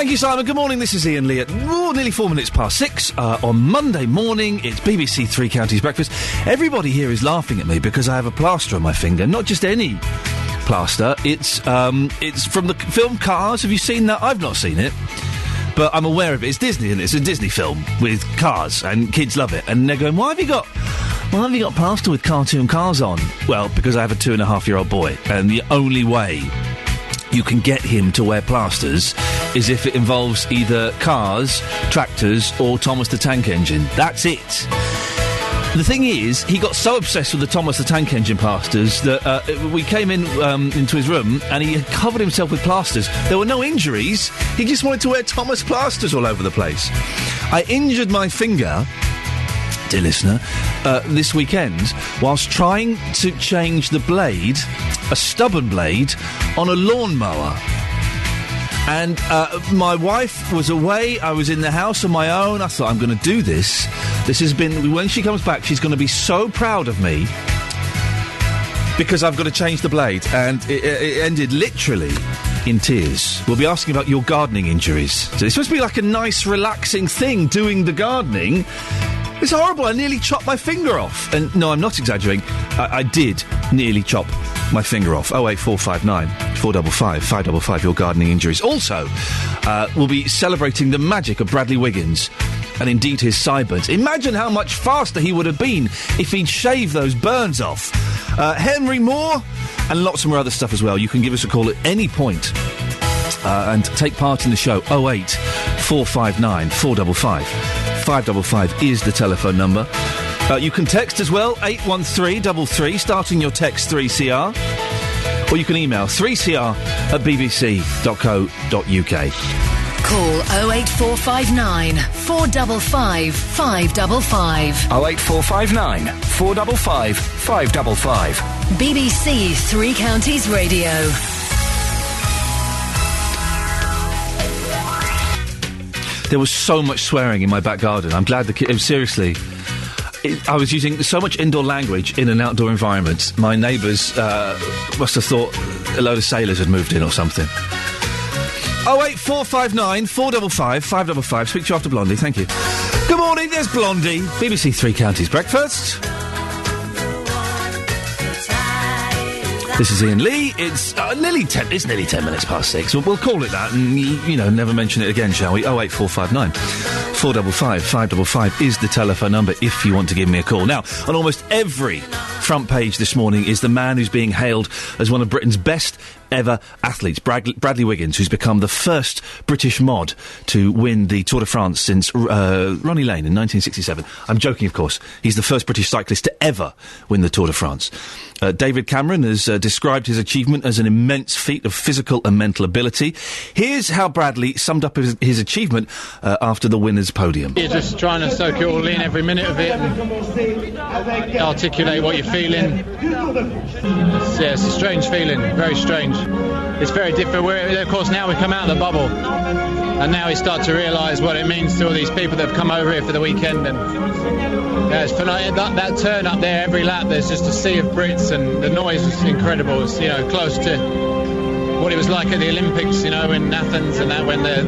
Thank you, Simon. Good morning, this is Iain Lee at nearly 4 minutes past 6 on Monday morning. It's BBC Three Counties Breakfast. Everybody here is laughing at me because I have a plaster on my finger. Not just any plaster. It's from the film Cars. Have you seen that? I've not seen it, but I'm aware of it. It's Disney, and it's a Disney film with cars, and kids love it. And they're going, why have you got plaster with cartoon cars on? Well, because I have a 2.5-year-old boy, and the only way you can get him to wear plasters is if it involves either cars, tractors, or Thomas the Tank Engine. That's it. The thing is, he got so obsessed with the Thomas the Tank Engine plasters that we came into his room and he had covered himself with plasters. There were no injuries. He just wanted to wear Thomas plasters all over the place. I injured my finger, dear listener, this weekend whilst trying to change the blade, a stubborn blade, on a lawnmower. And my wife was away. I was in the house on my own. I thought, I'm going to do this. This has been... When she comes back, she's going to be so proud of me because I've got to change the blade. And it ended literally in tears. We'll be asking about your gardening injuries. So it's supposed to be like a nice, relaxing thing, doing the gardening. It's horrible. I nearly chopped my finger off. And no, I'm not exaggerating. I did nearly chop my finger off. 08459 455 555, your gardening injuries. Also, we'll be celebrating the magic of Bradley Wiggins and indeed his sideburns. Imagine how much faster he would have been if he'd shaved those burns off. Henry Moore and lots more other stuff as well. You can give us a call at any point and take part in the show. 08459 455 555 is the telephone number. You can text as well, 81333, starting your text 3CR. Or you can email 3cr@bbc.co.uk. Call 08459 455 555. 08459 455 555. BBC Three Counties Radio. There was so much swearing in my back garden. I'm glad seriously... I was using so much indoor language in an outdoor environment. My neighbours must have thought a load of sailors had moved in or something. 08459 455 555. Speak to you after Blondie, thank you. Good morning, there's Blondie. BBC Three Counties Breakfast. This is Iain Lee. It's nearly 10 minutes past 6. We'll call it that and, never mention it again, shall we? 08459 455 555 is the telephone number if you want to give me a call. Now, on almost every front page this morning is the man who's being hailed as one of Britain's best ever athletes, Bradley Wiggins, who's become the first British mod to win the Tour de France since Ronnie Lane in 1967. I'm joking, of course. He's the first British cyclist to ever win the Tour de France. David Cameron has described his achievement as an immense feat of physical and mental ability. Here's how Bradley summed up his achievement after the winner's podium. You're just trying to soak it all in, every minute of it, and articulate what you're feeling. It's a strange feeling, very strange. It's very different. Of course, now we've come out of the bubble, and now we start to realise what it means to all these people that have come over here for the weekend. And it's phenomenal. That turn up there every lap, there's just a sea of Brits, and the noise was incredible. It's close to what it was like at the Olympics, in Athens, and that when they're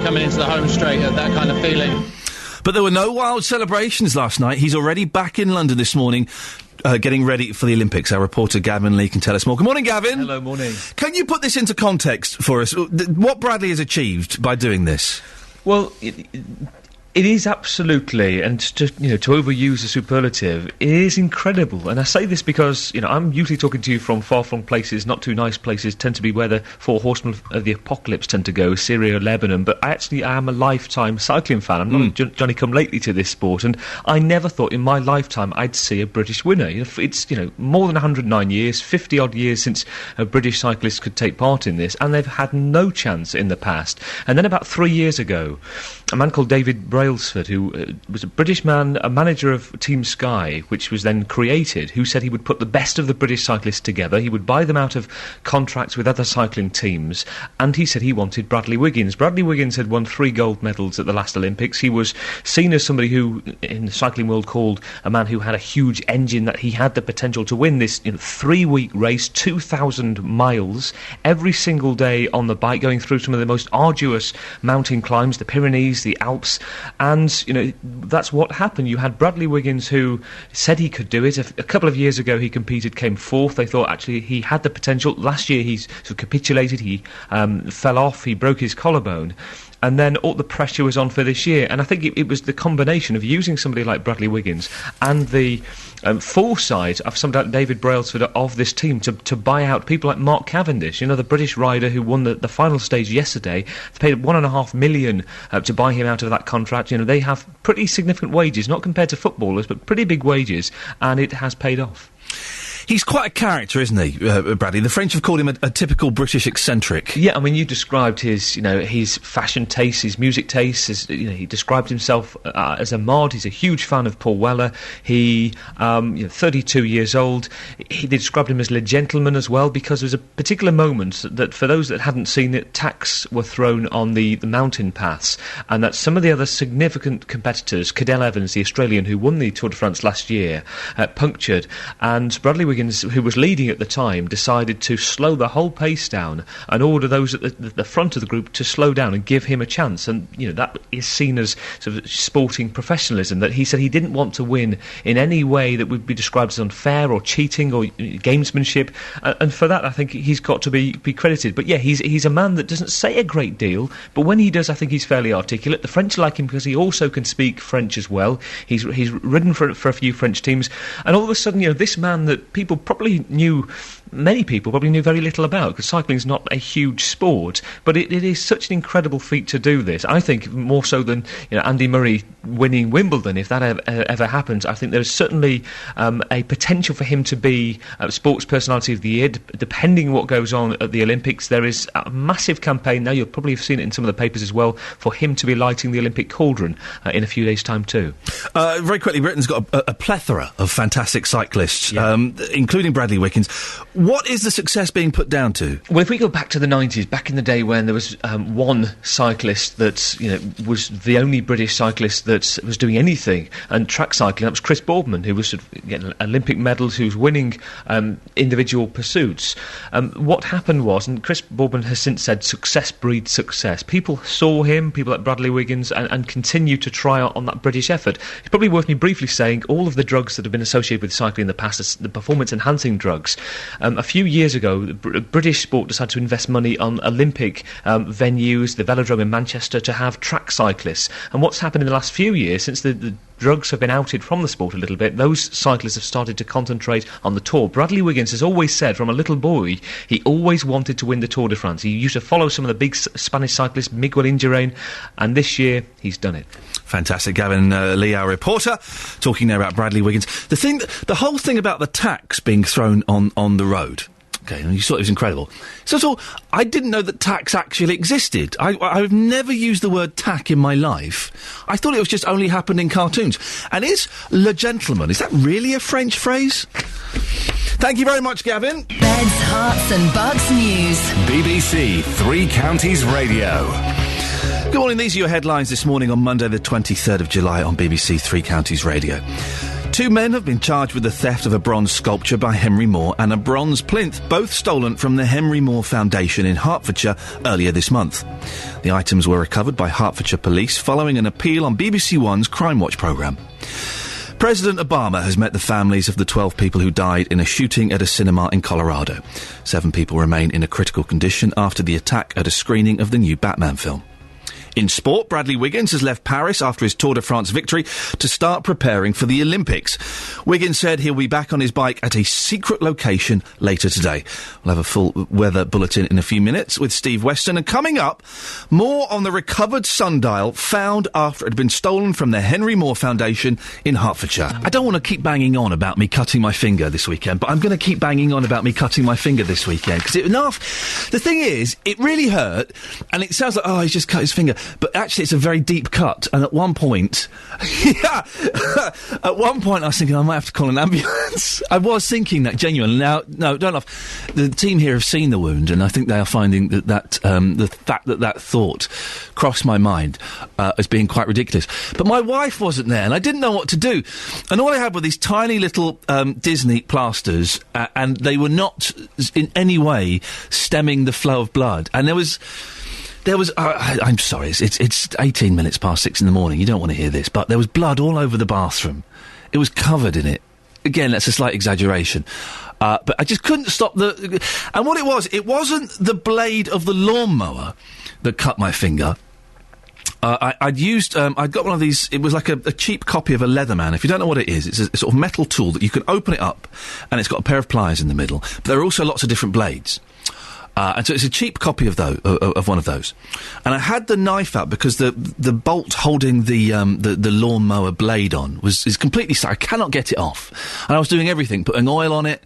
coming into the home straight, that kind of feeling. But there were no wild celebrations last night. He's already back in London this morning, getting ready for the Olympics. Our reporter Gavin Lee can tell us more. Good morning, Gavin. Hello, morning. Can you put this into context for us? What Bradley has achieved by doing this? Well, it is absolutely, and to overuse a superlative, it is incredible. And I say this because, I'm usually talking to you from far-flung places, not too nice places, tend to be where the four horsemen of the apocalypse tend to go, Syria, Lebanon, but I am a lifetime cycling fan. I'm not Johnny-come-lately to this sport, and I never thought in my lifetime I'd see a British winner. It's, more than 109 years, 50-odd years since a British cyclist could take part in this, and they've had no chance in the past. And then about 3 years ago, a man called David Brailsford, who was a British man, a manager of Team Sky, which was then created, who said he would put the best of the British cyclists together, he would buy them out of contracts with other cycling teams, and he said he wanted Bradley Wiggins. Bradley Wiggins had won 3 gold medals at the last Olympics. He was seen as somebody who, in the cycling world, called a man who had a huge engine, that he had the potential to win this 3-week race, 2,000 miles, every single day on the bike, going through some of the most arduous mountain climbs, the Pyrenees, the Alps, and that's what happened. You had Bradley Wiggins, who said he could do it. A couple of years ago he competed, came 4th. They thought actually he had the potential. Last year he sort of capitulated, he fell off, he broke his collarbone. And then all the pressure was on for this year. And I think it was the combination of using somebody like Bradley Wiggins and the foresight of somebody like David Brailsford of this team to buy out people like Mark Cavendish, the British rider who won the final stage yesterday. They paid $1.5 million to buy him out of that contract. They have pretty significant wages, not compared to footballers, but pretty big wages, and it has paid off. He's quite a character, isn't he, Bradley? The French have called him a typical British eccentric. Yeah, I mean, you described his fashion taste, his music taste. He described himself as a mod. He's a huge fan of Paul Weller. He, 32 years old. They described him as Le Gentleman as well, because there was a particular moment that, for those that hadn't seen it, tacks were thrown on the mountain paths, and that some of the other significant competitors, Cadel Evans, the Australian who won the Tour de France last year, punctured, and Bradley Wiggins, who was leading at the time, decided to slow the whole pace down and order those at the front of the group to slow down and give him a chance. And that is seen as sort of sporting professionalism, that he said he didn't want to win in any way that would be described as unfair or cheating or gamesmanship, and for that I think he's got to be credited. But yeah, he's a man that doesn't say a great deal, but when he does, I think he's fairly articulate. The French like him because he also can speak French as well. He's ridden for a few French teams, and all of a sudden, this man that many people probably knew very little about, because cycling is not a huge sport, but it is such an incredible feat to do this. I think more so than Andy Murray winning Wimbledon, if that ever happens. I think there's certainly a potential for him to be Sports Personality of the Year, depending on what goes on at the Olympics. There is a massive campaign now, you'll probably have seen it in some of the papers as well, for him to be lighting the Olympic cauldron in a few days' time too. Very quickly, Britain's got a plethora of fantastic cyclists, including Bradley Wiggins. What is the success being put down to? Well, if we go back to the 90s, back in the day when there was one cyclist that was the only British cyclist that was doing anything, and track cycling, that was Chris Boardman, who was sort of getting Olympic medals, who was winning individual pursuits. What happened was, and Chris Boardman has since said, success breeds success. People saw him, people like Bradley Wiggins, and continue to try on that British effort. It's probably worth me briefly saying all of the drugs that have been associated with cycling in the past, the performance-enhancing drugs. A few years ago, British sport decided to invest money on Olympic venues, the Velodrome in Manchester, to have track cyclists. And what's happened in the last few years, since the drugs have been outed from the sport a little bit, those cyclists have started to concentrate on the Tour. Bradley Wiggins has always said, from a little boy, he always wanted to win the Tour de France. He used to follow some of the big Spanish cyclists, Miguel Indurain, and this year he's done it. Fantastic. Gavin Lee, our reporter, talking there about Bradley Wiggins. The whole thing about the tax being thrown on the road. Okay, and you thought it was incredible. So I didn't know that tax actually existed. I've never used the word tack in my life. I thought it was just only happened in cartoons. And is Le Gentleman, is that really a French phrase? Thank you very much, Gavin. Beds, Hearts and Bucks News. BBC Three Counties Radio. Good morning, these are your headlines this morning on Monday the 23rd of July on BBC Three Counties Radio. 2 men have been charged with the theft of a bronze sculpture by Henry Moore and a bronze plinth, both stolen from the Henry Moore Foundation in Hertfordshire earlier this month. The items were recovered by Hertfordshire Police following an appeal on BBC One's Crime Watch programme. President Obama has met the families of the 12 people who died in a shooting at a cinema in Colorado. 7 people remain in a critical condition after the attack at a screening of the new Batman film. In sport, Bradley Wiggins has left Paris after his Tour de France victory to start preparing for the Olympics. Wiggins said he'll be back on his bike at a secret location later today. We'll have a full weather bulletin in a few minutes with Steve Weston. And coming up, more on the recovered sundial found after it had been stolen from the Henry Moore Foundation in Hertfordshire. I don't want to keep banging on about me cutting my finger this weekend, but I'm going to keep banging on about me cutting my finger this weekend. Because the thing is, it really hurt, and it sounds like, oh, he's just cut his finger. but actually it's a very deep cut, and at one point, I was thinking I might have to call an ambulance. I was thinking that, genuinely. Now, no, don't laugh. The team here have seen the wound, and I think they are finding that the fact that thought crossed my mind as being quite ridiculous. But my wife wasn't there, and I didn't know what to do. And all I had were these tiny little Disney plasters, and they were not in any way stemming the flow of blood. And there was. I'm sorry. It's 18 minutes past 6 in the morning. You don't want to hear this, but there was blood all over the bathroom. It was covered in it. Again, that's a slight exaggeration. But I just couldn't stop and what it wasn't the blade of the lawnmower that cut my finger. I'd got one of these, it was like a cheap copy of a Leatherman. If you don't know what it is, it's a sort of metal tool that you can open it up, and it's got a pair of pliers in the middle. But there are also lots of different blades. And so it's a cheap copy of one of those. And I had the knife out because the bolt holding the lawnmower blade on is completely stuck. I cannot get it off. And I was doing everything, putting oil on it,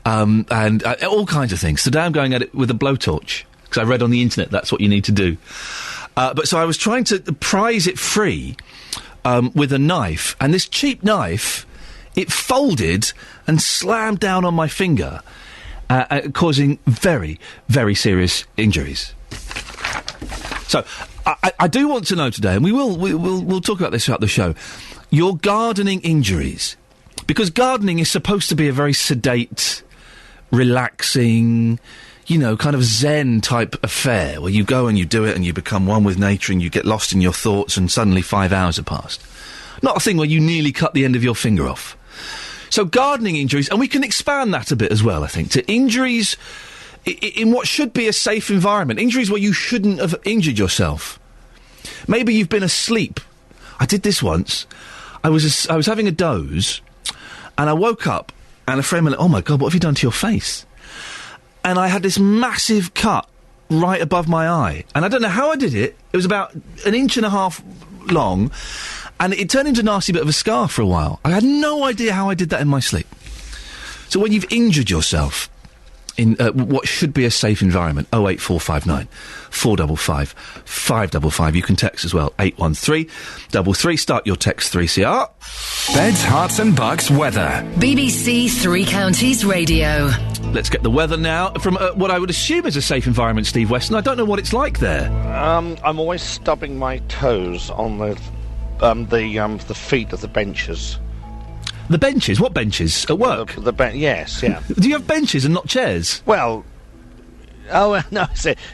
and all kinds of things. Today I'm going at it with a blowtorch, because I read on the internet that's what you need to do. But so I was trying to prise it free with a knife, and this cheap knife, it folded and slammed down on my finger, causing very, very serious injuries. So I do want to know today, and we'll talk about this throughout the show, your gardening injuries, because gardening is supposed to be a very sedate, relaxing, kind of Zen type affair where you go and you do it and you become one with nature and you get lost in your thoughts and suddenly 5 hours have passed. Not a thing where you nearly cut the end of your finger off. So gardening injuries, and we can expand that a bit as well, I think, to injuries in what should be a safe environment. Injuries where you shouldn't have injured yourself. Maybe you've been asleep. I did this once. I was having a doze and I woke up and a friend went, "Oh my God, what have you done to your face?" And I had this massive cut right above my eye. And I don't know how I did it. It was about 1.5 inches long. And it turned into a nasty bit of a scar for a while. I had no idea how I did that in my sleep. So when you've injured yourself in what should be a safe environment, 08459 455 555. You can text as well, 81333. Start your text 3CR. Beds, Hearts and Bucks weather. BBC Three Counties Radio. Let's get the weather now from what I would assume is a safe environment, Steve Weston. I don't know what it's like there. I'm always stubbing my toes on the feet of the benches. The benches? What benches? At work? Yes, yeah. Do you have benches and not chairs? Well, no,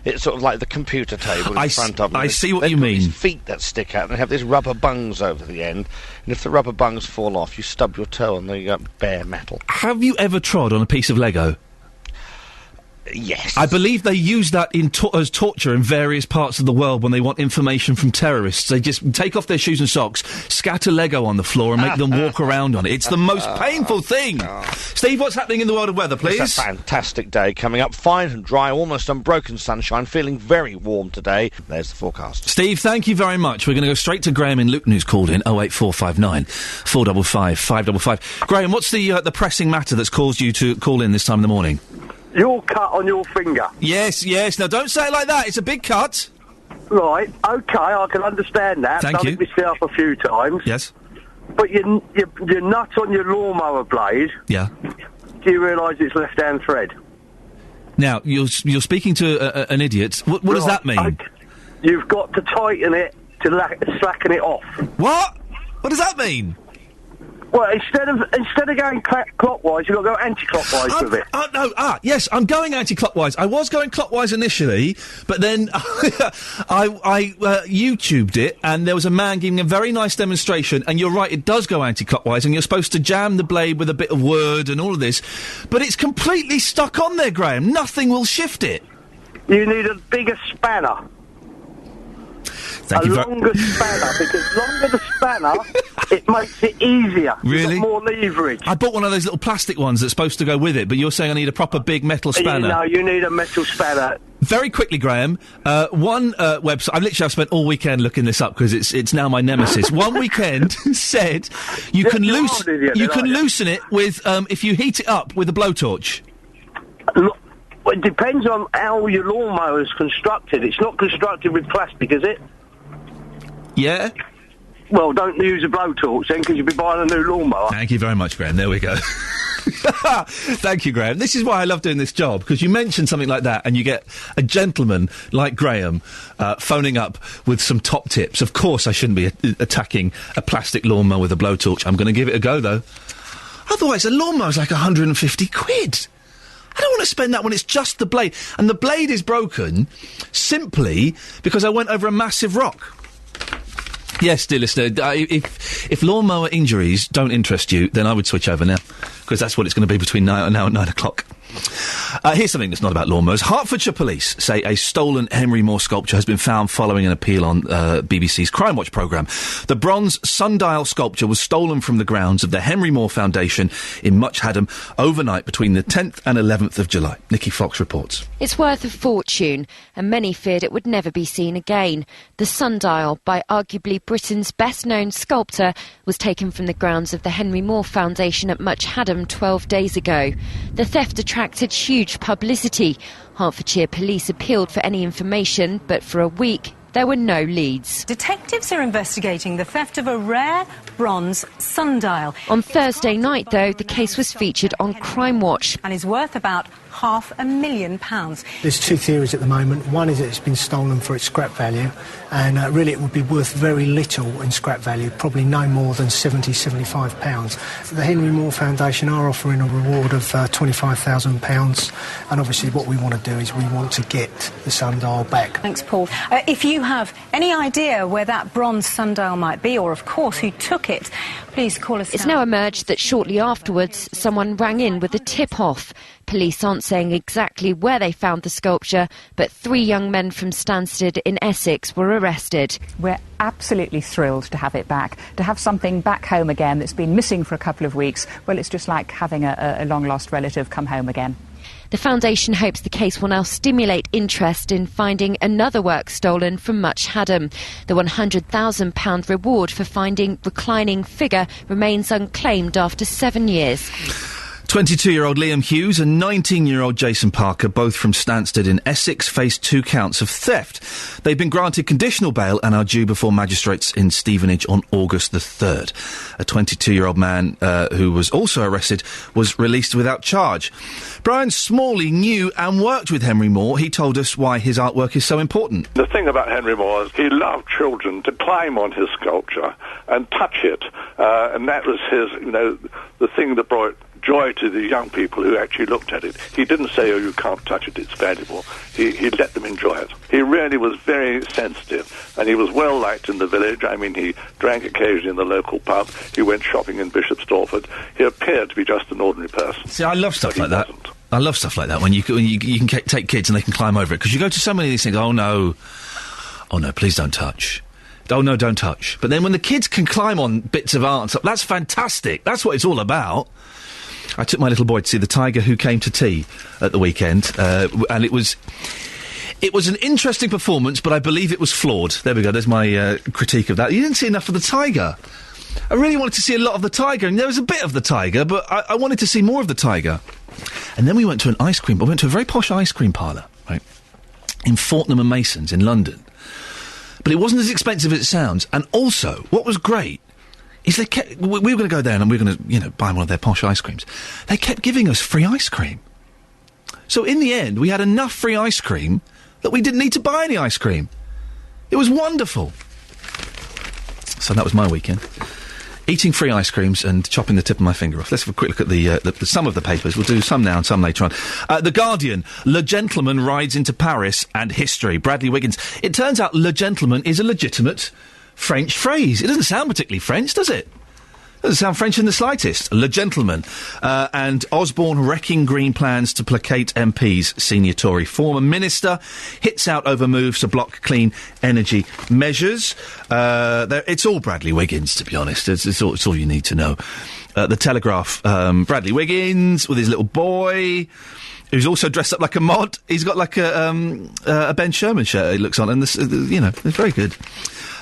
it's sort of like the computer table in front of them. I see what you mean. These feet that stick out and they have these rubber bungs over the end, and if the rubber bungs fall off, you stub your toe on the bare metal. Have you ever trod on a piece of Lego? Yes. I believe they use that as torture in various parts of the world when they want information from terrorists. They just take off their shoes and socks, scatter Lego on the floor and make them walk around on it. It's the most painful thing. Steve, what's happening in the world of weather, please? It's a fantastic day coming up. Fine and dry, almost unbroken sunshine, feeling very warm today. There's the forecast. Steve, thank you very much. We're going to go straight to Graham in Luton, who's called in, 08459 455 555. Graham, what's the pressing matter that's caused you to call in this time in the morning? Your cut on your finger. Yes. Now, don't say it like that. It's a big cut. Right, OK, I can understand that. Thank you. Done it myself a few times. Yes. But your nut on your lawnmower blade... Yeah. Do you realise it's left-hand thread? Now, you're speaking to an idiot. What does that mean? You've got to tighten it to slacken it off. What? What does that mean? Well, instead of going clockwise, you've got to go anti-clockwise with it. Yes, I'm going anti-clockwise. I was going clockwise initially, but then I YouTubed it, and there was a man giving a very nice demonstration, and you're right, it does go anti-clockwise, and you're supposed to jam the blade with a bit of wood and all of this, but it's completely stuck on there, Graham. Nothing will shift it. You need a bigger spanner. Longer spanner, because longer the spanner, it makes it easier. Really? You've got more leverage. I bought one of those little plastic ones that's supposed to go with it, but you're saying I need a proper big metal spanner. No, you need a metal spanner. Very quickly, Graham, one website... I've spent all weekend looking this up because it's now my nemesis. One weekend said you can loosen it with... if you heat it up with a blowtorch. Look, well, it depends on how your lawnmower is constructed. It's not constructed with plastic, is it? Yeah? Well, don't use a blowtorch then, because you'll be buying a new lawnmower. Thank you very much, Graham. There we go. Thank you, Graham. This is why I love doing this job, because you mention something like that and you get a gentleman like Graham phoning up with some top tips. Of course I shouldn't be attacking a plastic lawnmower with a blowtorch. I'm going to give it a go, though. Otherwise, a lawnmower's like 150 quid. I don't want to spend that when it's just the blade. And the blade is broken simply because I went over a massive rock. Yes, dear listener, if lawnmower injuries don't interest you, then I would switch over now, because that's what it's going to be between now and 9 o'clock. Here's something that's not about lawnmowers. Hertfordshire police say a stolen Henry Moore sculpture has been found following an appeal on BBC's Crime Watch programme. The bronze sundial sculpture was stolen from the grounds of the Henry Moore Foundation in Much Haddam overnight between the 10th and 11th of July. Nikki Fox reports. It's worth a fortune, and many feared it would never be seen again. The sundial, by arguably Britain's best-known sculptor, was taken from the grounds of the Henry Moore Foundation at Much Haddam 12 days ago. The theft attracted huge publicity. Hertfordshire police appealed for any information, but for a week there were no leads. Detectives are investigating the theft of a rare bronze sundial. On Thursday night, though, the case was featured on Crime Watch. And is worth about £500,000. There's two theories at the moment. One is that it's been stolen for its scrap value, and really it would be worth very little in scrap value, probably no more than £70-75. The Henry Moore Foundation are offering a reward of £25,000, and obviously what we want to do is we want to get the sundial back. Thanks, Paul. If you have any idea where that bronze sundial might be, or of course who took it, please call us. It's now emerged that shortly afterwards someone rang in with a tip-off. Police aren't saying exactly where they found the sculpture, but 3 young men from Stansted in Essex were arrested. We're absolutely thrilled to have it back, to have something back home again that's been missing for a couple of weeks. Well, it's just like having a long-lost relative come home again. The foundation hopes the case will now stimulate interest in finding another work stolen from Much Haddam. The £100,000 reward for finding reclining figure remains unclaimed after 7 years. 22-year-old Liam Hughes and 19-year-old Jason Parker, both from Stansted in Essex, face 2 counts of theft. They've been granted conditional bail and are due before magistrates in Stevenage on August the 3rd. A 22-year-old man who was also arrested was released without charge. Brian Smalley knew and worked with Henry Moore. He told us why his artwork is so important. The thing about Henry Moore is he loved children to climb on his sculpture and touch it, and that was his, the thing that brought joy to the young people who actually looked at it. He didn't say, oh, you can't touch it, it's valuable. He let them enjoy it. He really was very sensitive, and he was well liked in the village. I mean, he drank occasionally in the local pub. He went shopping in Bishop Stortford. He appeared to be just an ordinary person. See, I love stuff like that. I love stuff like that, when you can take kids and they can climb over it. Because you go to so many of these things, oh no, please don't touch. Oh no, don't touch. But then when the kids can climb on bits of art and stuff, that's fantastic. That's what it's all about. I took my little boy to see The Tiger Who Came to Tea at the weekend, and it was an interesting performance, but I believe it was flawed. There we go, there's my critique of that. You didn't see enough of the Tiger. I really wanted to see a lot of the Tiger, and there was a bit of the Tiger, but I wanted to see more of the Tiger. And then we went to we went to a very posh ice cream parlour, right, in Fortnum and Masons in London. But it wasn't as expensive as it sounds, and also, what was great is we were going to go there and we were going to, buy one of their posh ice creams. They kept giving us free ice cream. So in the end, we had enough free ice cream that we didn't need to buy any ice cream. It was wonderful. So that was my weekend. Eating free ice creams and chopping the tip of my finger off. Let's have a quick look at some of the papers. We'll do some now and some later on. The Guardian. Le Gentleman rides into Paris and history. Bradley Wiggins. It turns out Le Gentleman is a legitimate French phrase. It doesn't sound particularly French, does it? Doesn't sound French in the slightest. Le Gentleman. And Osborne wrecking Green plans to placate MPs. Senior Tory former minister hits out over moves to block clean energy measures. It's all Bradley Wiggins, to be honest. It's all you need to know. The Telegraph. Bradley Wiggins with his little boy, who's also dressed up like a mod. He's got like a Ben Sherman shirt he looks on, and it's very good.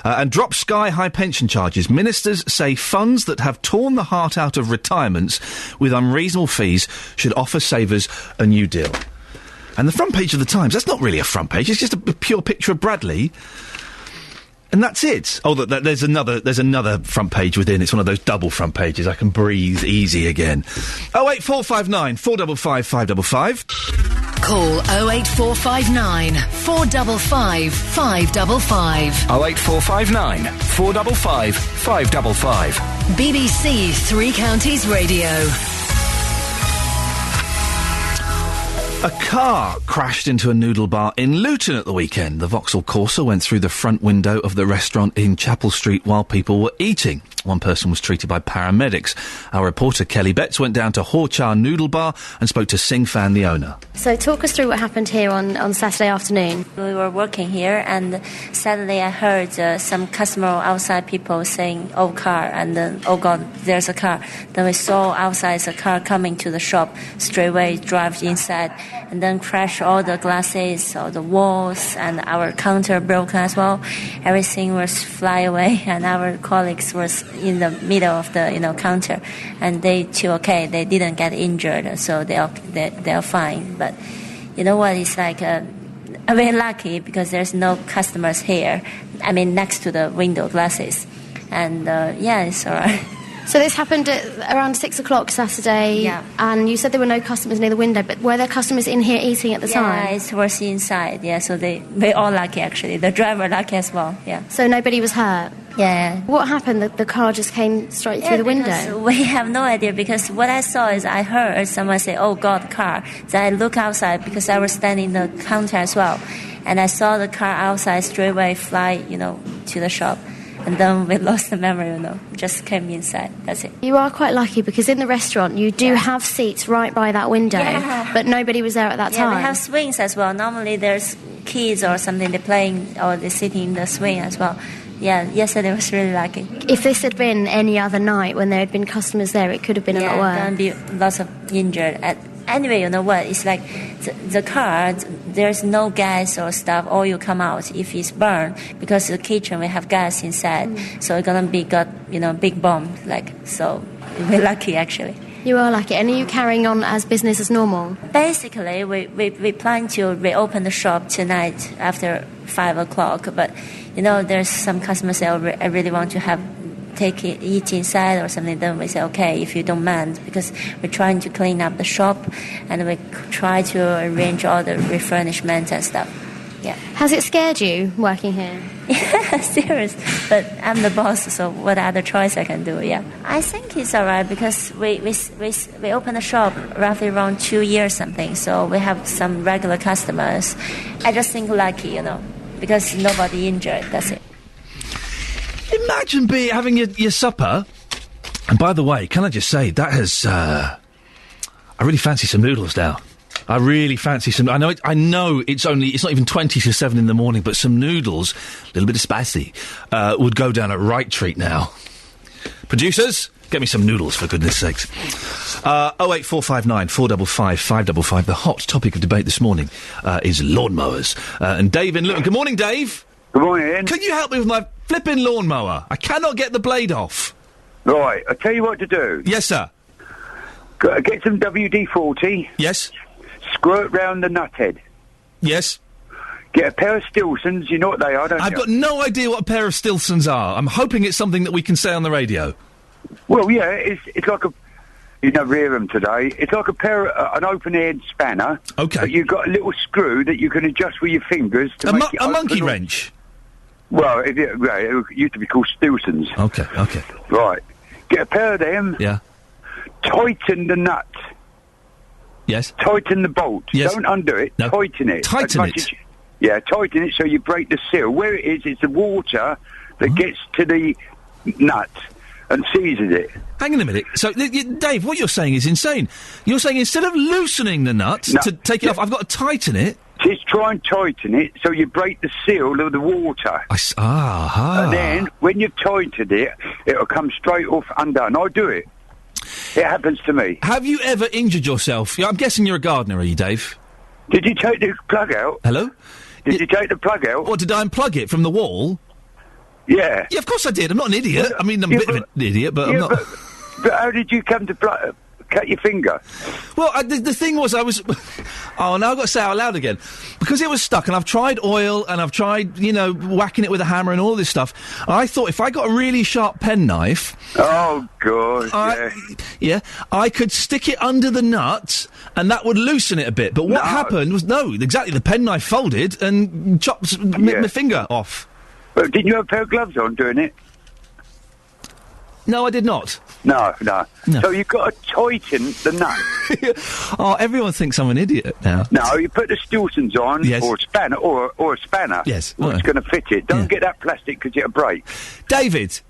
And drop sky-high pension charges. Ministers say funds that have torn the heart out of retirements with unreasonable fees should offer savers a new deal. And the front page of the Times, that's not really a front page, it's just a pure picture of Bradley. And that's it. Oh, there's another front page within. It's one of those double front pages. I can breathe easy again. 08459 455 555. Call 08459 455 555. 08459 455 555. BBC Three Counties Radio. A car crashed into a noodle bar in Luton at the weekend. The Vauxhall Corsa went through the front window of the restaurant in Chapel Street while people were eating. One person was treated by paramedics. Our reporter Kelly Betts went down to Horchar Noodle Bar and spoke to Sing Fan, the owner. So talk us through what happened here on Saturday afternoon. We were working here and suddenly I heard some customer outside people saying, "Oh, car," and then, "Oh God, there's a car." Then we saw outside a car coming to the shop, straight away drive inside and then crash all the glasses, all the walls, and our counter broken as well. Everything was fly away and our colleagues was in the middle of the counter, and they too okay. They didn't get injured, so they're fine. But you know what? It's like I'm very lucky because there's no customers here. I mean, next to the window glasses, and it's all right. So this happened at around 6 o'clock Saturday, and you said there were no customers near the window, but were there customers in here eating at the time? Yeah, it was inside, so they all lucky actually. The driver lucky as well, So nobody was hurt? Yeah. What happened? The car just came straight through the window? We have no idea, because what I saw is I heard someone say, "Oh God, car." Then I look outside because I was standing in the counter as well, and I saw the car outside straight away fly, to the shop. And then we lost the memory, just came inside. That's it. You are quite lucky because in the restaurant you do have seats right by that window, but nobody was there at that time. Yeah, we have swings as well. Normally there's kids or something, they're playing or they're sitting in the swing as well. Yeah, yesterday was really lucky. If this had been any other night when there had been customers there, it could have been a lot worse. Yeah, there would be lots of injured. Anyway, you know what? It's like the car, there's no gas or stuff, oil come out if it's burned, because the kitchen, we have gas inside. So it's going to got big bomb. So we're lucky, actually. You are lucky. And are you carrying on as business as normal? Basically, we plan to reopen the shop tonight after 5 o'clock. But, there's some customers say, I really want to eat inside or something. Then we say, okay, if you don't mind, because we're trying to clean up the shop and we try to arrange all the refurnishment and stuff. Yeah. Has it scared you working here? Yeah, serious. But I'm the boss, so what other choice I can do? Yeah, I think it's all right because we opened the shop roughly around 2 years something. So we have some regular customers. I just think lucky, because nobody injured. That's it. Imagine having your supper. And by the way, can I just say, that has... I really fancy some noodles now. I really fancy some... I know it's not even 20 to 7 in the morning, but some noodles, a little bit of spicy, would go down a right treat now. Producers, get me some noodles, for goodness sakes. 08459 455 555. The hot topic of debate this morning is lawnmowers. And Dave in Luton. Good morning, Dave. Good morning, Ian. Can you help me with my flipping lawnmower? I cannot get the blade off. Right, I'll tell you what to do. Yes, sir. Get some WD-40. Yes. Squirt round the nut head. Yes. Get a pair of Stilsons, you know what they are, don't you? I've got no idea what a pair of Stilsons are. I'm hoping it's something that we can say on the radio. Well, yeah, it's like a... You never hear them today. It's like an open-eared spanner. Okay. But you've got a little screw that you can adjust with your fingers to make it a monkey wrench? Well, it used to be called Stilsons. Okay. Right. Get a pair of them. Yeah. Tighten the nut. Yes. Tighten the bolt. Yes. Don't undo it. No. Tighten it. Tighten it? Tighten it so you break the seal. Where it is, it's the water that gets to the nut and seizes it. Hang on a minute. So, Dave, what you're saying is insane. You're saying instead of loosening the nut to take it off, I've got to tighten it? Just try and tighten it so you break the seal of the water. And then, when you've tightened it, it'll come straight off undone. I do it. It happens to me. Have you ever injured yourself? I'm guessing you're a gardener, are you, Dave? Did you take the plug out? Hello? Did you take the plug out? What, did I unplug it from the wall? Yeah. Yeah, of course I did. I'm not an idiot. I'm a bit of an idiot, but I'm not... But how did you come to cut your finger. Well, the thing was, I was... Oh, now I've got to say it out loud again. Because it was stuck, and I've tried oil, and I've tried, whacking it with a hammer and all this stuff. And I thought if I got a really sharp penknife... Oh, God, yeah, I could stick it under the nut, and that would loosen it a bit. But what happened was, exactly, the penknife folded and chopped my finger off. Well, didn't you have a pair of gloves on doing it? No, I did not. No. So you've got to tighten the nut. Oh, everyone thinks I'm an idiot now. No, you put the Stiltons on, or a spanner, or a spanner. Yes. It's going to fit it. Don't get that plastic because it'll break. David.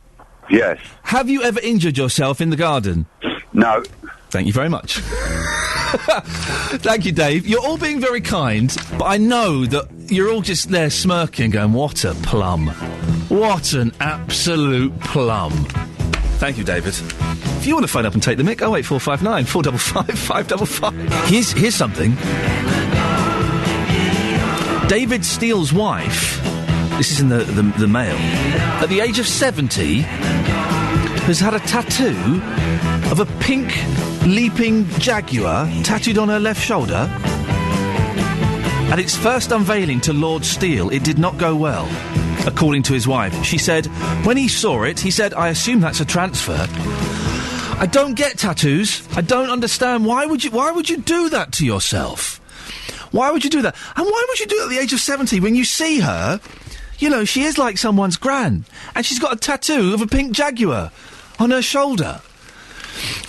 Yes. Have you ever injured yourself in the garden? No. Thank you very much. Thank you, Dave. You're all being very kind, but I know that you're all just there smirking, going, "What a plum! What an absolute plum!" Thank you, David. If you want to phone up and take the mick, 08459 455 555. Here's something. David Steele's wife, this is in the Mail, at the age of 70, has had a tattoo of a pink leaping jaguar tattooed on her left shoulder. At its first unveiling to Lord Steele, it did not go well, according to his wife. She said, when he saw it, he said, "I assume that's a transfer." I don't get tattoos. I don't understand. Why would you do that to yourself? Why would you do that? And why would you do it at the age of 70 when you see her? She is like someone's gran, and she's got a tattoo of a pink jaguar on her shoulder.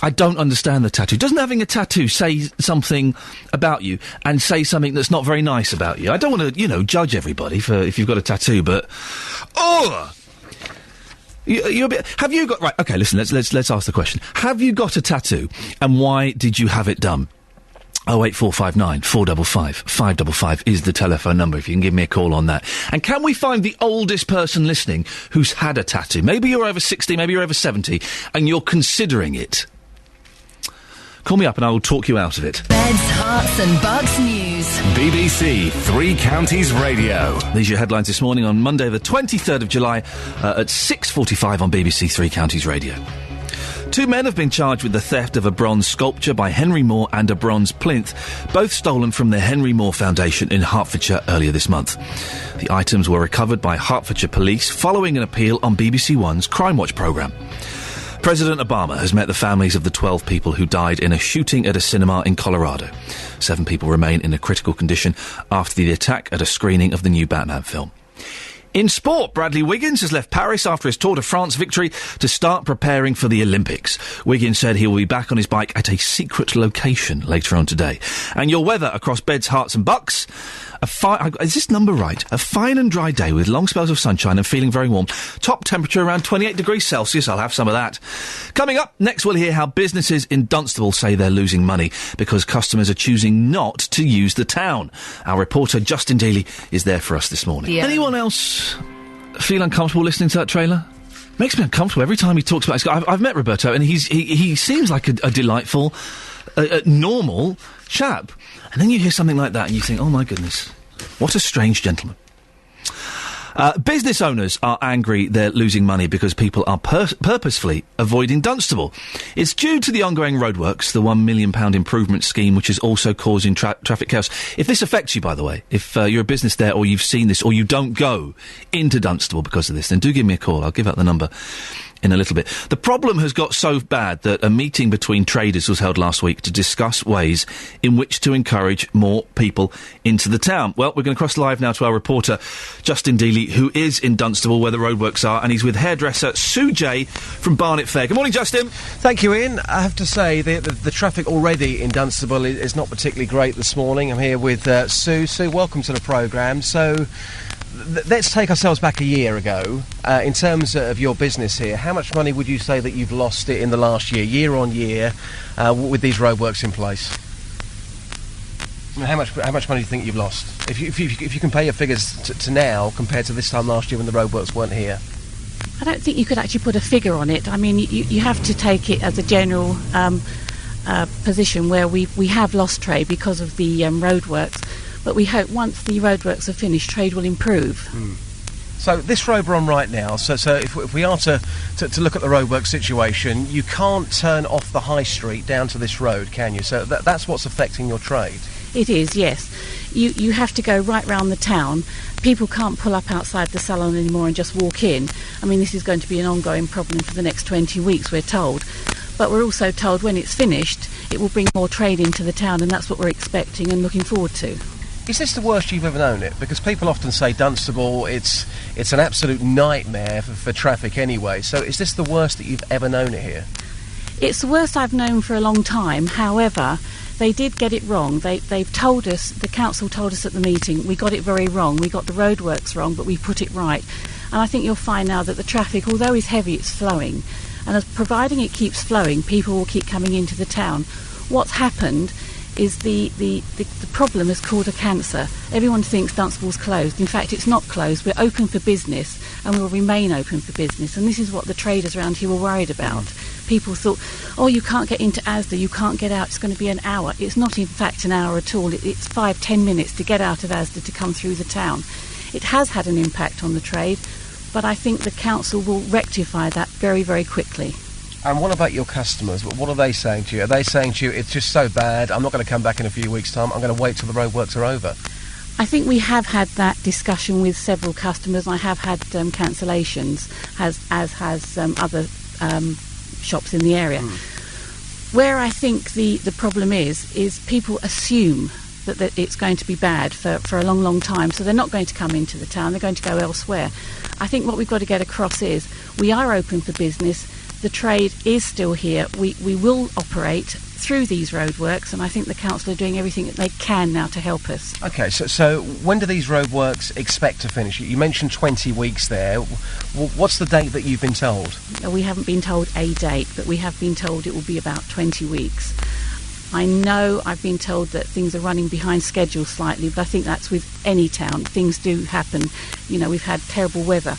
I don't understand the tattoo. Doesn't having a tattoo say something about you and say something that's not very nice about you? I don't want to, judge everybody for if you've got a tattoo, but you're a bit. Have you got right? Okay, listen. Let's ask the question. Have you got a tattoo, and why did you have it done? 08459 455 555 is the telephone number if you can give me a call on that. And can we find the oldest person listening who's had a tattoo? Maybe you're over 60, maybe you're over 70, and you're considering it. Call me up and I will talk you out of it. Beds, Hearts and Bucks News. BBC Three Counties Radio. These are your headlines this morning on Monday the 23rd of July at 6:45 on BBC Three Counties Radio. 2 men have been charged with the theft of a bronze sculpture by Henry Moore and a bronze plinth, both stolen from the Henry Moore Foundation in Hertfordshire earlier this month. The items were recovered by Hertfordshire Police following an appeal on BBC One's Crime Watch programme. President Obama has met the families of the 12 people who died in a shooting at a cinema in Colorado. 7 people remain in a critical condition after the attack at a screening of the new Batman film. In sport, Bradley Wiggins has left Paris after his Tour de France victory to start preparing for the Olympics. Wiggins said he will be back on his bike at a secret location later on today. And your weather across Beds, Hearts and Bucks. Is this number right? A fine and dry day with long spells of sunshine and feeling very warm. Top temperature around 28 degrees Celsius. I'll have some of that. Coming up, next we'll hear how businesses in Dunstable say they're losing money because customers are choosing not to use the town. Our reporter Justin Daly is there for us this morning. Yeah. Anyone else feel uncomfortable listening to that trailer? Makes me uncomfortable every time he talks about it. I've met Roberto and he seems like a delightful, normal chap. And then you hear something like that and you think, oh my goodness, what a strange gentleman. Business owners are angry they're losing money because people are purposefully avoiding Dunstable. It's due to the ongoing roadworks, the £1 million improvement scheme, which is also causing traffic chaos. If this affects you, by the way, if you're a business there or you've seen this or you don't go into Dunstable because of this, then do give me a call. I'll give out the number in a little bit. The problem has got so bad that a meeting between traders was held last week to discuss ways in which to encourage more people into the town. Well, we're going to cross live now to our reporter, Justin Dealey, who is in Dunstable where the roadworks are, and he's with hairdresser Sue J from Barnet Fair. Good morning, Justin. Thank you, Ian. I have to say, the traffic already in Dunstable is not particularly great this morning. I'm here with Sue. Sue, welcome to the programme. So, let's take ourselves back a year ago. In terms of your business here, how much money would you say that you've lost it in the last year on year, with these roadworks in place? I mean, how much money do you think you've lost? If you compare your figures to now compared to this time last year when the roadworks weren't here. I don't think you could actually put a figure on it. I mean, you have to take it as a general position where we have lost trade because of the roadworks. But we hope once the roadworks are finished, trade will improve. So this road we're on right now, so if we are to look at the roadwork situation, you can't turn off the high street down to this road, can you? So that's what's affecting your trade. It is, yes. You have to go right round the town. People can't pull up outside the salon anymore and just walk in. I mean, this is going to be an ongoing problem for the next 20 weeks, we're told. But we're also told when it's finished, it will bring more trade into the town, and that's what we're expecting and looking forward to. Is this the worst you've ever known it? Because people often say Dunstable, it's an absolute nightmare for traffic anyway. So is this the worst that you've ever known it here? It's the worst I've known for a long time. However, they did get it wrong. They've told us, the council told us at the meeting, we got it very wrong. We got the roadworks wrong, but we put it right. And I think you'll find now that the traffic, although it's heavy, it's flowing. And as providing it keeps flowing, people will keep coming into the town. What's happened is the problem has called a cancer. Everyone thinks Dunstable's closed. In fact, it's not closed. We're open for business and we'll remain open for business. And this is what the traders around here were worried about. People thought, oh, you can't get into Asda, you can't get out, it's going to be an hour. It's not in fact an hour at all. It's 5-10 minutes to get out of Asda to come through the town. It has had an impact on the trade, but I think the council will rectify that very, very quickly. And what about your customers? What are they saying to you? Are they saying to you, it's just so bad, I'm not going to come back in a few weeks' time, I'm going to wait till the roadworks are over? I think we have had that discussion with several customers. I have had cancellations, as has other shops in the area. Where I think the problem is people assume that it's going to be bad for a long, long time, so they're not going to come into the town, they're going to go elsewhere. I think what we've got to get across is we are open for business. The trade is still here. We will operate through these roadworks, and I think the council are doing everything that they can now to help us. OK, so when do these roadworks expect to finish? You mentioned 20 weeks there. What's the date that you've been told? We haven't been told a date, but we have been told it will be about 20 weeks. I know I've been told that things are running behind schedule slightly, but I think that's with any town. Things do happen. You know, we've had terrible weather.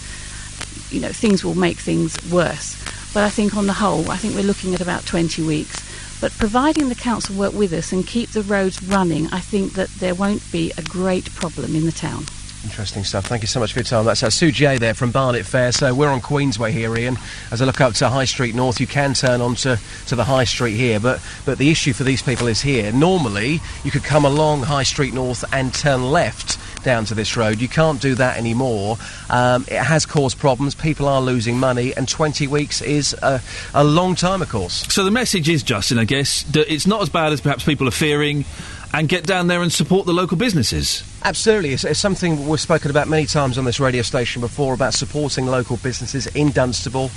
You know, things will make things worse. But I think on the whole, I think we're looking at about 20 weeks. But providing the council work with us and keep the roads running, I think that there won't be a great problem in the town. Interesting stuff. Thank you so much for your time. That's Sue J there from Barnet Fair. So we're on Queensway here, Ian. As I look up to High Street North, you can turn on to the High Street here. But the issue for these people is here. Normally, you could come along High Street North and turn left down to this road. You can't do that anymore. It has caused problems. People are losing money, and 20 weeks is a long time, of course. So the message is, Justin, I guess, that it's not as bad as perhaps people are fearing, and get down there and support the local businesses. Absolutely. It's something we've spoken about many times on this radio station before, about supporting local businesses in Dunstable.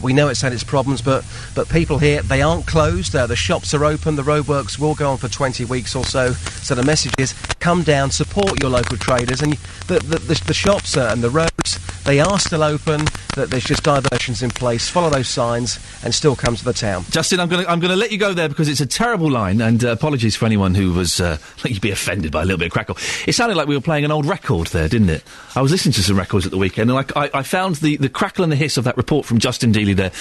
We know it's had its problems, but people here, they aren't closed. The shops are open. The roadworks will go on for 20 weeks or so. So the message is, come down, support your local traders. And the shops and the roads, they are still open. There's just diversions in place. Follow those signs and still come to the town. Justin, I'm going to let you go there because it's a terrible line, and apologies for anyone who was like you'd be offended by a little bit of crackle. It sounded like we were playing an old record there, didn't it? I was listening to some records at the weekend, and I found the crackle and the hiss of that report from Justin Dealey there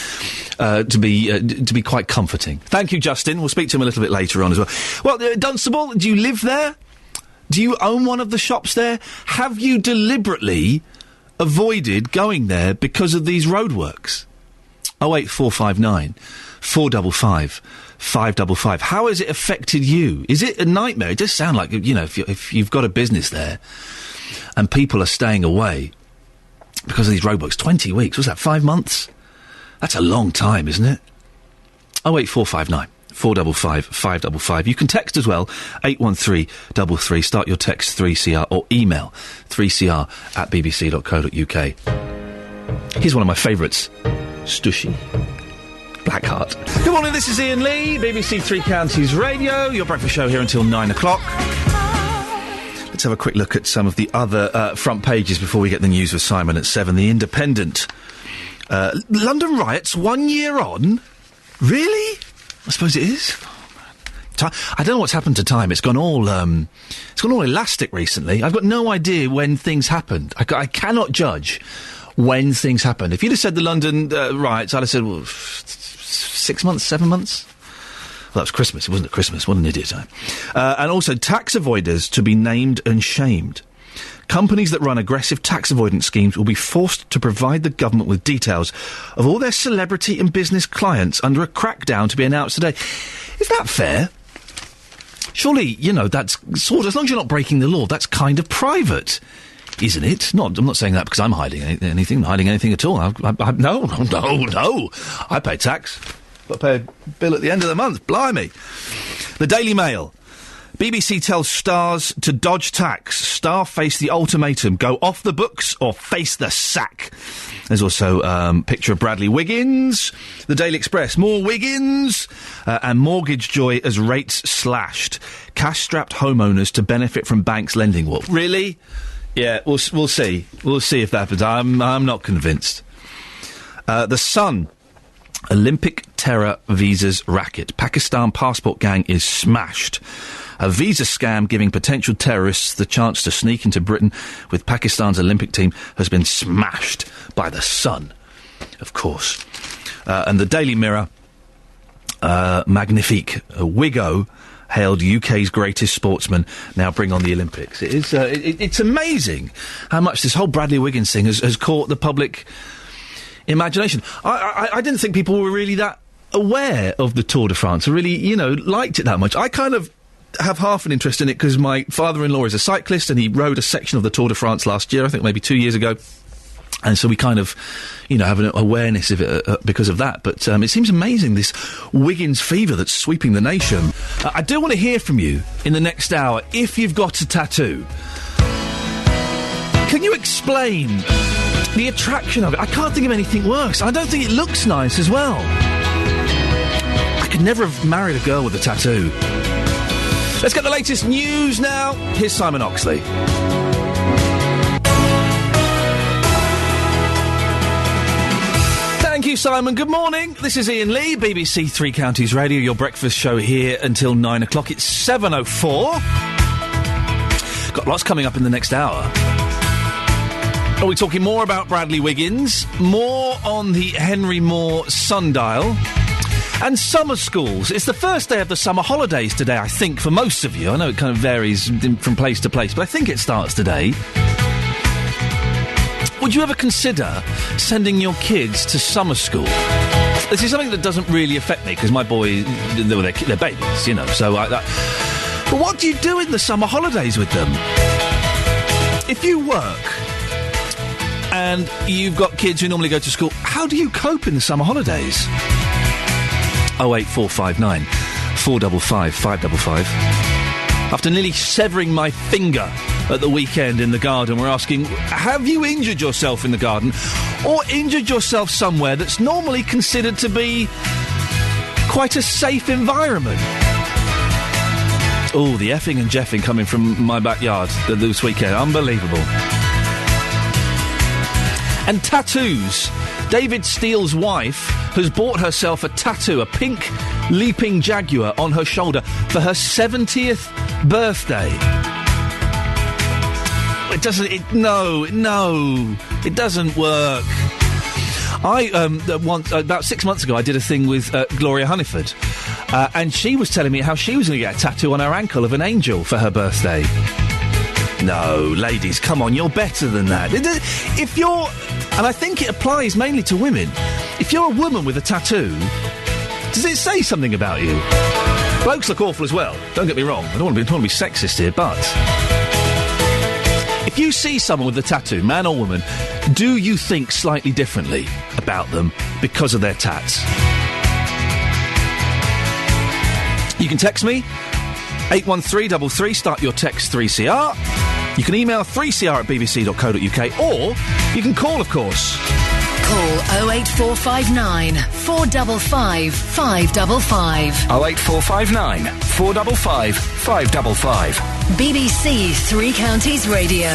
to be quite comforting. Thank you, Justin. We'll speak to him a little bit later on as well. Well, Dunstable, do you live there? Do you own one of the shops there? Have you deliberately avoided going there because of these roadworks? 08459 455 555. How has it affected you? Is it a nightmare? It does sound like, you know, if you've got a business there and people are staying away because of these roadworks. 20 weeks, was that 5 months? That's a long time, isn't it? 08459 455 555. You can text as well, 81333. Start your text 3CR or email 3cr@bbc.co.uk. Here's one of my favourites, Stushy. Blackheart. Good morning, this is Iain Lee, BBC Three Counties Radio, your breakfast show here until 9 o'clock. Let's have a quick look at some of the other front pages before we get the news with Simon at 7. The Independent. London riots 1 year on? Really? I suppose it is. I don't know what's happened to time. It's gone all elastic recently. I've got no idea when things happened. I cannot judge when things happened. If you'd have said the London riots, I'd have said, well, 6 months, 7 months? Well, that was Christmas. It wasn't at Christmas. What an idiot I am. And also, tax avoiders to be named and shamed. companies that run aggressive tax avoidance schemes will be forced to provide the government with details of all their celebrity and business clients under a crackdown to be announced today. Is that fair? Surely, that's sort of, as long as you're not breaking the law, that's kind of private, isn't it? I'm not saying that because I'm hiding anything at all. No. I pay tax. But I pay a bill at the end of the month. Blimey. The Daily Mail. BBC tells stars to dodge tax. Star face the ultimatum. Go off the books or face the sack. There's also a picture of Bradley Wiggins. The Daily Express. More Wiggins. And mortgage joy as rates slashed. Cash-strapped homeowners to benefit from banks lending. What? Really? Yeah, we'll see. We'll see if that happens. I'm not convinced. The Sun. Olympic terror visas racket. Pakistan passport gang is smashed. A visa scam giving potential terrorists the chance to sneak into Britain with Pakistan's Olympic team has been smashed by the Sun, of course. And the Daily Mirror, Magnifique, Wiggo, hailed UK's greatest sportsman, now bring on the Olympics. It is, it's amazing how much this whole Bradley Wiggins thing has caught the public imagination. I didn't think people were really that aware of the Tour de France, or really, liked it that much. I kind of have half an interest in it because my father-in-law is a cyclist and he rode a section of the Tour de France last year, I think maybe 2 years ago. And so we kind of, have an awareness of it because of that. But it seems amazing, this Wiggins fever that's sweeping the nation. I do want to hear from you in the next hour if you've got a tattoo. Can you explain the attraction of it? I can't think of anything worse. I don't think it looks nice as well. I could never have married a girl with a tattoo. Let's get the latest news now. Here's Simon Oxley. Thank you, Simon. Good morning. This is Iain Lee, BBC Three Counties Radio, your breakfast show here until 9 o'clock. It's 7:04. Got lots coming up in the next hour. Are we talking more about Bradley Wiggins, more on the Henry Moore sundial, and summer schools? It's the first day of the summer holidays today, I think, for most of you. I know it kind of varies from place to place, but I think it starts today. Would you ever consider sending your kids to summer school? This is something that doesn't really affect me, because my boys, they're babies, so but what do you do in the summer holidays with them? If you work and you've got kids who normally go to school, how do you cope in the summer holidays? 08459 455 555. After nearly severing my finger at the weekend in the garden, we're asking, have you injured yourself in the garden, or injured yourself somewhere that's normally considered to be quite a safe environment? Oh, the effing and jeffing coming from my backyard this weekend. Unbelievable. And tattoos. David Steele's wife has bought herself a tattoo, a pink leaping jaguar on her shoulder for her 70th birthday. It doesn't work. About 6 months ago, I did a thing with Gloria Hunniford, and she was telling me how she was going to get a tattoo on her ankle of an angel for her birthday. No, ladies, come on, you're better than that. If you're... And I think it applies mainly to women. If you're a woman with a tattoo, does it say something about you? Blokes look awful as well, don't get me wrong. I don't want to be sexist here, but... if you see someone with a tattoo, man or woman, do you think slightly differently about them because of their tats? You can text me, 81333, start your text 3CR. You can email 3cr@bbc.co.uk, or you can call, of course. Call 08459 455 555. 08459 455 555. BBC Three Counties Radio.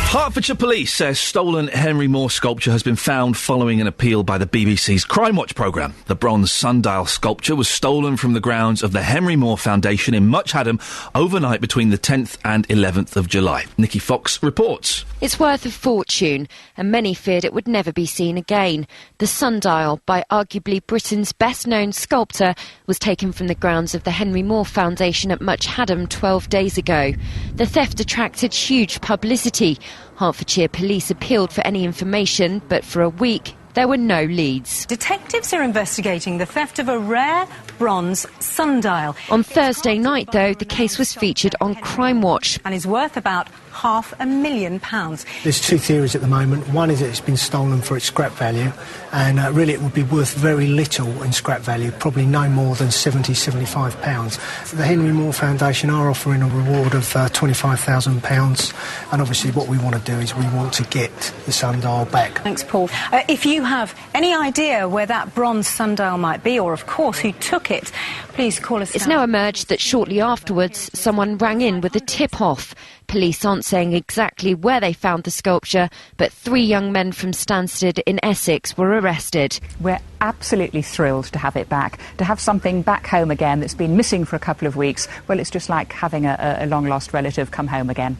Hertfordshire Police says stolen Henry Moore sculpture has been found following an appeal by the BBC's Crime Watch programme. The bronze sundial sculpture was stolen from the grounds of the Henry Moore Foundation in Much Haddam overnight between the 10th and 11th of July. Nikki Fox reports. It's worth a fortune, and many feared it would never be seen again. The sundial, by arguably Britain's best-known sculptor, was taken from the grounds of the Henry Moore Foundation at Much Haddam 12 days ago. The theft attracted huge publicity. Hertfordshire Police appealed for any information, but for a week there were no leads. Detectives are investigating the theft of a rare bronze sundial. On Thursday night, though, the case was featured on Crime Watch. And is worth about £500,000. There's two theories at the moment. One is that it's been stolen for its scrap value, and really it would be worth very little in scrap value, probably no more than £75. The Henry Moore Foundation are offering a reward of £25,000, and obviously what we want to do is we want to get the sundial back. Thanks, Paul. If you have any idea where that bronze sundial might be, or of course who took it, please call us. It's now emerged that shortly afterwards someone rang in with a tip-off. Police aren't saying exactly where they found the sculpture, but 3 young men from Stansted in Essex were arrested. We're absolutely thrilled to have it back. To have something back home again that's been missing for a couple of weeks, well, it's just like having a long-lost relative come home again.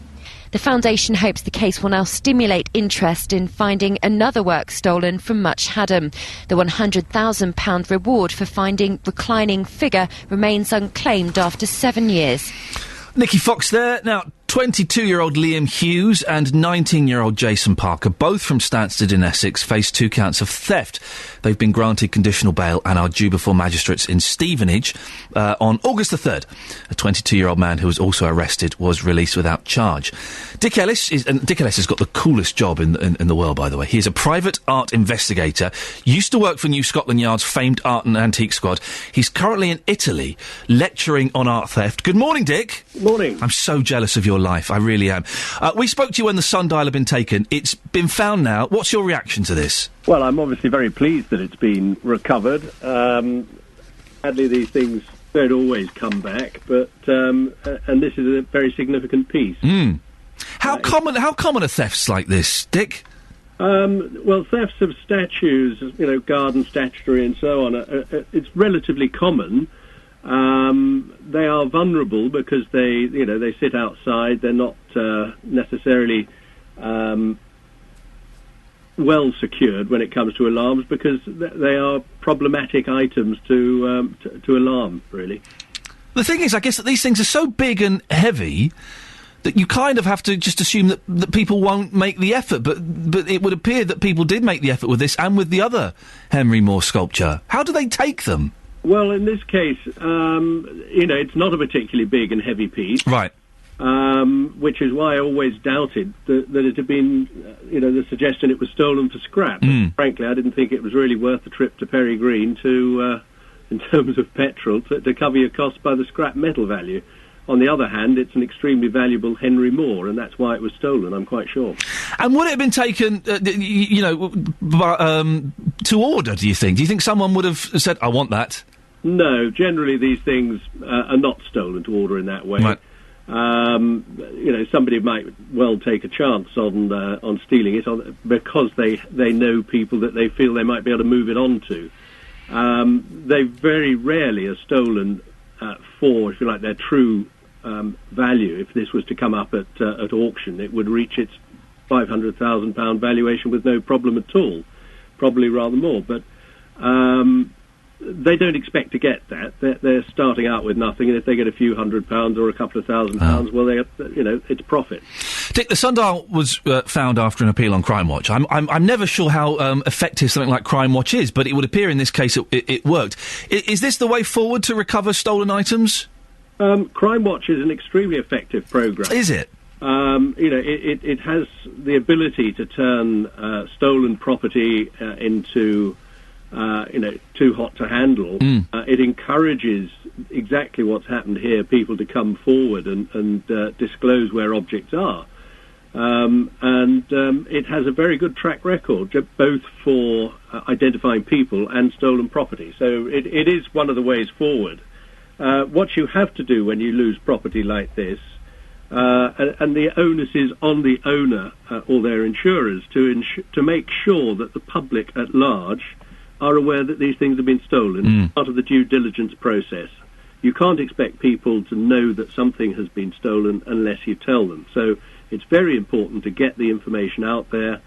The foundation hopes the case will now stimulate interest in finding another work stolen from Much Haddam. The £100,000 reward for finding reclining figure remains unclaimed after 7 years. Nikki Fox there. Now, 22-year-old Liam Hughes and 19-year-old Jason Parker, both from Stansted in Essex, face 2 counts of theft. They've been granted conditional bail and are due before magistrates in Stevenage on August the 3rd. A 22-year-old man who was also arrested was released without charge. Dick Ellis has got the coolest job in the world, by the way. He is a private art investigator, used to work for New Scotland Yard's famed art and antique squad. He's currently in Italy lecturing on art theft. Good morning, Dick. Morning. I'm so jealous of your life, I really am. We spoke to you when the sundial had been taken. It's been found now. What's your reaction to this? Well, I'm obviously very pleased that it's been recovered. Sadly, these things don't always come back, but and this is a very significant piece. How common are thefts like this, Dick? Well, thefts of statues, garden statuary and so on, it's relatively common. They are vulnerable because they sit outside. They're not necessarily well secured when it comes to alarms because they are problematic items to alarm, really. The thing is, I guess that these things are so big and heavy that you kind of have to just assume that people won't make the effort. But it would appear that people did make the effort with this and with the other Henry Moore sculpture. How do they take them? Well, in this case, it's not a particularly big and heavy piece. Right. Which is why I always doubted that it had been, the suggestion it was stolen for scrap. Frankly, I didn't think it was really worth the trip to Perry Green to, in terms of petrol, to cover your costs by the scrap metal value. On the other hand, it's an extremely valuable Henry Moore, and that's why it was stolen, I'm quite sure. And would it have been taken, to order, do you think? Do you think someone would have said, I want that? No, generally these things are not stolen to order in that way. Right. Somebody might well take a chance on stealing it because they know people that they feel they might be able to move it on to. They very rarely are stolen for, if you like, their true value. If this was to come up at auction, it would reach its £500,000 valuation with no problem at all. Probably rather more, but they don't expect to get that. They're starting out with nothing, and if they get a few £100 or a couple of £1,000, well, it's profit. Dick, the sundial was found after an appeal on Crime Watch. I'm never sure how effective something like Crime Watch is, but it would appear in this case it worked. Is this the way forward to recover stolen items? Crime Watch is an extremely effective programme. Is it? It has the ability to turn stolen property into too hot to handle. It encourages exactly what's happened here, people to come forward and disclose where objects are. It has a very good track record, both for identifying people and stolen property. So it is one of the ways forward. What you have to do when you lose property like this And the onus is on the owner or their insurers to make sure that the public at large are aware that these things have been stolen. Part of the due diligence process. You can't expect people to know that something has been stolen unless you tell them. So it's very important to get the information out there.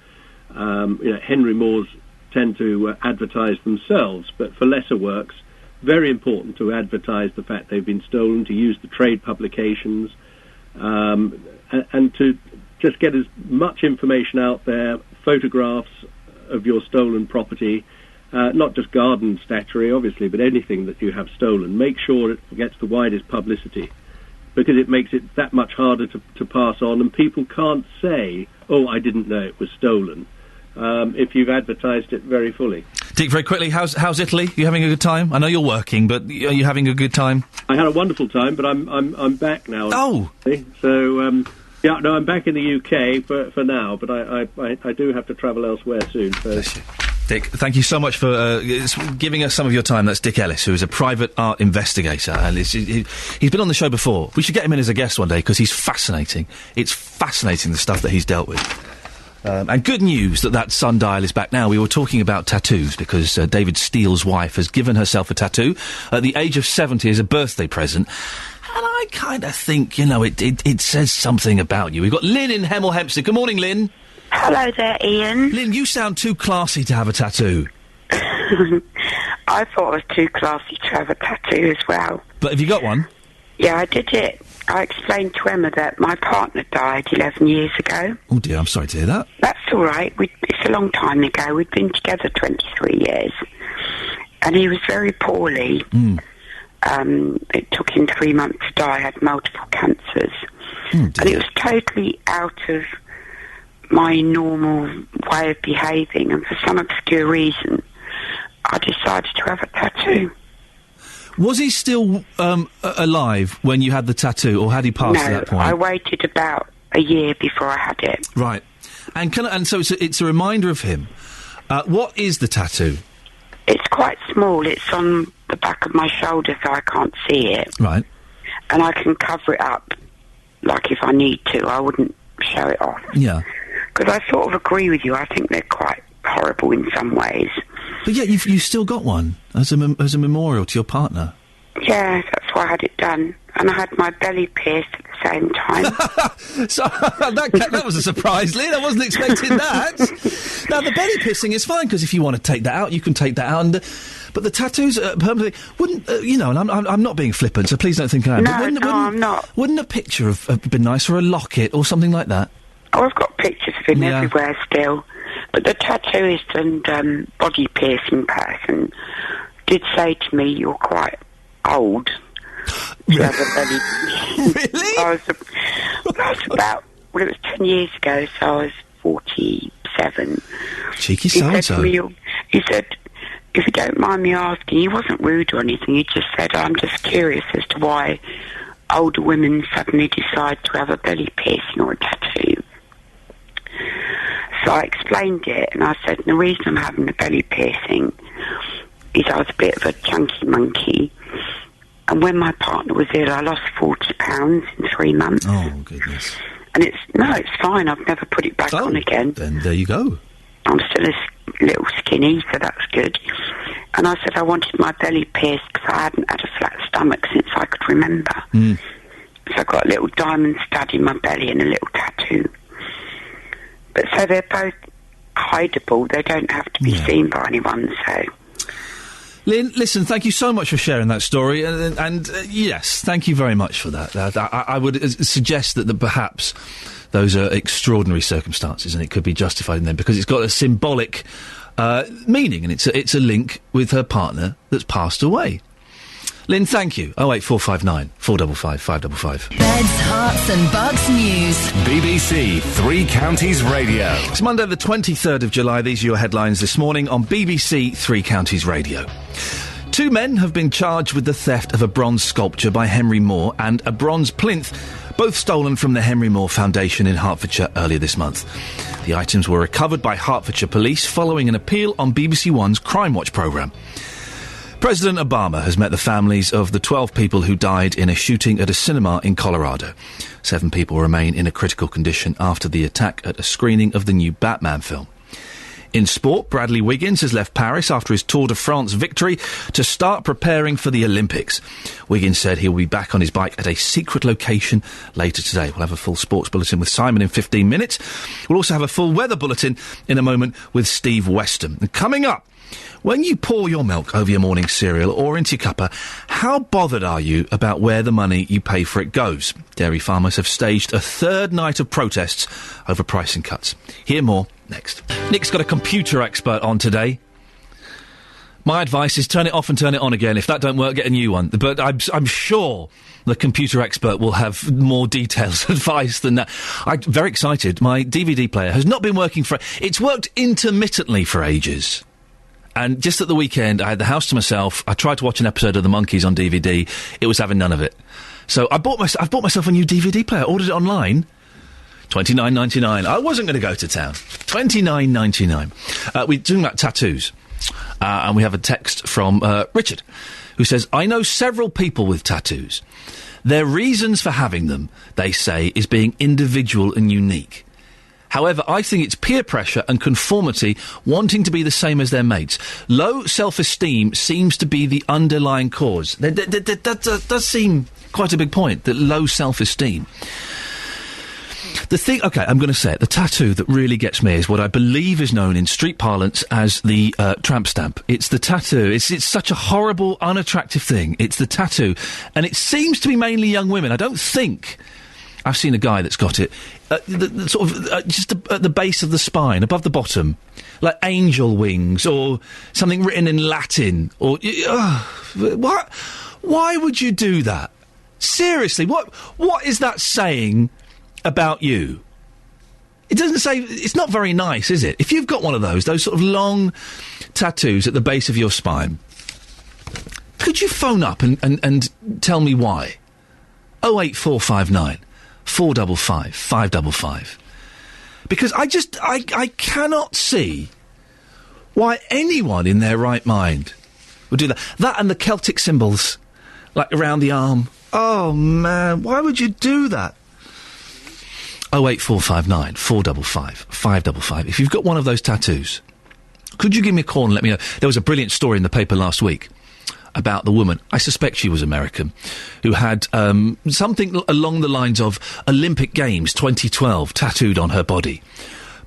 Henry Moores tend to advertise themselves, but for lesser works, very important to advertise the fact they've been stolen, to use the trade publications, and to just get as much information out there, photographs of your stolen property, not just garden statuary, obviously, but anything that you have stolen. Make sure it gets the widest publicity, because it makes it that much harder to pass on, and people can't say, oh, I didn't know it was stolen, if you've advertised it very fully. Dick, very quickly, how's Italy? You having a good time? I know you're working, but are you having a good time? I had a wonderful time, but I'm back now. Oh, so I'm back in the UK for now, but I do have to travel elsewhere soon. So. Bless you. Dick, thank you so much for giving us some of your time. That's Dick Ellis, who is a private art investigator, and he's been on the show before. We should get him in as a guest one day, because he's fascinating. It's fascinating, the stuff that he's dealt with. And good news that sundial is back now. We were talking about tattoos, because David Steele's wife has given herself a tattoo at the age of 70 as a birthday present. And I kind of think, it says something about you. We've got Lynn in Hemel Hempstead. Good morning, Lynn. Hello there, Ian. Lynn, you sound too classy to have a tattoo. I thought it was too classy to have a tattoo as well. But have you got one? Yeah, I did it. I explained to Emma that my partner died 11 years ago. Oh dear, I'm sorry to hear that. That's all right. It's a long time ago. We'd been together 23 years. And he was very poorly. It took him 3 months to die. He had multiple cancers. And it was totally out of my normal way of behaving. And for some obscure reason, I decided to have a tattoo. Was he still alive when you had the tattoo, or had he passed at that point? No, I waited about a year before I had it. Right. And so it's a reminder of him. What is the tattoo? It's quite small. It's on the back of my shoulder, so I can't see it. Right. And I can cover it up, like if I need to. I wouldn't show it off. Yeah. Because I sort of agree with you. I think they're quite horrible in some ways. But yeah, you've still got one as a memorial to your partner. Yeah, that's why I had it done. And I had my belly pierced at the same time. So that was a surprise, Lynn. I wasn't expecting that. Now, the belly piercing is fine, because if you want to take that out, you can take that out. But the tattoos permanently wouldn't, and I'm not being flippant, so please don't think I am. I'm not. Wouldn't a picture have been nice, or a locket or something like that? Oh, I've got pictures of him everywhere still. But the tattooist and body piercing person did say to me, "You're quite old to have a belly." Really? I was about, it was 10 years ago, so I was 47. Cheeky so-and-so. He said, if you don't mind me asking, he wasn't rude or anything, he just said, I'm just curious as to why older women suddenly decide to have a belly piercing or a tattoo. So I explained it, and I said, the reason I'm having a belly piercing is I was a bit of a chunky monkey, and when my partner was ill, I lost 40 pounds in 3 months. Oh, goodness. And it's fine, I've never put it back on again. Then there you go. I'm still a little skinny, so that's good. And I said I wanted my belly pierced because I hadn't had a flat stomach since I could remember. So I got a little diamond stud in my belly and a little tattoo. But so they're both hideable. They don't have to be seen by anyone, so... Lynn, listen, thank you so much for sharing that story. And yes, thank you very much for that. I would suggest that perhaps those are extraordinary circumstances, and it could be justified in them, because it's got a symbolic meaning, and it's a link with her partner that's passed away. Lynn, thank you. 08459 455 555. Beds, Hearts and Bucks News. BBC Three Counties Radio. It's Monday the 23rd of July. These are your headlines this morning on BBC Three Counties Radio. 2 men have been charged with the theft of a bronze sculpture by Henry Moore and a bronze plinth, both stolen from the Henry Moore Foundation in Hertfordshire earlier this month. The items were recovered by Hertfordshire Police following an appeal on BBC One's Crime Watch programme. President Obama has met the families of the 12 people who died in a shooting at a cinema in Colorado. 7 people remain in a critical condition after the attack at a screening of the new Batman film. In sport, Bradley Wiggins has left Paris after his Tour de France victory to start preparing for the Olympics. Wiggins said he'll be back on his bike at a secret location later today. We'll have a full sports bulletin with Simon in 15 minutes. We'll also have a full weather bulletin in a moment with Steve Weston. And coming up, when you pour your milk over your morning cereal or into your cuppa, how bothered are you about where the money you pay for it goes? Dairy farmers have staged a third night of protests over pricing cuts. Hear more next. Nick's got a computer expert on today. My advice is turn it off and turn it on again. If that don't work, get a new one. But I'm sure the computer expert will have more details advice than that. I'm very excited. My DVD player has not been working it's worked intermittently for ages. And just at the weekend, I had the house to myself. I tried to watch an episode of The Monkees on DVD. It was having none of it. So I've bought myself a new DVD player. Ordered it online. $29.99. I wasn't going to go to town. $29.99. We're talking about tattoos. And we have a text from Richard, who says, I know several people with tattoos. Their reasons for having them, they say, is being individual and unique. However, I think it's peer pressure and conformity, wanting to be the same as their mates. Low self-esteem seems to be the underlying cause. That does seem quite a big point, that low self-esteem. I'm going to say it, the tattoo that really gets me is what I believe is known in street parlance as the tramp stamp. It's the tattoo. It's such a horrible, unattractive thing. It's the tattoo. And it seems to be mainly young women. I don't think I've seen a guy that's got it just at the base of the spine, above the bottom, like angel wings or something written in Latin. Or what? Why would you do that? Seriously, what is that saying about you? It doesn't say. It's not very nice, is it? If you've got one of those sort of long tattoos at the base of your spine, could you phone up and tell me why? 08459 455 555. Because I cannot see why anyone in their right mind would do that. That and the Celtic symbols, like around the arm. Oh man, why would you do that? 08459 455 555. If you've got one of those tattoos, could you give me a call and let me know? There was a brilliant story in the paper last week about the woman, I suspect she was American, who had something along the lines of Olympic Games 2012 tattooed on her body.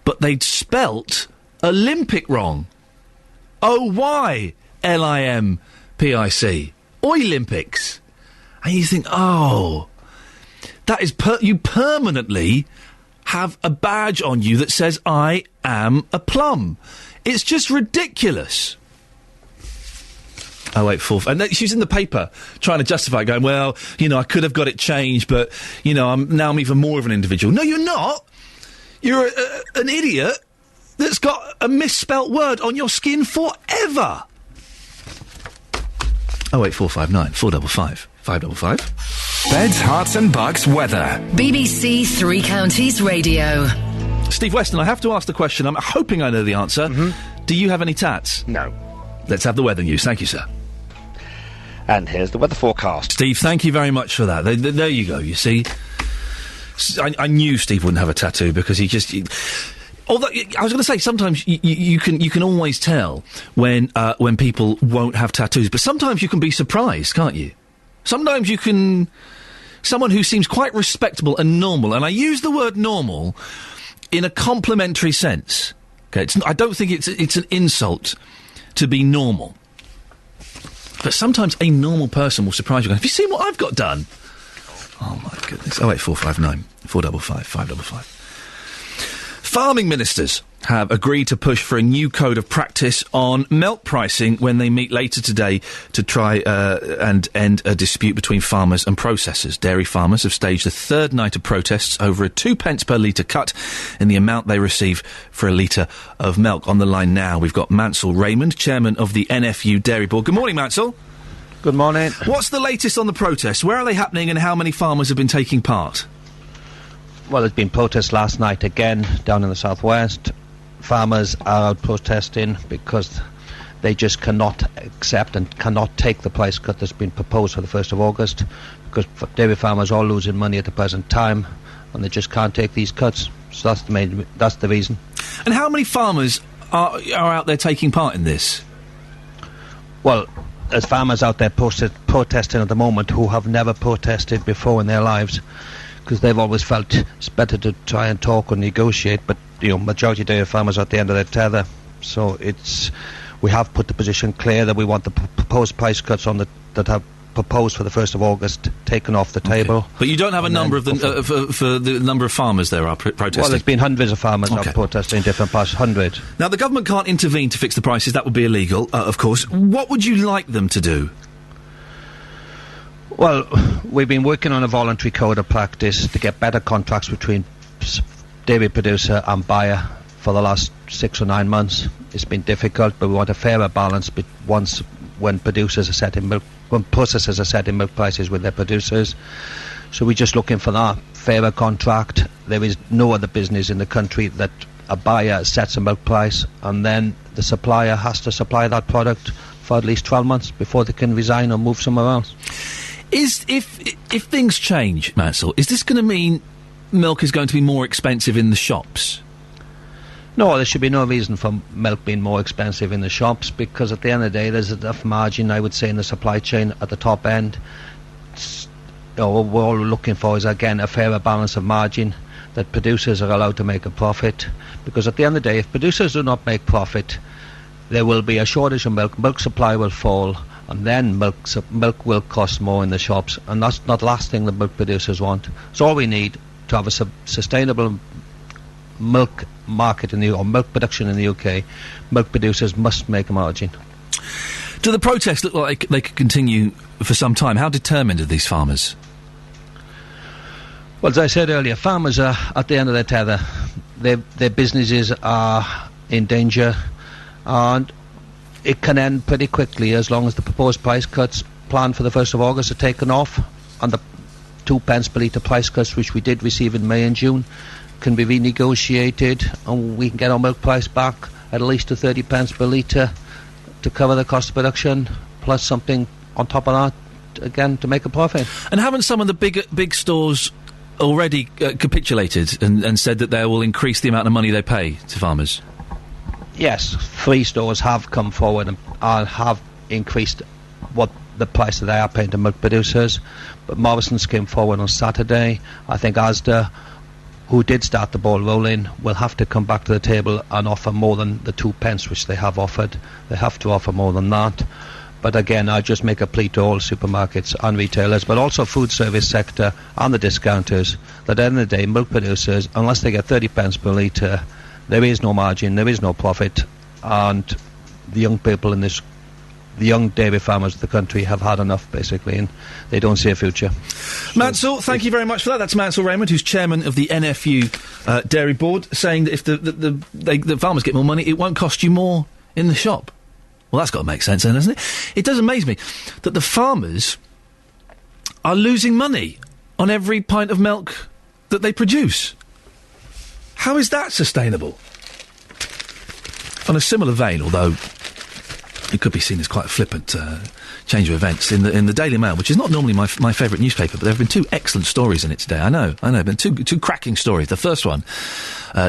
But they'd spelt Olympic wrong. OYLIMPIC. Olympics. And you think, that is you permanently have a badge on you that says, I am a plum. It's just ridiculous. 084. And she's in the paper trying to justify it, going, well, I could have got it changed, but, I'm even more of an individual. No, you're not. You're an idiot that's got a misspelt word on your skin forever. 08459 455 555. Beds, Hearts and Bucks weather. BBC Three Counties Radio. Steve Weston, I have to ask the question. I'm hoping I know the answer. Mm-hmm. Do you have any tats? No. Let's have the weather news. Thank you, sir. And here's the weather forecast. Steve, thank you very much for that. There you go, you see. I knew Steve wouldn't have a tattoo because although I was going to say, sometimes you can always tell when people won't have tattoos, but sometimes you can be surprised, can't you? Sometimes you can... Someone who seems quite respectable and normal, and I use the word normal in a complimentary sense. Okay, I don't think it's an insult to be normal. But sometimes a normal person will surprise you. Have you seen what I've got done? Oh, my goodness. 08459 455 555. Farming ministers have agreed to push for a new code of practice on milk pricing when they meet later today to try and end a dispute between farmers and processors. Dairy farmers have staged a third night of protests over a 2 pence per litre cut in the amount they receive for a litre of milk. On the line now, we've got Mansell Raymond, chairman of the NFU Dairy Board. Good morning, Mansell. Good morning. What's the latest on the protests? Where are they happening and how many farmers have been taking part? Well, there's been protests last night again down in the southwest. Farmers are out protesting because they just cannot accept and cannot take the price cut that's been proposed for the 1st of August, because dairy farmers are losing money at the present time, and they just can't take these cuts. So that's the reason. And how many farmers are out there taking part in this? Well, there's farmers out there protesting at the moment who have never protested before in their lives, because they've always felt it's better to try and talk or negotiate, but majority of dairy farmers are at the end of their tether. So we have put the position clear that we want the proposed price cuts that have proposed for the 1st of August taken off the table. But you don't have a number of them for the number of farmers there are protesting? Well, there's been hundreds of farmers now protesting in different parts, 100. Now, the government can't intervene to fix the prices. That would be illegal, of course. What would you like them to do? Well, we've been working on a voluntary code of practice to get better contracts between dairy producer and buyer for the last 6 or 9 months. It's been difficult, but we want a fairer balance when producers are setting milk, when processors are setting milk prices with their producers. So we're just looking for that fairer contract. There is no other business in the country that a buyer sets a milk price and then the supplier has to supply that product for at least 12 months before they can resign or move somewhere else. If things change, Mansell, is this going to mean milk is going to be more expensive in the shops? No, there should be no reason for milk being more expensive in the shops, because at the end of the day there's enough margin, I would say, in the supply chain at the top end. What we're all looking for is, again, a fairer balance of margin, that producers are allowed to make a profit, because at the end of the day, if producers do not make profit, there will be a shortage of milk supply will fall, and then milk will cost more in the shops, and that's not the last thing the milk producers want. So all we need to have a sustainable milk market or milk production in the UK, milk producers must make a margin. Do the protests look like they could continue for some time? How determined are these farmers? Well, as I said earlier, farmers are at the end of their tether. Their businesses are in danger, and it can end pretty quickly as long as the proposed price cuts planned for the 1st of August are taken off, and the 2 pence per litre price cuts, which we did receive in May and June, can be renegotiated, and we can get our milk price back at least to 30 pence per litre to cover the cost of production, plus something on top of that, again, to make a profit. And haven't some of the big stores already capitulated and said that they will increase the amount of money they pay to farmers? Yes, 3 stores have come forward and have increased what the price that they are paying to milk producers, but Morrison's came forward on Saturday. I think Asda, who did start the ball rolling, will have to come back to the table and offer more than the 2 pence which they have offered. They have to offer more than that. But again, I just make a plea to all supermarkets and retailers, but also food service sector and the discounters, that at the end of the day, milk producers, unless they get 30 pence per litre, there is no margin, there is no profit, and the young people in this, the young dairy farmers of the country have had enough, basically, and they don't see a future. Mansell, thank you very much for that. That's Mansell Raymond, who's chairman of the NFU Dairy Board, saying that if the farmers get more money, it won't cost you more in the shop. Well, that's got to make sense then, doesn't it? It does amaze me that the farmers are losing money on every pint of milk that they produce. How is that sustainable? On a similar vein, although it could be seen as quite a flippant change of events, in the Daily Mail, which is not normally my favourite newspaper, but there have been 2 excellent stories in it today. I know, been two cracking stories. The first one,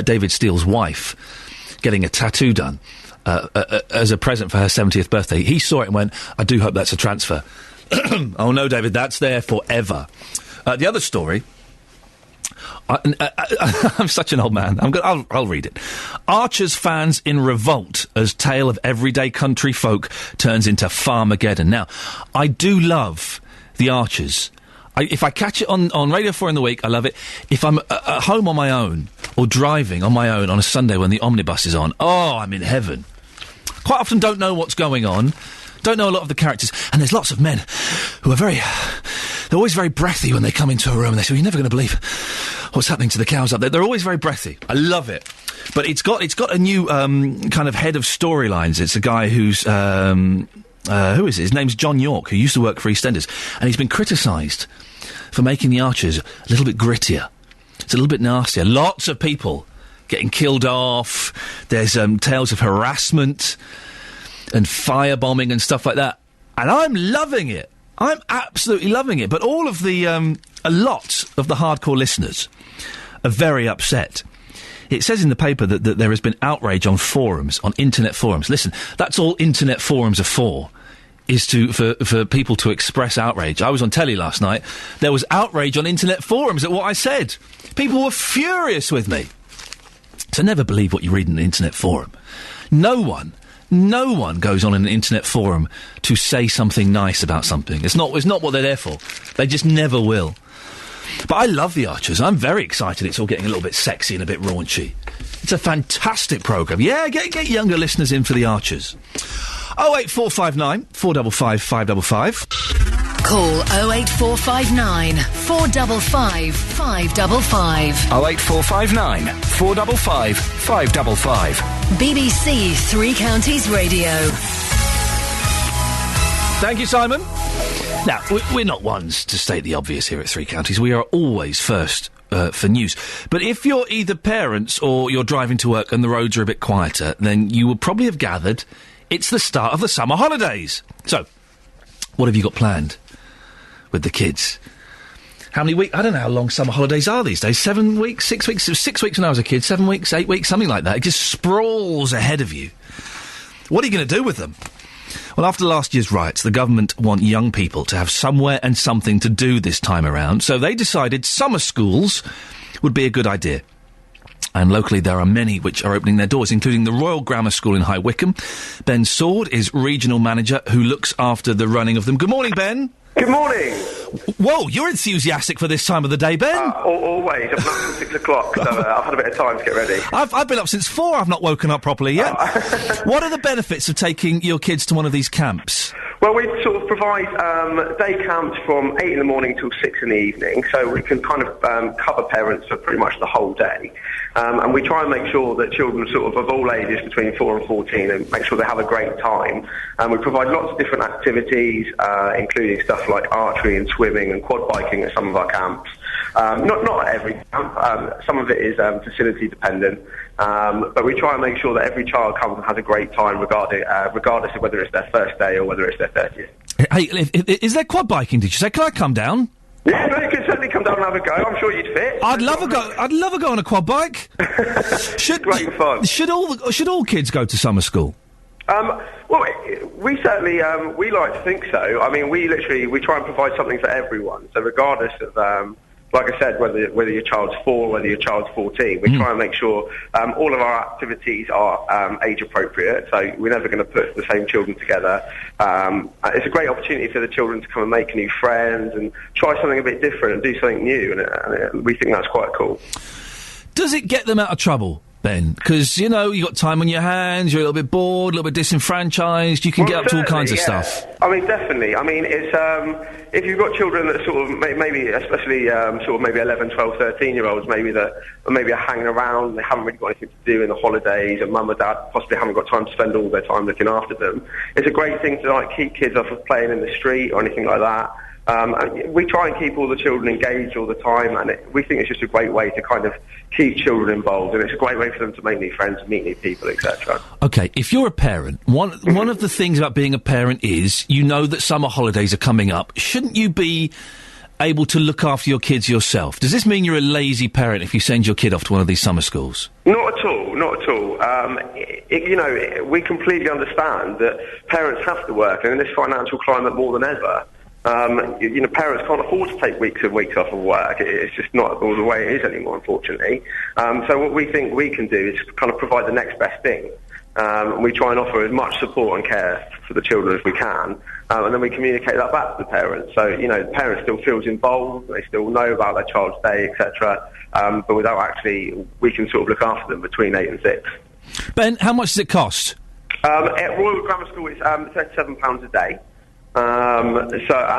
David Steele's wife getting a tattoo done as a present for her 70th birthday. He saw it and went, I do hope that's a transfer. Oh no, David, that's there forever. The other story, I'm such an old man. I'll read it. Archers fans in revolt as tale of everyday country folk turns into Farmageddon. Now, I do love the Archers. If I catch it on Radio 4 in the week, I love it. If I'm at home on my own or driving on my own on a Sunday when the omnibus is on, I'm in heaven. Quite often don't know what's going on, don't know a lot of the characters, and there's lots of men who are they're always very breathy when they come into a room and they say, you're never going to believe what's happening to the cows up there. They're always very breathy. I love it. But it's got a new kind of head of storylines. It's a guy who's who is it? His name's John York, who used to work for EastEnders, and he's been criticised for making the Archers a little bit grittier. It's a little bit nastier. Lots of people getting killed off. There's tales of harassment. and firebombing and stuff like that. And I'm loving it. I'm absolutely loving it. But all of the, a lot of the hardcore listeners are very upset. It says in the paper that there has been outrage on forums, on internet forums. Listen, that's all internet forums are for, is for people to express outrage. I was on telly last night. There was outrage on internet forums at what I said. People were furious with me. So never believe what you read in an internet forum. No one goes on an internet forum to say something nice about something. It's not what they're there for. They just never will. But I love The Archers. I'm very excited it's all getting a little bit sexy and a bit raunchy. It's a fantastic programme. Yeah, get younger listeners in for The Archers. 08459 455 555. Call 08459 455 555. 08459 455 555. BBC Three Counties Radio. Thank you, Simon. Now, we're not ones to state the obvious here at Three Counties. We are always first for news. But if you're either parents or you're driving to work and the roads are a bit quieter, then you will probably have gathered it's the start of the summer holidays. So, what have you got planned with the kids? How many weeks? I don't know how long summer holidays are these days. 7 weeks, 6 weeks? 6 weeks when I was a kid. 7 weeks, 8 weeks, something like that. It just sprawls ahead of you. What are you going to do with them? Well, after last year's riots, the government want young people to have somewhere and something to do this time around, so they decided summer schools would be a good idea. And locally there are many which are opening their doors, including the Royal Grammar School in High Wycombe. Ben Sword is regional manager who looks after the running of them. Good morning, Ben. Good morning. Whoa, you're enthusiastic for this time of the day, Ben. Always. I've been up until 6 o'clock, so I've had a bit of time to get ready. I've been up since 4. I've not woken up properly yet. What are the benefits of taking your kids to one of these camps? Well, we sort of provide day camps from 8 in the morning till 6 in the evening, so we can kind of cover parents for pretty much the whole day. And we try and make sure that children sort of all ages between 4 and 14 and make sure they have a great time. And we provide lots of different activities, including stuff like archery and swimming and quad biking at some of our camps. Not at every camp. Some of it is facility dependent. But we try and make sure that every child comes and has a great time regardless of whether it's their first day or whether it's their 30th. Hey, is there quad biking, did you say? Can I come down? Yeah, no, you can certainly come down and have a go. I'm sure you'd fit. I'd love a go on a quad bike. Great fun. Should all kids go to summer school? Well, we certainly we like to think so. I mean, we try and provide something for everyone. So regardless of like I said, whether your child's 4, whether your child's 14, we try and make sure all of our activities are age appropriate. So we're never going to put the same children together. It's a great opportunity for the children to come and make new friends and try something a bit different and do something new. And we think that's quite cool. Does it get them out of trouble, Ben? Because, you know, you've got time on your hands, you're a little bit bored, a little bit disenfranchised, you can get up to all kinds of stuff. I mean, definitely. I mean, it's if you've got children that sort of maybe, especially sort of maybe 11, 12, 13-year-olds, maybe are hanging around, they haven't really got anything to do in the holidays, and mum and dad possibly haven't got time to spend all their time looking after them. It's a great thing to like keep kids off of playing in the street or anything like that. We try and keep all the children engaged all the time, and we think it's just a great way to kind of keep children involved, and it's a great way for them to make new friends, meet new people, etc. OK, if you're a parent, one of the things about being a parent is you know that summer holidays are coming up. Shouldn't you be able to look after your kids yourself? Does this mean you're a lazy parent if you send your kid off to one of these summer schools? Not at all, not at all. You know, we completely understand that parents have to work, and in this financial climate more than ever, you know, parents can't afford to take weeks and weeks off of work. It's just not the way it is anymore, unfortunately. So what we think we can do is kind of provide the next best thing. We try and offer as much support and care for the children as we can, and then we communicate that back to the parents. So, you know, the parent still feels involved, they still know about their child's day, etc. But without actually, we can sort of look after them between 8 and 6. Ben, how much does it cost? At Royal Grammar School, it's £37 a day. And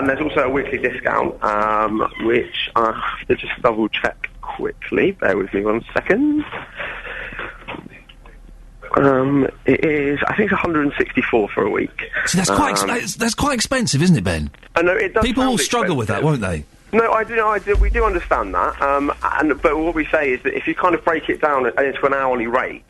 there's also a weekly discount, which I have to just double check quickly. Bear with me 1 second. It is, I think it's 164 for a week. So that's quite expensive, isn't it, Ben? I know it does. People will struggle with that, won't they? No, I do. We do understand that, but what we say is that if you kind of break it down into an hourly rate,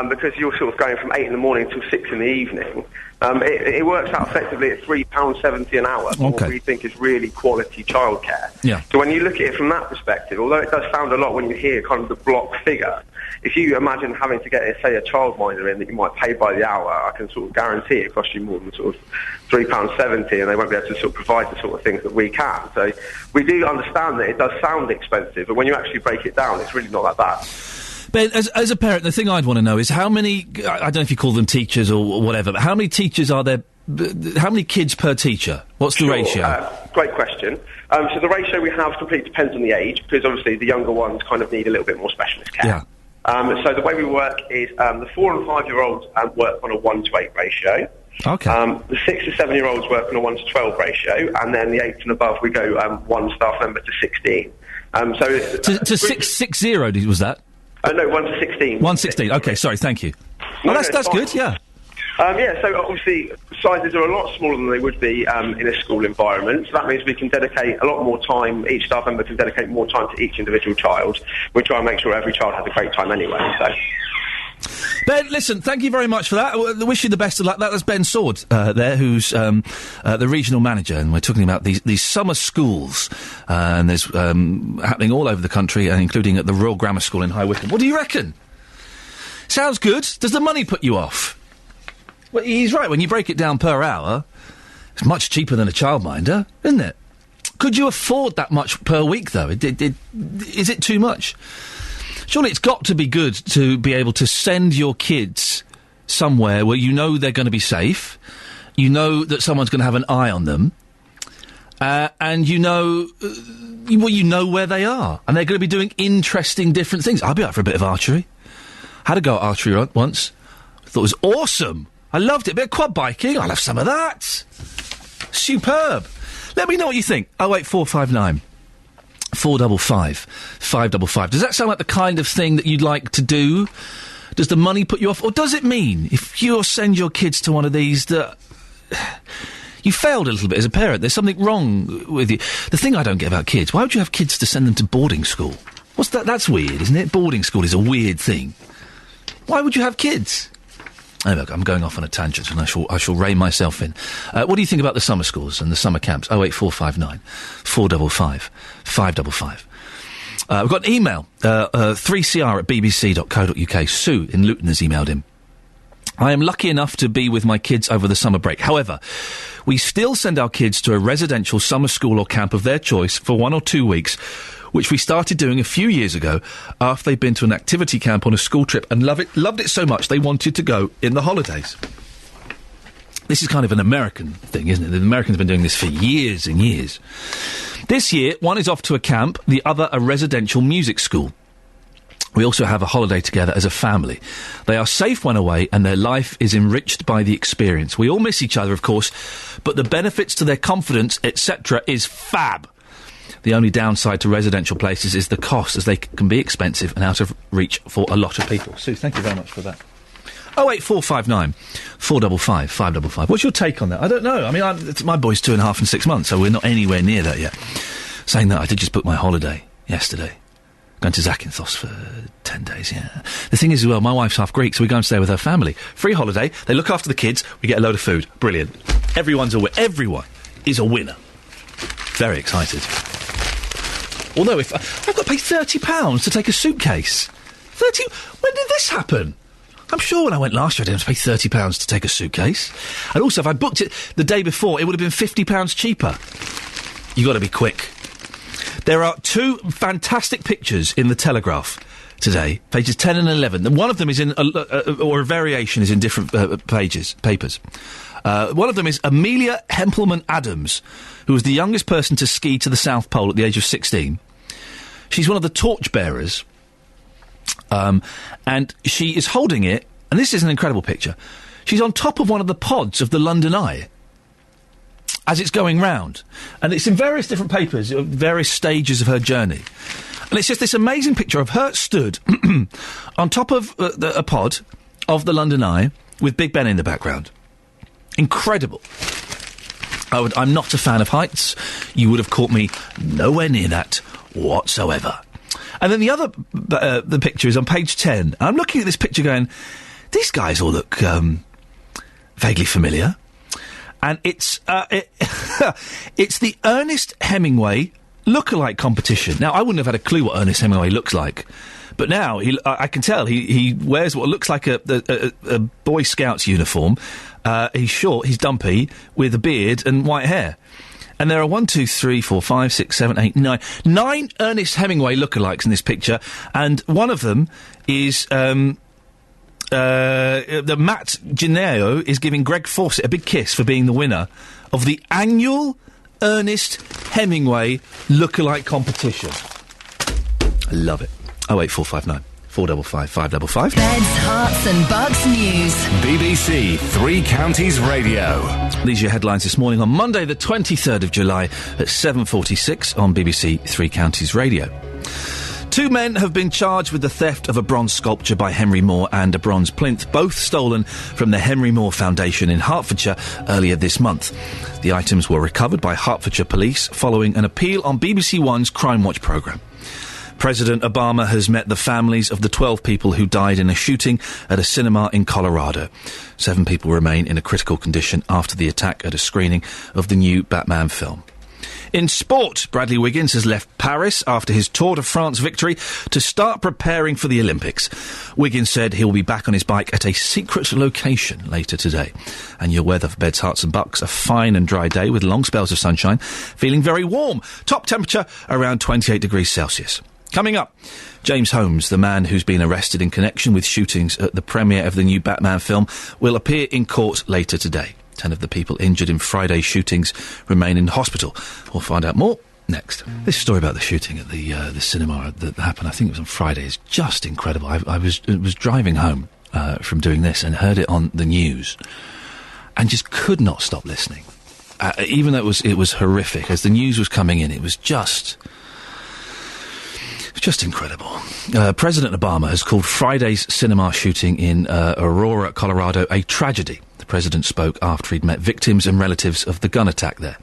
because you're sort of going from 8 in the morning till 6 in the evening, it works out effectively at £3.70 an hour for what we think is really quality childcare. Yeah. So when you look at it from that perspective, although it does sound a lot when you hear kind of the block figure, if you imagine having to get, say, a childminder in that you might pay by the hour, I can sort of guarantee it costs you more than sort of £3.70, and they won't be able to sort of provide the sort of things that we can. So we do understand that it does sound expensive, but when you actually break it down, it's really not that bad. Ben, as a parent, the thing I'd want to know is how many, I don't know if you call them teachers or whatever, but how many teachers are there, how many kids per teacher? What's the ratio? Great question. So the ratio we have completely depends on the age, because obviously the younger ones kind of need a little bit more specialist care. Yeah. So the way we work is the 4 and 5 year olds work on a 1:8 ratio. Okay. The 6 to 7 year olds work on a 1:12 ratio, and then the 8 and above we go 1 staff member to 16. To 660 was that? No, 1 to 16. 1:16. Okay, sorry, thank you. No, that's fine. good. Yeah. So obviously sizes are a lot smaller than they would be in a school environment. So that means we can dedicate a lot more time. Each staff member can dedicate more time to each individual child. We try and make sure every child has a great time anyway. So. Ben, listen, thank you very much for that. I wish you the best of luck. That's Ben Sword there, who's the regional manager, and we're talking about these summer schools, and there's happening all over the country, including at the Royal Grammar School in High Wycombe. What do you reckon? Sounds good. Does the money put you off? Well, he's right. When you break it down per hour, it's much cheaper than a childminder, isn't it? Could you afford that much per week, though? Is it too much? Surely it's got to be good to be able to send your kids somewhere where you know they're going to be safe, you know that someone's going to have an eye on them, and you know where they are, and they're going to be doing interesting, different things. I'll be out for a bit of archery. Had a go at archery once. I thought it was awesome. I loved it. A bit of quad biking. I'll have some of that. Superb. Let me know what you think. 08459 455 555. Does that sound like the kind of thing that you'd like to do? Does the money put you off? Or does it mean if you send your kids to one of these that you failed a little bit as a parent, there's something wrong with you? The thing I don't get about kids, why would you have kids to send them to boarding school? What's that? That's weird, isn't it? Boarding school is a weird thing. Why would you have kids? Oh, look, I'm going off on a tangent, and I shall rein myself in. What do you think about the summer schools and the summer camps? 08459 455 555. We've got an email, 3cr at bbc.co.uk. Sue in Luton has emailed him. I am lucky enough to be with my kids over the summer break. However, we still send our kids to a residential summer school or camp of their choice for 1 or 2 weeks, which we started doing a few years ago after they'd been to an activity camp on a school trip and loved it so much they wanted to go in the holidays. This is kind of an American thing, isn't it? The Americans have been doing this for years and years. This year, one is off to a camp, the other a residential music school. We also have a holiday together as a family. They are safe when away and their life is enriched by the experience. We all miss each other, of course, but the benefits to their confidence, etc., is fab. The only downside to residential places is the cost, as they can be expensive and out of reach for a lot of people. Sue, thank you very much for that. 08459 455 555. What's your take on that? I don't know. I mean, my boy's 2.5 and 6 months, so we're not anywhere near that yet. Saying that, I did just book my holiday yesterday. Going to Zakynthos for 10 days, yeah. The thing is, as well, my wife's half Greek, so we go and stay with her family. Free holiday, they look after the kids, we get a load of food. Brilliant. Everyone is a winner. Very excited. Although, if I've got to pay £30 to take a suitcase. When did this happen? I'm sure when I went last year, I didn't have to pay £30 to take a suitcase. And also, if I booked it the day before, it would have been £50 cheaper. You've got to be quick. There are 2 fantastic pictures in the Telegraph today, pages 10 and 11. And one of them is in, or a variation is in different papers. One of them is Amelia Hempelman-Adams, who was the youngest person to ski to the South Pole at the age of 16. She's one of the torchbearers, and she is holding it, and this is an incredible picture. She's on top of one of the pods of the London Eye as it's going round. And it's in various different papers, various stages of her journey. And it's just this amazing picture of her stood on top of a pod of the London Eye with Big Ben in the background. Incredible. I'm not a fan of heights. You would have caught me nowhere near that whatsoever. And then the other the picture is on page 10. I'm looking at this picture going, these guys all look vaguely familiar. And it's the Ernest Hemingway lookalike competition. Now, I wouldn't have had a clue what Ernest Hemingway looks like. But now, I can tell, he wears what looks like a Boy Scouts uniform. He's short, he's dumpy, with a beard and white hair. And there are 9 Ernest Hemingway lookalikes in this picture, and one of them is the Matt Gennaro is giving Greg Fawcett a big kiss for being the winner of the annual Ernest Hemingway lookalike competition. I love it. 08459 455 555. Beds, Hearts and Bucks News. BBC Three Counties Radio. These are your headlines this morning on Monday the 23rd of July at 7:46 on BBC Three Counties Radio. 2 men have been charged with the theft of a bronze sculpture by Henry Moore and a bronze plinth, both stolen from the Henry Moore Foundation in Hertfordshire earlier this month. The items were recovered by Hertfordshire Police following an appeal on BBC One's Crime Watch programme. President Obama has met the families of the 12 people who died in a shooting at a cinema in Colorado. 7 people remain in a critical condition after the attack at a screening of the new Batman film. In sport, Bradley Wiggins has left Paris after his Tour de France victory to start preparing for the Olympics. Wiggins said he will be back on his bike at a secret location later today. And your weather for Beds, Hearts and Bucks, a fine and dry day with long spells of sunshine, feeling very warm. Top temperature around 28 degrees Celsius. Coming up, James Holmes, the man who's been arrested in connection with shootings at the premiere of the new Batman film, will appear in court later today. 10 of the people injured in Friday's shootings remain in hospital. We'll find out more next. This story about the shooting at the cinema that happened, I think it was on Friday, is just incredible. I was driving home from doing this and heard it on the news and just could not stop listening. Even though it was horrific. As the news was coming in, it was just incredible. President Obama has called Friday's cinema shooting in Aurora, Colorado, a tragedy. The president spoke after he'd met victims and relatives of the gun attack there.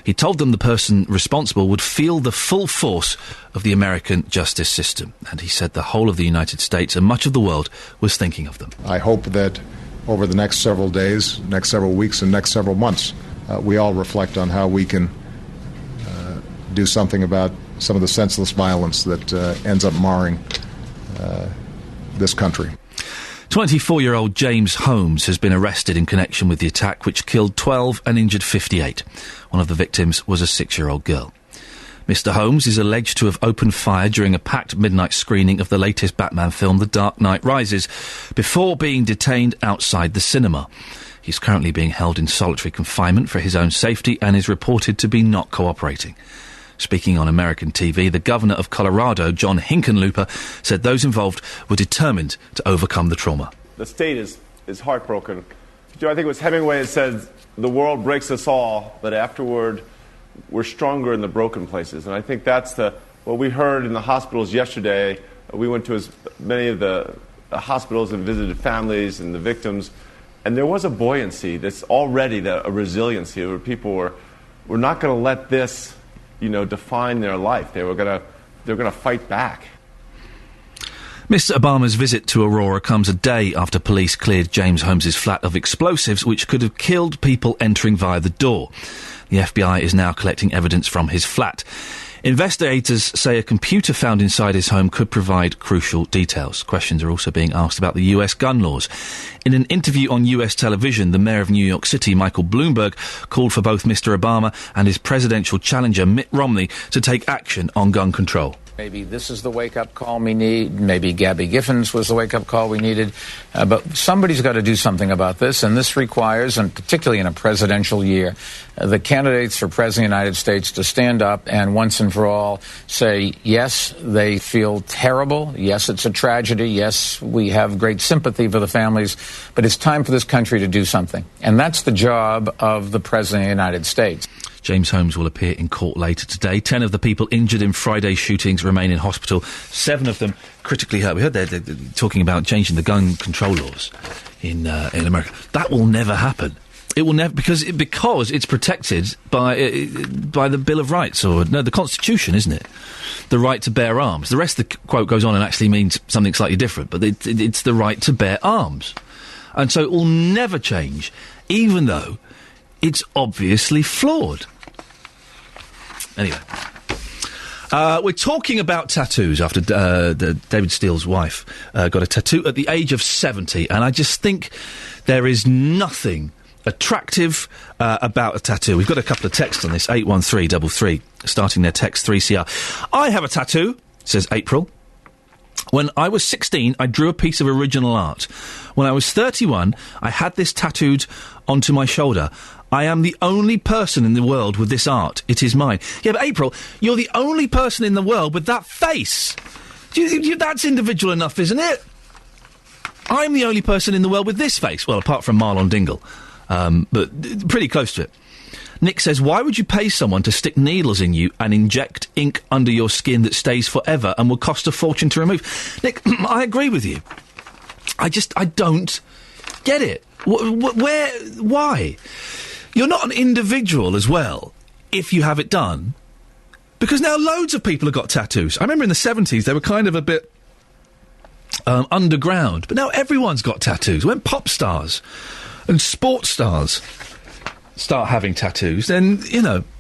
He told them the person responsible would feel the full force of the American justice system. And he said the whole of the United States and much of the world was thinking of them. I hope that over the next several days, next several weeks, and next several months, we all reflect on how we can do something about some of the senseless violence that ends up marring this country. 24-year-old James Holmes has been arrested in connection with the attack which killed 12 and injured 58. One of the victims was a 6-year-old girl. Mr. Holmes is alleged to have opened fire during a packed midnight screening of the latest Batman film, The Dark Knight Rises, before being detained outside the cinema. He's currently being held in solitary confinement for his own safety and is reported to be not cooperating. Speaking on American TV, the governor of Colorado, John Hickenlooper, said those involved were determined to overcome the trauma. The state is heartbroken. I think it was Hemingway that said, the world breaks us all, but afterward, we're stronger in the broken places. And I think that's what we heard in the hospitals yesterday. We went to as many of the hospitals and visited families and the victims. And there was a buoyancy that's already a resiliency where people were not going to let this define their life. They're going to fight back. Mr. Obama's visit to Aurora comes a day after police cleared James Holmes' flat of explosives which could have killed people entering via the door. The FBI is now collecting evidence from his flat. Investigators say a computer found inside his home could provide crucial details. Questions are also being asked about the US gun laws. In an interview on US television, the mayor of New York City, Michael Bloomberg, called for both Mr. Obama and his presidential challenger, Mitt Romney, to take action on gun control. Maybe this is the wake-up call we need. Maybe Gabby Giffens was the wake-up call we needed. But somebody's got to do something about this, and this requires, and particularly in a presidential year, the candidates for President of the United States to stand up and once and for all say, yes, they feel terrible. Yes, it's a tragedy. Yes, we have great sympathy for the families. But it's time for this country to do something. And that's the job of the President of the United States. James Holmes will appear in court later today. 10 of the people injured in Friday's shootings remain in hospital. 7 of them critically hurt. We heard they're talking about changing the gun control laws in America. That will never happen It will never, because it's protected by the Bill of Rights, or no, the Constitution, isn't it? The right to bear arms. The rest of the quote goes on and actually means something slightly different, but it's the right to bear arms. And so it will never change, even though it's obviously flawed. Anyway. We're talking about tattoos after David Steele's wife got a tattoo at the age of 70, and I just think there is nothing attractive about a tattoo. We've got a couple of texts on this, 81333, starting their text 3CR. I have a tattoo, says April. When I was 16, I drew a piece of original art. When I was 31, I had this tattooed onto my shoulder. I am the only person in the world with this art. It is mine. Yeah, but April, you're the only person in the world with that face. That's individual enough, isn't it? I'm the only person in the world with this face. Well, apart from Marlon Dingle. But pretty close to it. Nick says, why would you pay someone to stick needles in you and inject ink under your skin that stays forever and will cost a fortune to remove? Nick, I agree with you. I don't get it. Why? You're not an individual as well, if you have it done. Because now loads of people have got tattoos. I remember in the 70s they were kind of a bit underground. But now everyone's got tattoos. When pop stars and sports stars start having tattoos, then,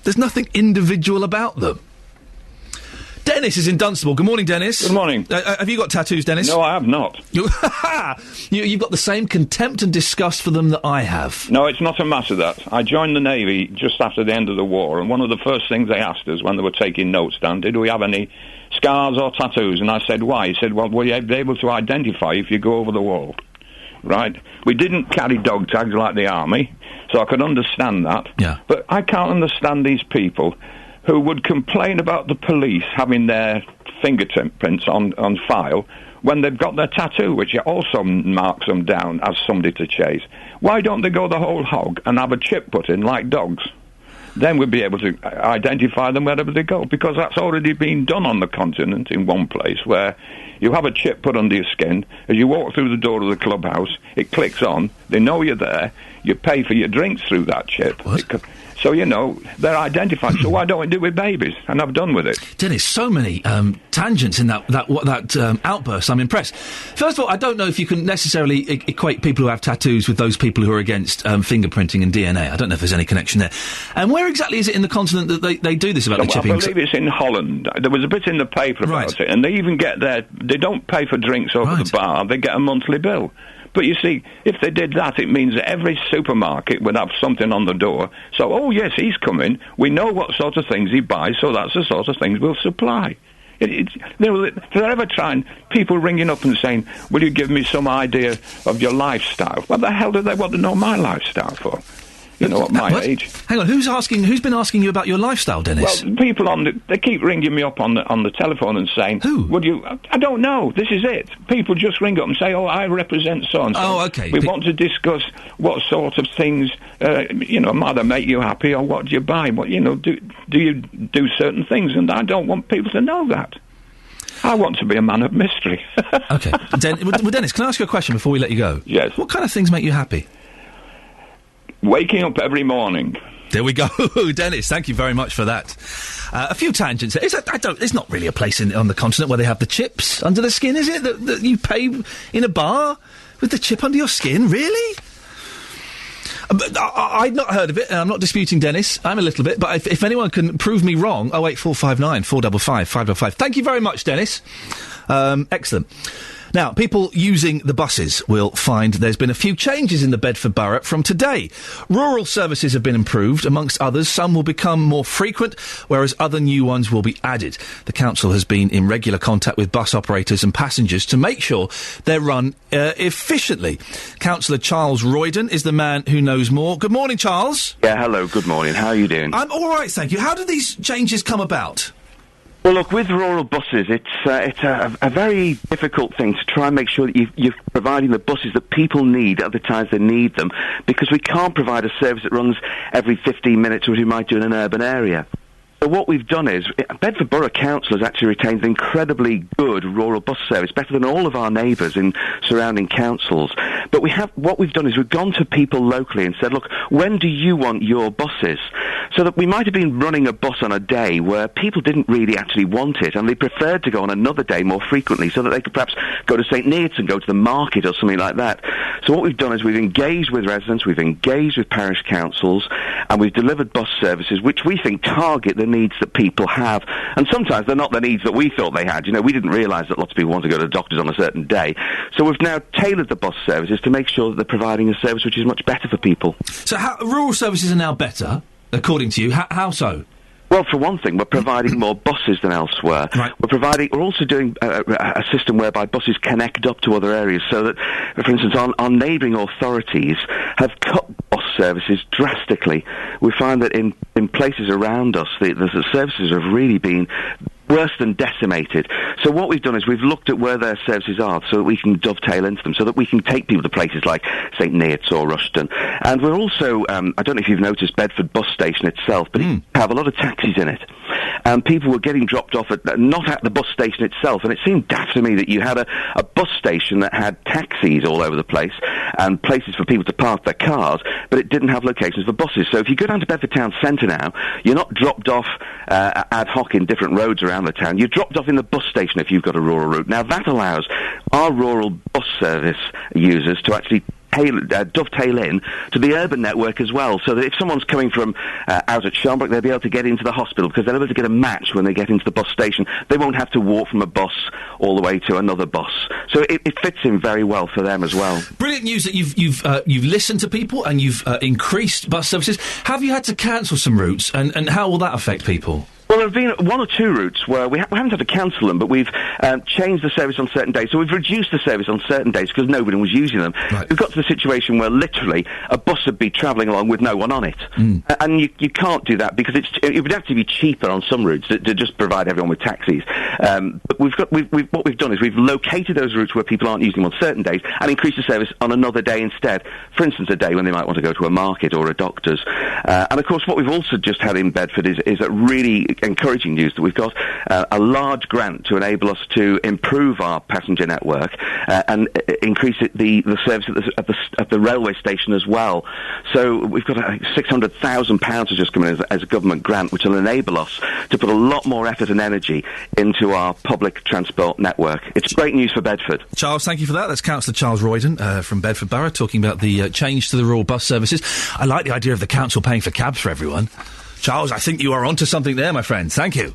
there's nothing individual about them. Dennis is in Dunstable. Good morning, Dennis. Good morning. Have you got tattoos, Dennis? No, I have not. You've got the same contempt and disgust for them that I have. No, it's not a matter of that. I joined the Navy just after the end of the war, and one of the first things they asked us when they were taking notes down, did we have any scars or tattoos? And I said, why? He said, well, were you able to identify if you go over the wall? Right? We didn't carry dog tags like the Army, so I could understand that. Yeah. But I can't understand these people who would complain about the police having their fingerprints on file when they've got their tattoo, which also marks them down as somebody to chase. Why don't they go the whole hog and have a chip put in like dogs? Then we'd be able to identify them wherever they go, because that's already been done on the continent in one place, where you have a chip put under your skin. As you walk through the door of the clubhouse, it clicks on, they know you're there, you pay for your drinks through that chip. So, they're identified. So why don't we do it with babies? And I've done with it. Dennis, so many tangents in that outburst. I'm impressed. First of all, I don't know if you can necessarily equate people who have tattoos with those people who are against fingerprinting and DNA. I don't know if there's any connection there. And where exactly is it in the continent that they do this about the chipping? I believe it's in Holland. There was a bit in the paper about it. And they even get they don't pay for drinks over the bar. They get a monthly bill. But you see, if they did that, it means that every supermarket would have something on the door. So, oh, yes, he's coming. We know what sort of things he buys, so that's the sort of things we'll supply. They're ever trying, people ringing up and saying, will you give me some idea of your lifestyle? What the hell do they want to know my lifestyle for? At my age. Hang on, who's been asking you about your lifestyle, Dennis? Well, people they keep ringing me up on the telephone and saying, who? Would you? I don't know. This is it. People just ring up and say, oh, I represent so and so. Oh, okay. We want to discuss what sort of things, might make you happy, or what do you buy? What do you do certain things? And I don't want people to know that. I want to be a man of mystery. Okay, Dennis, can I ask you a question before we let you go? Yes. What kind of things make you happy? Waking up every morning. There we go. Dennis, thank you very much for that. A few tangents. It's not really a place on the continent where they have the chips under the skin, is it? That you pay in a bar with the chip under your skin? Really? I'd not heard of it, and I'm not disputing Dennis. I'm a little bit, but if anyone can prove me wrong, 08459 455 555. Thank you very much, Dennis. Excellent. Now, people using the buses will find there's been a few changes in the Bedford Borough from today. Rural services have been improved. Amongst others, some will become more frequent, whereas other new ones will be added. The council has been in regular contact with bus operators and passengers to make sure they're run efficiently. Councillor Charles Royden is the man who knows more. Good morning, Charles. Yeah, hello, good morning. How are you doing? I'm all right, thank you. How do these changes come about? Well, look, with rural buses, it's a very difficult thing to try and make sure that you're providing the buses that people need at the times they need them, because we can't provide a service that runs every 15 minutes, as we might do in an urban area. So what we've done is, Bedford Borough Council has actually retained an incredibly good rural bus service, better than all of our neighbours in surrounding councils. But what we've done is we've gone to people locally and said, look, when do you want your buses? So that we might have been running a bus on a day where people didn't really actually want it, and they preferred to go on another day more frequently so that they could perhaps go to St. Neots and go to the market or something like that. So what we've done is we've engaged with residents, we've engaged with parish councils, and we've delivered bus services which we think target the needs that people have. And sometimes they're not the needs that we thought they had. You know, we didn't realise that lots of people want to go to the doctors on a certain day. So we've now tailored the bus services to make sure that they're providing a service which is much better for people. So rural services are now better, according to you. How so? Well, for one thing, we're providing more buses than elsewhere. Right. We're also doing a system whereby buses connect up to other areas, so that, for instance, our neighbouring authorities have cut bus services drastically. We find that in places around us, the services have really been worse than decimated. So what we've done is we've looked at where their services are so that we can dovetail into them, so that we can take people to places like St. Neots or Rushden. And we're also, I don't know if you've noticed Bedford bus station itself, but it have a lot of taxis in it. And people were getting dropped off not at the bus station itself, and it seemed daft to me that you had a bus station that had taxis all over the place and places for people to park their cars, but it didn't have locations for buses. So if you go down to Bedford Town Centre now, you're not dropped off ad hoc in different roads around the town. You're dropped off in the bus station if you've got a rural route. Now that allows our rural bus service users to actually dovetail in to the urban network as well, so that if someone's coming from out at Sharnbrook, they'll be able to get into the hospital because they're able to get a match when they get into the bus station. They won't have to walk from a bus all the way to another bus. So it fits in very well for them as well. Brilliant news that you've listened to people and you've increased bus services. Have you had to cancel some routes, and how will that affect people? Well, there have been one or two routes where we haven't had to cancel them, but we've changed the service on certain days. So we've reduced the service on certain days because nobody was using them. Right. We've got to the situation where literally a bus would be travelling along with no one on it. And you can't do that because it would actually be cheaper on some routes to just provide everyone with taxis. But what we've done is we've located those routes where people aren't using them on certain days and increased the service on another day instead. For instance, a day when they might want to go to a market or a doctor's. And of course, what we've also just had in Bedford is a really encouraging news that we've got a large grant to enable us to improve our passenger network and increase the service at the railway station as well. So we've got £600,000 has just come in as a government grant, which will enable us to put a lot more effort and energy into our public transport network. It's great news for Bedford. Charles, thank you for that. That's Councillor Charles Royden from Bedford Borough talking about the change to the rural bus services. I like the idea of the council paying for cabs for everyone. Charles, I think you are onto something there, my friend. Thank you.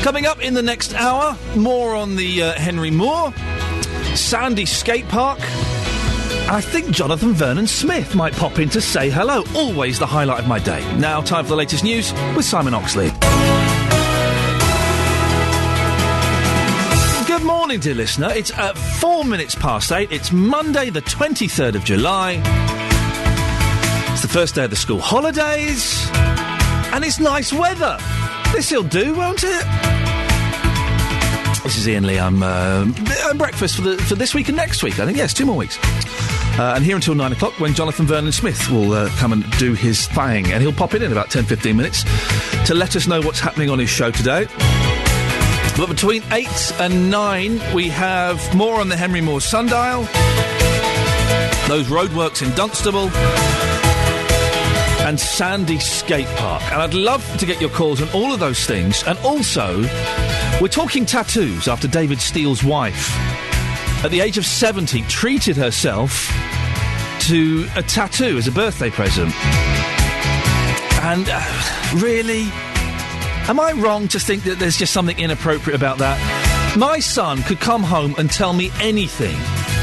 Coming up in the next hour, more on the Henry Moore, Sandy Skate Park. I think Jonathan Vernon Smith might pop in to say hello. Always the highlight of my day. Now, time for the latest news with Simon Oxley. Good morning, dear listener. It's 4 minutes past 8. It's Monday, the 23rd of July. It's the first day of the school holidays, and it's nice weather. This'll do, won't it? This is Iain Lee. I'm breakfast for this week and next week. I think, yes, 2 more weeks. And here until 9 o'clock when Jonathan Vernon Smith will come and do his thing. And he'll pop in about 10-15 minutes to let us know what's happening on his show today. But between 8 and 9, we have more on the Henry Moore sundial, those roadworks in Dunstable, and Sandy Skate Park. And I'd love to get your calls on all of those things. And also, we're talking tattoos after David Steele's wife, at the age of 70, treated herself to a tattoo as a birthday present. And really, am I wrong to think that there's just something inappropriate about that? My son could come home and tell me anything.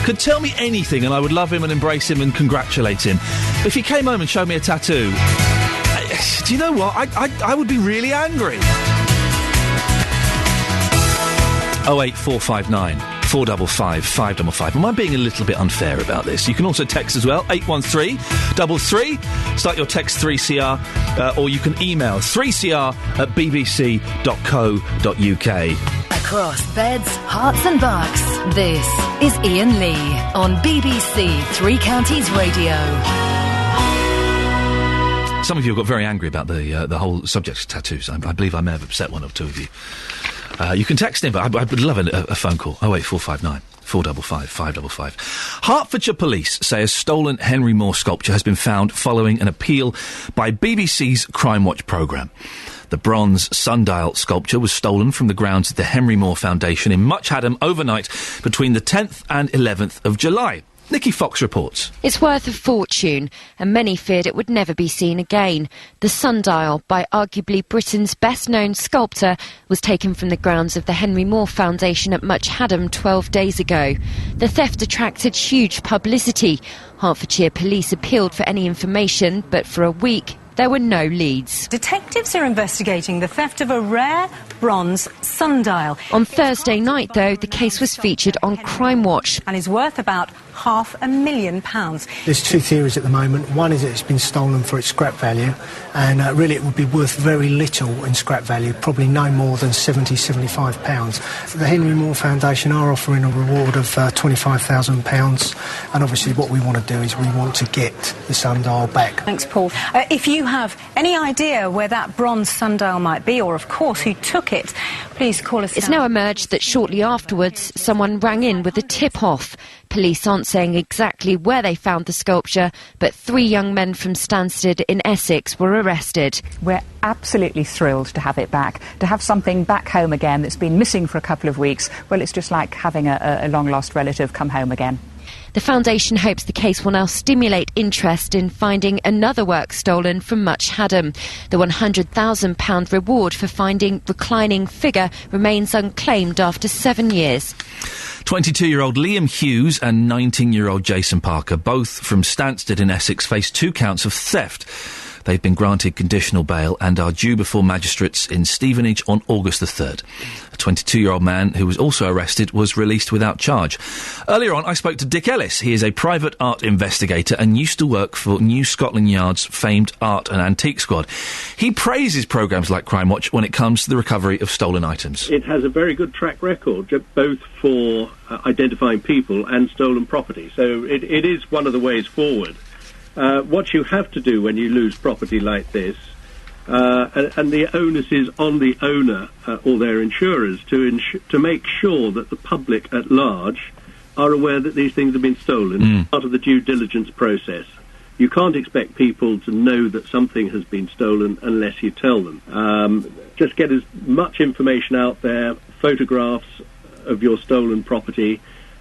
Could tell me anything, and I would love him and embrace him and congratulate him. But if he came home and showed me a tattoo, do you know what? I would be really angry. 08459 455 555. Am I being a little bit unfair about this? You can also text as well, 813-33. Start your text 3CR, or you can email 3cr@bbc.co.uk. Across beds, hearts and bucks, this is Iain Lee on BBC Three Counties Radio. Some of you have got very angry about the whole subject of tattoos. I believe I may have upset one or two of you. You can text in, but I would love a phone call. 08459 455 555. Hertfordshire police say a stolen Henry Moore sculpture has been found following an appeal by BBC's Crime Watch programme. The bronze sundial sculpture was stolen from the grounds of the Henry Moore Foundation in Much Haddam overnight between the 10th and 11th of July. Nikki Fox reports. It's worth a fortune, and many feared it would never be seen again. The sundial, by arguably Britain's best-known sculptor, was taken from the grounds of the Henry Moore Foundation at Much Haddam 12 days ago. The theft attracted huge publicity. Hertfordshire police appealed for any information, but for a week there were no leads. Detectives are investigating the theft of a rare bronze sundial. On Thursday night, though, the case was featured on Crime Watch. And is worth about £500,000. There's two theories at the moment. One is that it's been stolen for its scrap value, and really it would be worth very little in scrap value, probably no more than £75. The Henry Moore Foundation are offering a reward of £25,000, and obviously what we want to do is we want to get the sundial back. Thanks, Paul. If you have any idea where that bronze sundial might be, or of course who took it, please call us. It's now emerged that shortly afterwards someone rang in with a tip-off. Police aren't saying exactly where they found the sculpture, but 3 young men from Stansted in Essex were arrested. We're absolutely thrilled to have it back, to have something back home again that's been missing for a couple of weeks. Well, it's just like having a long-lost relative come home again. The foundation hopes the case will now stimulate interest in finding another work stolen from Much Haddam. The £100,000 reward for finding reclining figure remains unclaimed after 7 years. 22-year-old Liam Hughes and 19-year-old Jason Parker, both from Stansted in Essex, face 2 counts of theft. They've been granted conditional bail and are due before magistrates in Stevenage on August the 3rd. A 22-year-old man who was also arrested was released without charge. Earlier on, I spoke to Dick Ellis. He is a private art investigator and used to work for New Scotland Yard's famed Art and Antique Squad. He praises programmes like Crime Watch when it comes to the recovery of stolen items. It has a very good track record, both for identifying people and stolen property. So it is one of the ways forward. What you have to do when you lose property like this, and the onus is on the owner or their insurers to make sure that the public at large are aware that these things have been stolen, part of the due diligence process. You can't expect people to know that something has been stolen unless you tell them. Just get as much information out there, photographs of your stolen property,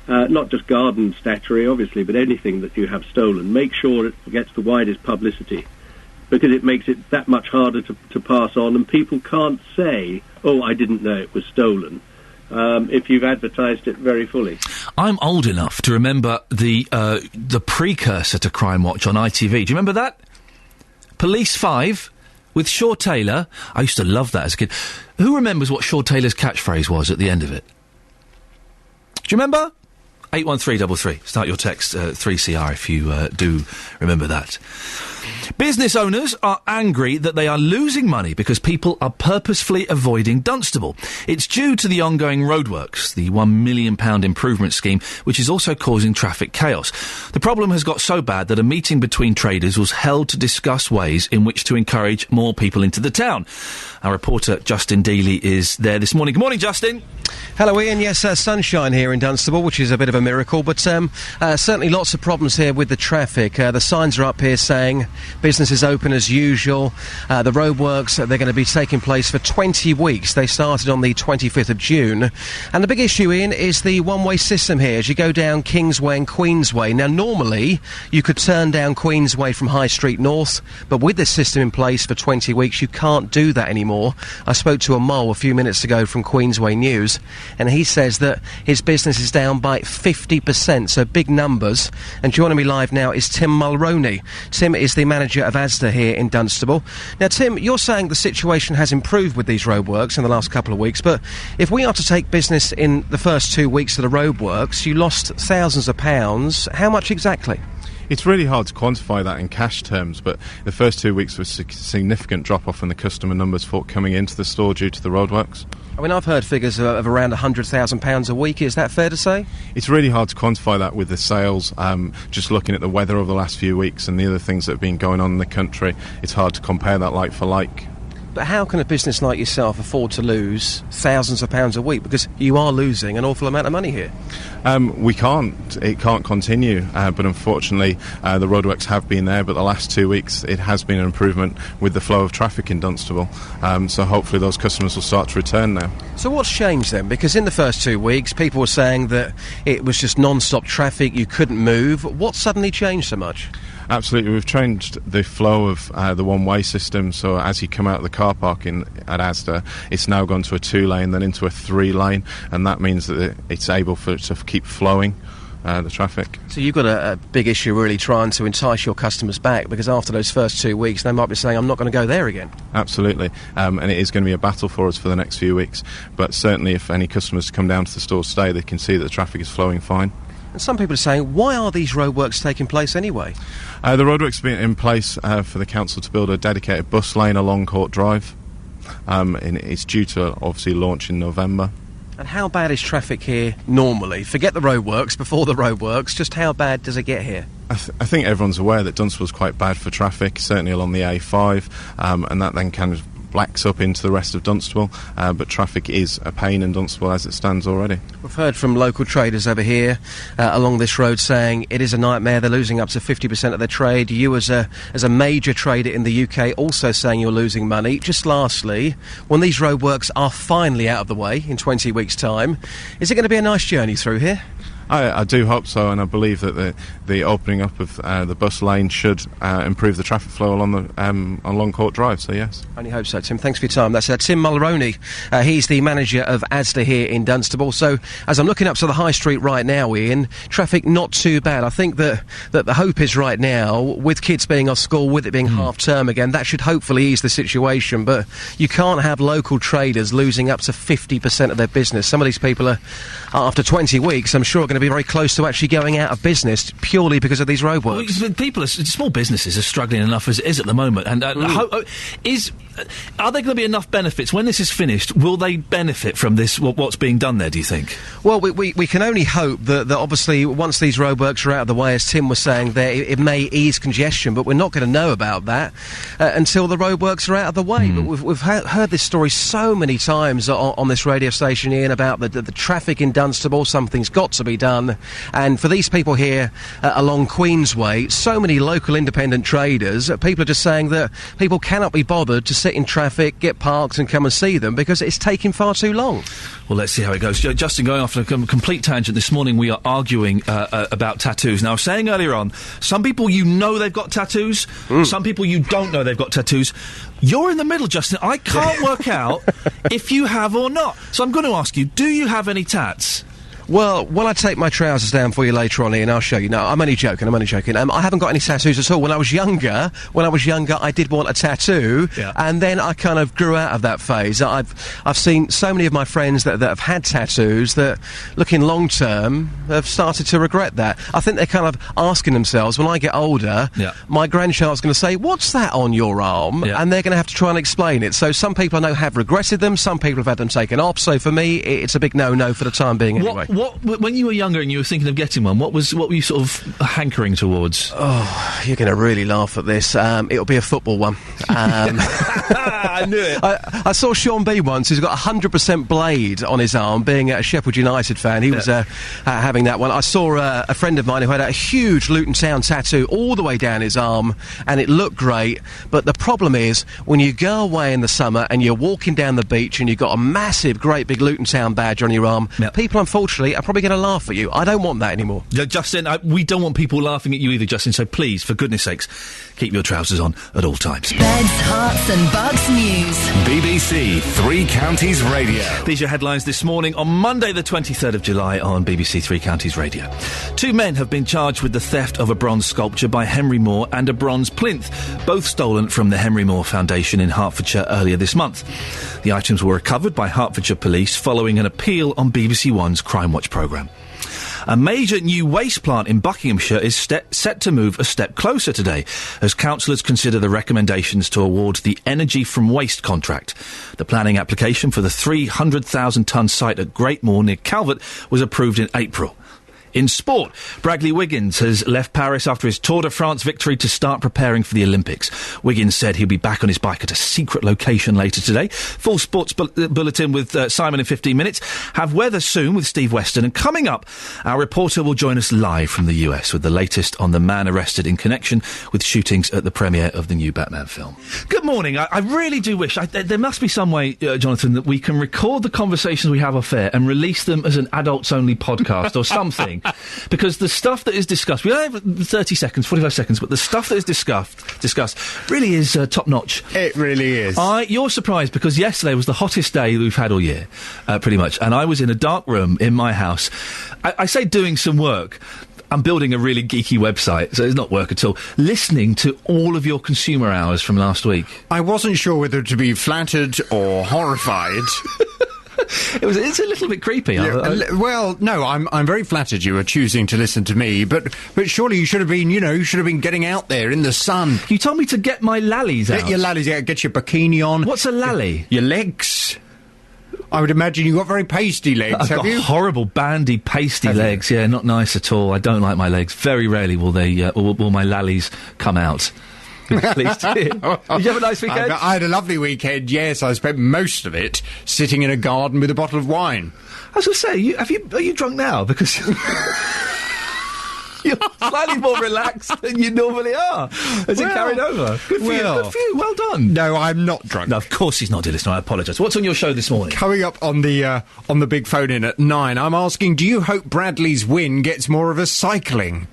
not just garden statuary, obviously, but anything that you have stolen. Make sure it gets the widest publicity, because it makes it that much harder to pass on, and people can't say, oh, I didn't know it was stolen, if you've advertised it very fully. I'm old enough to remember the precursor to Crime Watch on ITV. Do you remember that? Police 5 with Shaw Taylor. I used to love that as a kid. Who remembers what Shaw Taylor's catchphrase was at the end of it? Do you remember? 81333. Start your text 3CR if you do remember that. Business owners are angry that they are losing money because people are purposefully avoiding Dunstable. It's due to the ongoing roadworks, the £1 million improvement scheme, which is also causing traffic chaos. The problem has got so bad that a meeting between traders was held to discuss ways in which to encourage more people into the town. Our reporter Justin Dealey is there this morning. Good morning, Justin. Hello, Ian. Yes, sunshine here in Dunstable, which is a bit of a miracle, but certainly lots of problems here with the traffic. The signs are up here saying business is open as usual. The roadworks, they're going to be taking place for 20 weeks. They started on the 25th of June. And the big issue, Ian, is the one-way system here as you go down Kingsway and Queensway. Now, normally, you could turn down Queensway from High Street North, but with this system in place for 20 weeks, you can't do that anymore. I spoke to a mole a few minutes ago from Queensway News, and he says that his business is down by 50%, so big numbers. And joining me live now is Tim Mulroney. Tim is the manager of Asda here in Dunstable. Now, Tim, you're saying the situation has improved with these roadworks in the last couple of weeks, but if we are to take business in the first 2 weeks of the roadworks, you lost thousands of pounds. How much exactly? It's really hard to quantify that in cash terms, but the first 2 weeks was a significant drop-off in the customer numbers for coming into the store due to the roadworks. I mean, I've heard figures of around £100,000 a week. Is that fair to say? It's really hard to quantify that with the sales. Just looking at the weather over the last few weeks and the other things that have been going on in the country, it's hard to compare that like for like. But how can a business like yourself afford to lose thousands of pounds a week? Because you are losing an awful amount of money here. We can't. It can't continue. But unfortunately, the roadworks have been there. But the last 2 weeks, it has been an improvement with the flow of traffic in Dunstable. So hopefully those customers will start to return now. So what's changed then? Because in the first 2 weeks, people were saying that it was just non-stop traffic, you couldn't move. What suddenly changed so much? Absolutely, we've changed the flow of the one-way system, so as you come out of the car park at Asda, it's now gone to a 2-lane, then into a 3-lane, and that means that it's able to keep flowing the traffic. So you've got a big issue really trying to entice your customers back, because after those first 2 weeks, they might be saying, I'm not going to go there again. Absolutely, and it is going to be a battle for us for the next few weeks, but certainly if any customers come down to the store today, they can see that the traffic is flowing fine. And some people are saying, why are these roadworks taking place anyway? The roadworks have been in place for the council to build a dedicated bus lane along Court Drive. And it's due to obviously launch in November. And how bad is traffic here normally? Forget the roadworks, before the roadworks, just how bad does it get here? I think everyone's aware that Dunstable's quite bad for traffic, certainly along the A5, and that then kind of blacks up into the rest of Dunstable, but traffic is a pain in Dunstable as it stands already. We've heard from local traders over here along this road saying it is a nightmare. They're losing up to 50% of their trade. You as a major trader in the UK also saying you're losing money. Just lastly, when these roadworks are finally out of the way in 20 weeks' time, is it going to be a nice journey through here? I do hope so, and I believe that the opening up of the bus lane should improve the traffic flow along Court Drive, so yes. Only hope so, Tim. Thanks for your time. That's Tim Mulroney. He's the manager of Asda here in Dunstable. So, as I'm looking up to the high street right now, Ian, traffic not too bad. I think that the hope is right now, with kids being off school, with it being half-term again, that should hopefully ease the situation, but you can't have local traders losing up to 50% of their business. Some of these people are, after 20 weeks, I'm sure, going to be very close to actually going out of business purely because of these roadworks. Small businesses are struggling enough as it is at the moment, and are there going to be enough benefits when this is finished? Will they benefit from this? What's being done there? Do you think? Well, we can only hope that obviously once these roadworks are out of the way, as Tim was saying, there it may ease congestion, but we're not going to know about that until the roadworks are out of the way. But we've heard this story so many times on this radio station, Ian, about the traffic in Dunstable. Something's got to be done. And for these people here along Queensway, so many local independent traders, people are just saying that people cannot be bothered to sit in traffic, get parked and come and see them because it's taking far too long. Well, let's see how it goes. Justin, going off on a complete tangent, this morning we are arguing about tattoos. Now, I was saying earlier on, some people you know they've got tattoos, some people you don't know they've got tattoos. You're in the middle, Justin. I can't work out if you have or not. So I'm going to ask you, do you have any tats? Well, when I take my trousers down for you later on, Ian, I'll show you. No, I'm only joking. I haven't got any tattoos at all. When I was younger, I did want a tattoo, and then I kind of grew out of that phase. I've seen so many of my friends that have had tattoos that, looking long term, have started to regret that. I think they're kind of asking themselves, when I get older, my grandchild's going to say, "What's that on your arm?" And they're going to have to try and explain it. So some people I know have regretted them. Some people have had them taken off. So for me, it's a big no-no for the time being. Anyway. When you were younger and you were thinking of getting one, what were you sort of hankering towards? Oh, you're going to really laugh at this. It'll be a football one. I knew it. I saw Sean B once, who's got 100% blade on his arm, being a Sheffield United fan. He was having that one. I saw a friend of mine who had a huge Luton Town tattoo all the way down his arm, and it looked great. But the problem is, when you go away in the summer and you're walking down the beach and you've got a massive, great big Luton Town badge on your arm, people, unfortunately, are probably going to laugh at you. I don't want that anymore. Justin, we don't want people laughing at you either, Justin, so please, for goodness sakes, keep your trousers on at all times. Beds, Hearts and Bucks News. BBC Three Counties Radio. These are headlines this morning on Monday the 23rd of July on BBC Three Counties Radio. 2 men have been charged with the theft of a bronze sculpture by Henry Moore and a bronze plinth, both stolen from the Henry Moore Foundation in Hertfordshire earlier this month. The items were recovered by Hertfordshire Police following an appeal on BBC One's Crime Watch programme. A major new waste plant in Buckinghamshire is set to move a step closer today as councillors consider the recommendations to award the Energy from Waste contract. The planning application for the 300,000-tonne site at Great Moor near Calvert was approved in April. In sport, Bradley Wiggins has left Paris after his Tour de France victory to start preparing for the Olympics. Wiggins said he'll be back on his bike at a secret location later today. Full sports bulletin with Simon in 15 minutes. Have weather soon with Steve Weston. And coming up, our reporter will join us live from the US with the latest on the man arrested in connection with shootings at the premiere of the new Batman film. Good morning. I really do wish... there must be some way, Jonathan, that we can record the conversations we have off air and release them as an adults-only podcast or something. Because the stuff that is discussed, we only have 30 seconds, 45 seconds, but the stuff that is discussed really is top-notch. It really is. You're surprised because yesterday was the hottest day we've had all year, pretty much, and I was in a dark room in my house. I say doing some work. I'm building a really geeky website, so it's not work at all. Listening to all of your consumer hours from last week. I wasn't sure whether to be flattered or horrified. It's a little bit creepy. Well, no, I'm very flattered you were choosing to listen to me, but surely you should have been getting out there in the sun. You told me to get my lallies out. Get your lallies out, get your bikini on. What's a lally? Your legs. I would imagine you've got very pasty legs, have you? Horrible, bandy, pasty legs. Yeah, not nice at all. I don't like my legs. Very rarely will they, will my lallies come out. At least. Did you have a nice weekend? I had a lovely weekend, yes. I spent most of it sitting in a garden with a bottle of wine. I was going to say, are you drunk now? Because you're slightly more relaxed than you normally are. Has it carried over? Good for you. Good for you. Well done. No, I'm not drunk. No, of course he's not, dear listener. I apologise. What's on your show this morning? Coming up on the big phone in at 9, I'm asking, do you hope Bradley's win gets more of a cycling?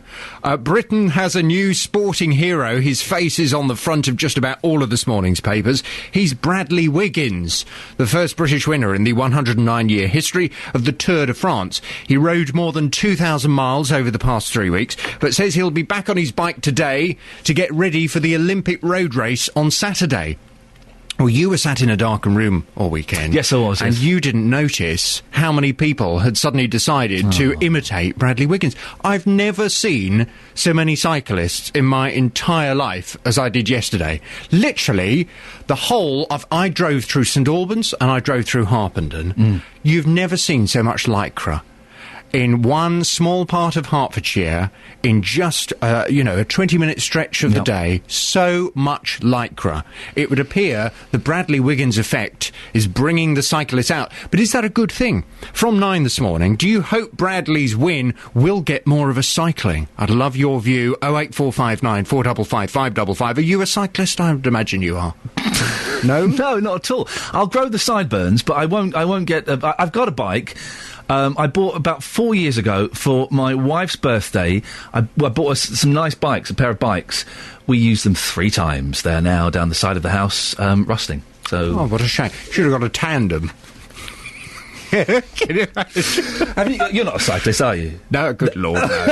Britain has a new sporting hero. His face is on the front of just about all of this morning's papers. He's Bradley Wiggins, the first British winner in the 109-year history of the Tour de France. He rode more than 2,000 miles over the past 3 weeks, but says he'll be back on his bike today to get ready for the Olympic road race on Saturday. Well, you were sat in a darkened room all weekend. Yes, I was. And you didn't notice how many people had suddenly decided to imitate Bradley Wiggins. I've never seen so many cyclists in my entire life as I did yesterday. Literally, the whole of... I drove through St Albans and I drove through Harpenden. You've never seen so much lycra in one small part of Hertfordshire, in just, a 20-minute stretch of the day. So much lycra. It would appear the Bradley Wiggins effect is bringing the cyclists out. But is that a good thing? From 9 this morning, do you hope Bradley's win will get more of a cycling? I'd love your view. 08459 455 555. Are you a cyclist? I would imagine you are. No? No, not at all. I'll grow the sideburns, but I won't get... I've got a bike... I bought about 4 years ago for my wife's birthday. I bought us some nice bikes, a pair of bikes. We used them 3 times. They're now down the side of the house, rusting. So, what a shame! Should have got a tandem. Can you imagine? You're not a cyclist, are you? No, good lord, no.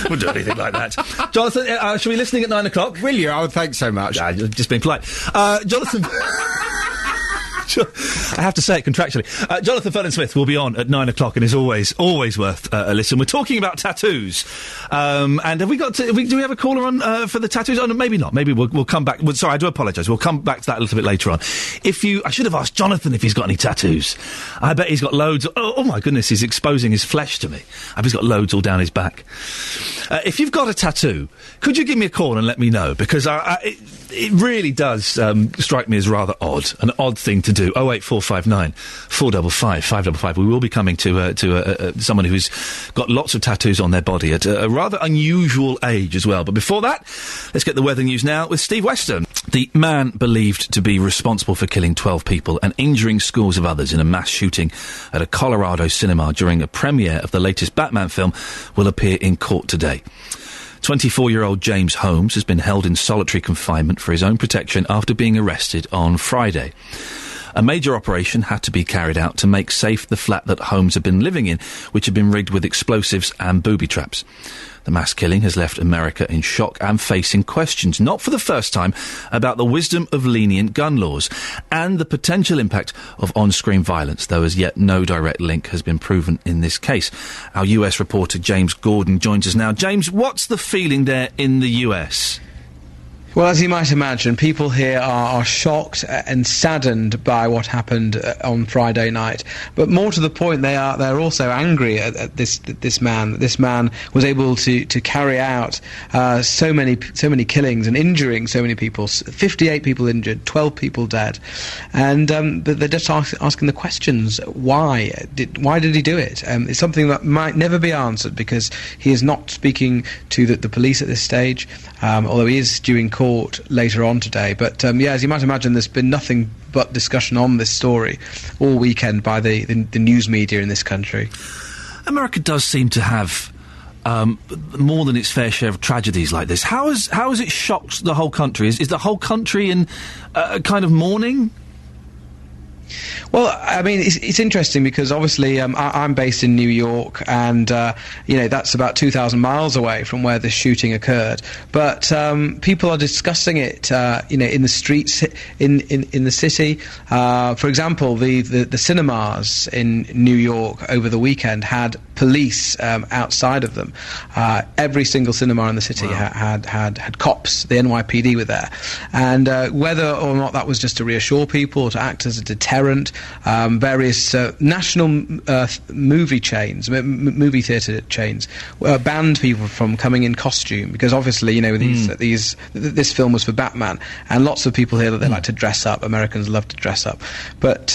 Wouldn't do anything like that. Jonathan, shall we be listening at 9 o'clock? Will you? I would thank so much. Just being polite. Jonathan... I have to say it contractually. Jonathan Furlong-Smith will be on at 9 o'clock and is always worth a listen. We're talking about tattoos. And have we got do we have a caller on for the tattoos? Oh, no, maybe not. Maybe we'll come back. Well, sorry, I do apologise. We'll come back to that a little bit later on. I should have asked Jonathan if he's got any tattoos. I bet he's got loads. Oh my goodness, he's exposing his flesh to me. I bet he's got loads all down his back. If you've got a tattoo, could you give me a call and let me know? Because it really does strike me as rather odd, an odd thing to do. 08459 455 555. We will be coming to someone who's got lots of tattoos on their body at a rather unusual age as well. But before that, let's get the weather news now with Steve Weston. The man believed to be responsible for killing 12 people and injuring scores of others in a mass shooting at a Colorado cinema during a premiere of the latest Batman film will appear in court today. 24-year-old James Holmes has been held in solitary confinement for his own protection after being arrested on Friday. A major operation had to be carried out to make safe the flat that Holmes had been living in, which had been rigged with explosives and booby traps. The mass killing has left America in shock and facing questions, not for the first time, about the wisdom of lenient gun laws and the potential impact of on-screen violence, though as yet no direct link has been proven in this case. Our US reporter James Gordon joins us now. James, what's the feeling there in the US? Well, as you might imagine, people here are shocked and saddened by what happened on Friday night. But more to the point, they're also angry at this man. This man was able to carry out so many killings and injuring so many people. 58 people injured, 12 people dead, and they're just asking the questions: why did he do it? It's something that might never be answered because he is not speaking to the police at this stage, although he is due in court later on today. But as you might imagine, there's been nothing but discussion on this story all weekend by the news media in this country. America does seem to have more than its fair share of tragedies like this. How has it shocked the whole country? Is the whole country in a kind of mourning? Well, I mean, it's interesting because obviously I'm based in New York, and that's about 2,000 miles away from where this shooting occurred. But people are discussing it, in the streets in the city. For example, the cinemas in New York over the weekend had police outside of them. Every single cinema in the city had cops. The NYPD were there, and whether or not that was just to reassure people or to act as a deterrent. Various national movie chains, movie theatre chains, banned people from coming in costume because obviously, this film was for Batman, and lots of people here that they like to dress up. Americans love to dress up, but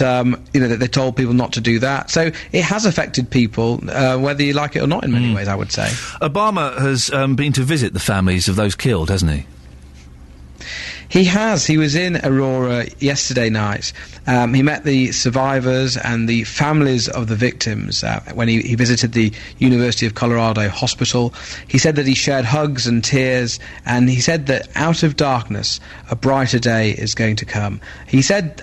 they told people not to do that. So it has affected people, whether you like it or not. In many ways, I would say. Obama has been to visit the families of those killed, hasn't he? He has. He was in Aurora yesterday night. He met the survivors and the families of the victims when he visited the University of Colorado Hospital. He said that he shared hugs and tears, and he said that out of darkness, a brighter day is going to come. He said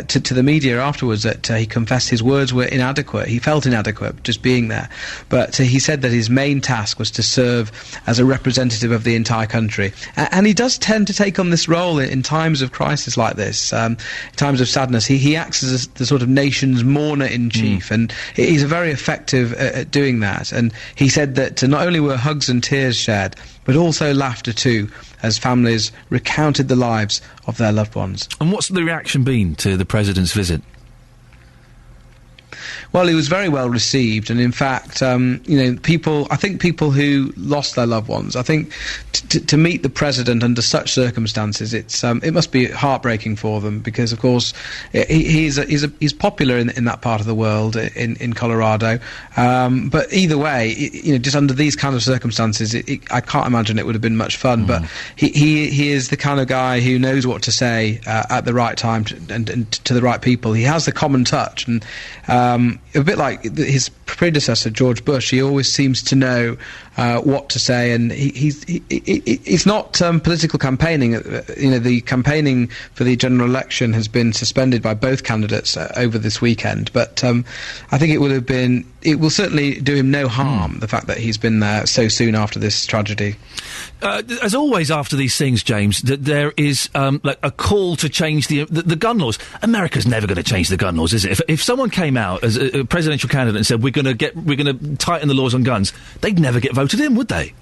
to the media afterwards that he confessed his words were inadequate. He felt inadequate just being there. But he said that his main task was to serve as a representative of the entire country. And he does tend to take on this role in times of crisis like this, times of sadness. He acts as the sort of nation's mourner-in-chief, and he's very effective at doing that. And he said that not only were hugs and tears shared, but also laughter too, as families recounted the lives of their loved ones. And what's the reaction been to the President's visit? Well, he was very well received, and in fact, people who lost their loved ones, I think to meet the president under such circumstances, it must be heartbreaking for them because, of course, he's popular in that part of the world, in Colorado. But either way, just under these kind of circumstances, I can't imagine it would have been much fun. But he is the kind of guy who knows what to say at the right time and to the right people. He has the common touch, and a bit like his predecessor George Bush, he always seems to know what to say, and it's not political campaigning. The campaigning for the general election has been suspended by both candidates over this weekend, but I think it will certainly do him no harm, the fact that he's been there so soon after this tragedy. As always after these things, James, that there is like a call to change the gun laws. America's never going to change the gun laws, is it? If someone came out as a presidential candidate and said we're going to tighten the laws on guns, they'd never get voted in, would they?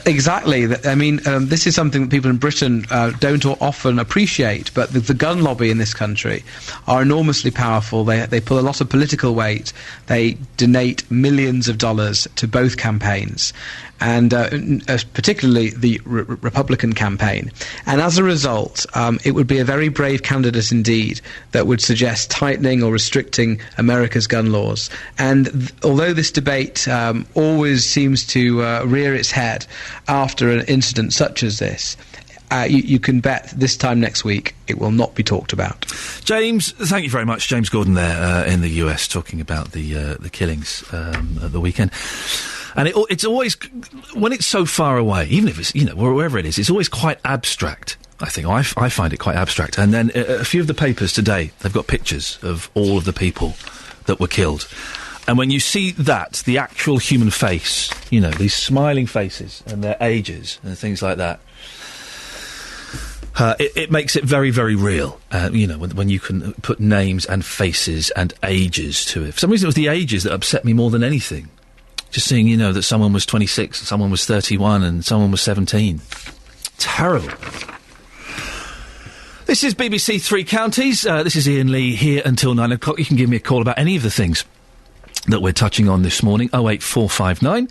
Exactly. I mean, this is something that people in Britain don't often appreciate, but the gun lobby in this country are enormously powerful. They pull a lot of political weight. They donate millions of dollars to both campaigns, and particularly the Republican campaign. And as a result, it would be a very brave candidate indeed that would suggest tightening or restricting America's gun laws. And although this debate always seems to rear its head after an incident such as this, you can bet this time next week it will not be talked about. James, thank you very much. James Gordon there in the US talking about the killings at the weekend. And it's always, when it's so far away, even if it's, wherever it is, it's always quite abstract. I think I find it quite abstract. And then a few of the papers today, they've got pictures of all of the people that were killed. And when you see that, the actual human face, these smiling faces and their ages and things like that, it makes it very, very real, when you can put names and faces and ages to it. For some reason, it was the ages that upset me more than anything. Just seeing, that someone was 26, and someone was 31, and someone was 17. Terrible. This is BBC Three Counties. This is Iain Lee here until 9 o'clock. You can give me a call about any of the things that we're touching on this morning. 08459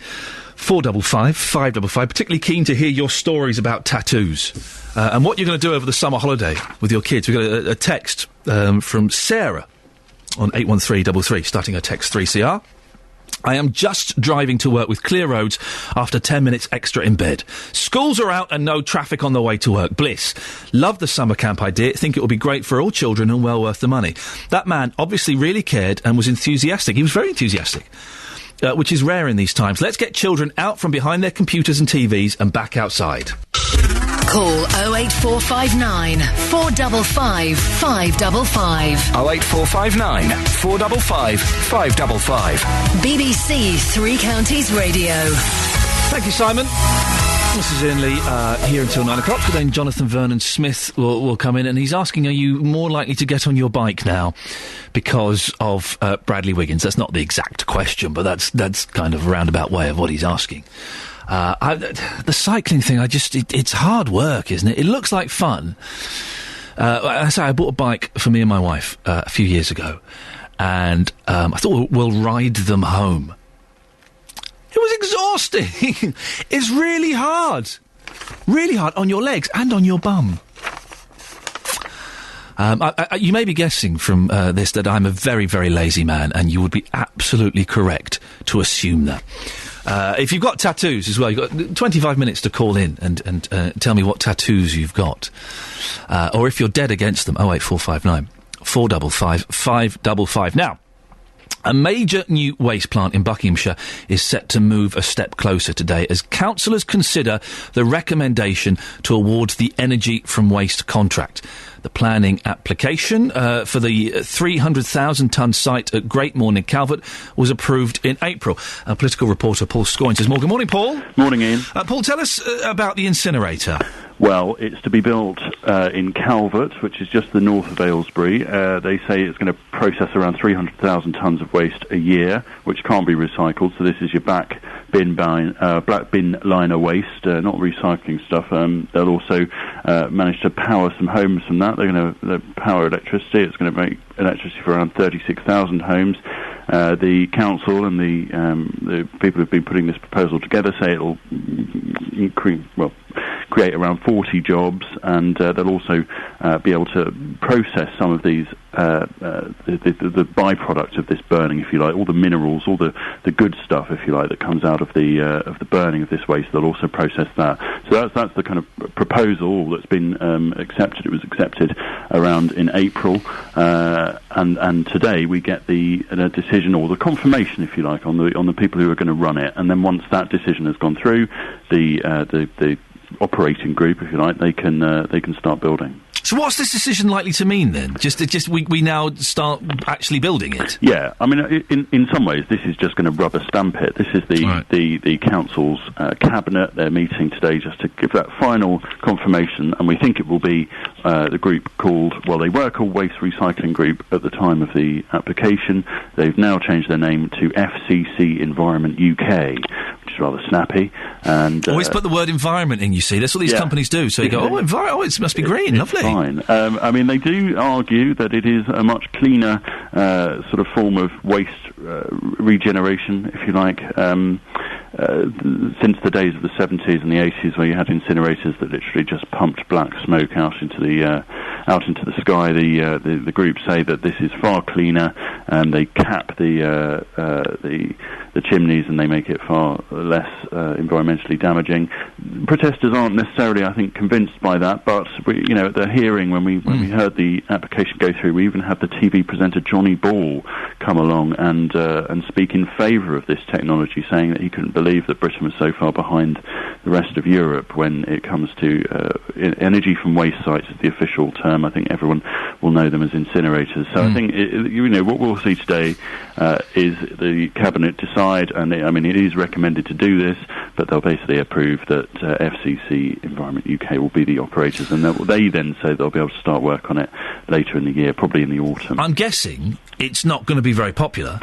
455 555. Particularly keen to hear your stories about tattoos and what you're going to do over the summer holiday with your kids. We've got a text from Sarah on 81333, starting her text 3CR. I am just driving to work with clear roads after 10 minutes extra in bed. Schools are out and no traffic on the way to work. Bliss. Love the summer camp idea. Think it will be great for all children and well worth the money. That man obviously really cared and was enthusiastic. He was very enthusiastic, which is rare in these times. Let's get children out from behind their computers and TVs and back outside. Call 08459 455 555. 08459 455 555. BBC Three Counties Radio. Thank you, Simon. This is Iain Lee, here until 9 o'clock. Then Jonathan Vernon Smith will come in, and he's asking, are you more likely to get on your bike now because of Bradley Wiggins? That's not the exact question, but that's kind of a roundabout way of what he's asking. The cycling thing, it's hard work, isn't it? It looks like fun. I bought a bike for me and my wife a few years ago, and I thought we'll ride them home. It was exhausting. It's really hard on your legs and on your bum. You may be guessing from this that I'm a very, very lazy man, and you would be absolutely correct to assume that. If you've got tattoos as well, you've got 25 minutes to call in and tell me what tattoos you've got. Or if you're dead against them, 08459 455 555. Now, a major new waste plant in Buckinghamshire is set to move a step closer today as councillors consider the recommendation to award the energy from waste contract. The planning application for the 300,000-tonne site at Great Morning, Calvert, was approved in April. Our political reporter Paul Scoyne says more. Good morning, Paul. Morning, Ian. Paul, tell us about the incinerator. Well, it's to be built in Calvert, which is just the north of Aylesbury. They say it's going to process around 300,000 tonnes of waste a year, which can't be recycled. So this is your black bin liner waste, not recycling stuff. They'll also manage to power some homes from that. They're going to power electricity. It's going to make electricity for around 36,000 homes. The council and the people who've been putting this proposal together say it'll create around 40 jobs, and they'll also be able to process some of these the byproduct of this burning, if you like, all the minerals, all the good stuff, if you like, that comes out of the burning of this waste. They'll also process that. So that's the kind of proposal that's been accepted. It was accepted around in April, and today we get the decision, or the confirmation, if you like, on the people who are going to run it. And then once that decision has gone through, the operating group, if you like, they can start building. So what's this decision likely to mean then? Just we now start actually building it? Yeah, I mean, in some ways, this is just going to rubber stamp it. This is the council's cabinet. They're meeting today just to give that final confirmation, and we think it will be the group called, well, they were called Waste Recycling Group at the time of the application. They've now changed their name to FCC Environment UK, which is rather snappy. And always put the word environment in, you see. That's what these companies do. So you go, it must be green, lovely. Fine. I mean, they do argue that it is a much cleaner sort of form of waste regeneration, if you like. Since the days of the 70s and the 80s, where you had incinerators that literally just pumped black smoke out into the sky, the group say that this is far cleaner, and they cap the chimneys and they make it far less environmentally damaging. Protesters aren't necessarily, I think, convinced by that, but at the hearing when we heard the application go through, we even had the TV presenter Johnny Ball come along and speak in favour of this technology, saying that he couldn't believe that Britain was so far behind the rest of Europe when it comes to energy from waste sites is the official term. I think everyone will know them as incinerators. So I think what we'll see today is the cabinet decide, and it is recommended to do this, but they'll basically approve that FCC Environment UK will be the operators, and they then say they'll be able to start work on it later in the year, probably in the autumn. I'm guessing it's not going to be very popular.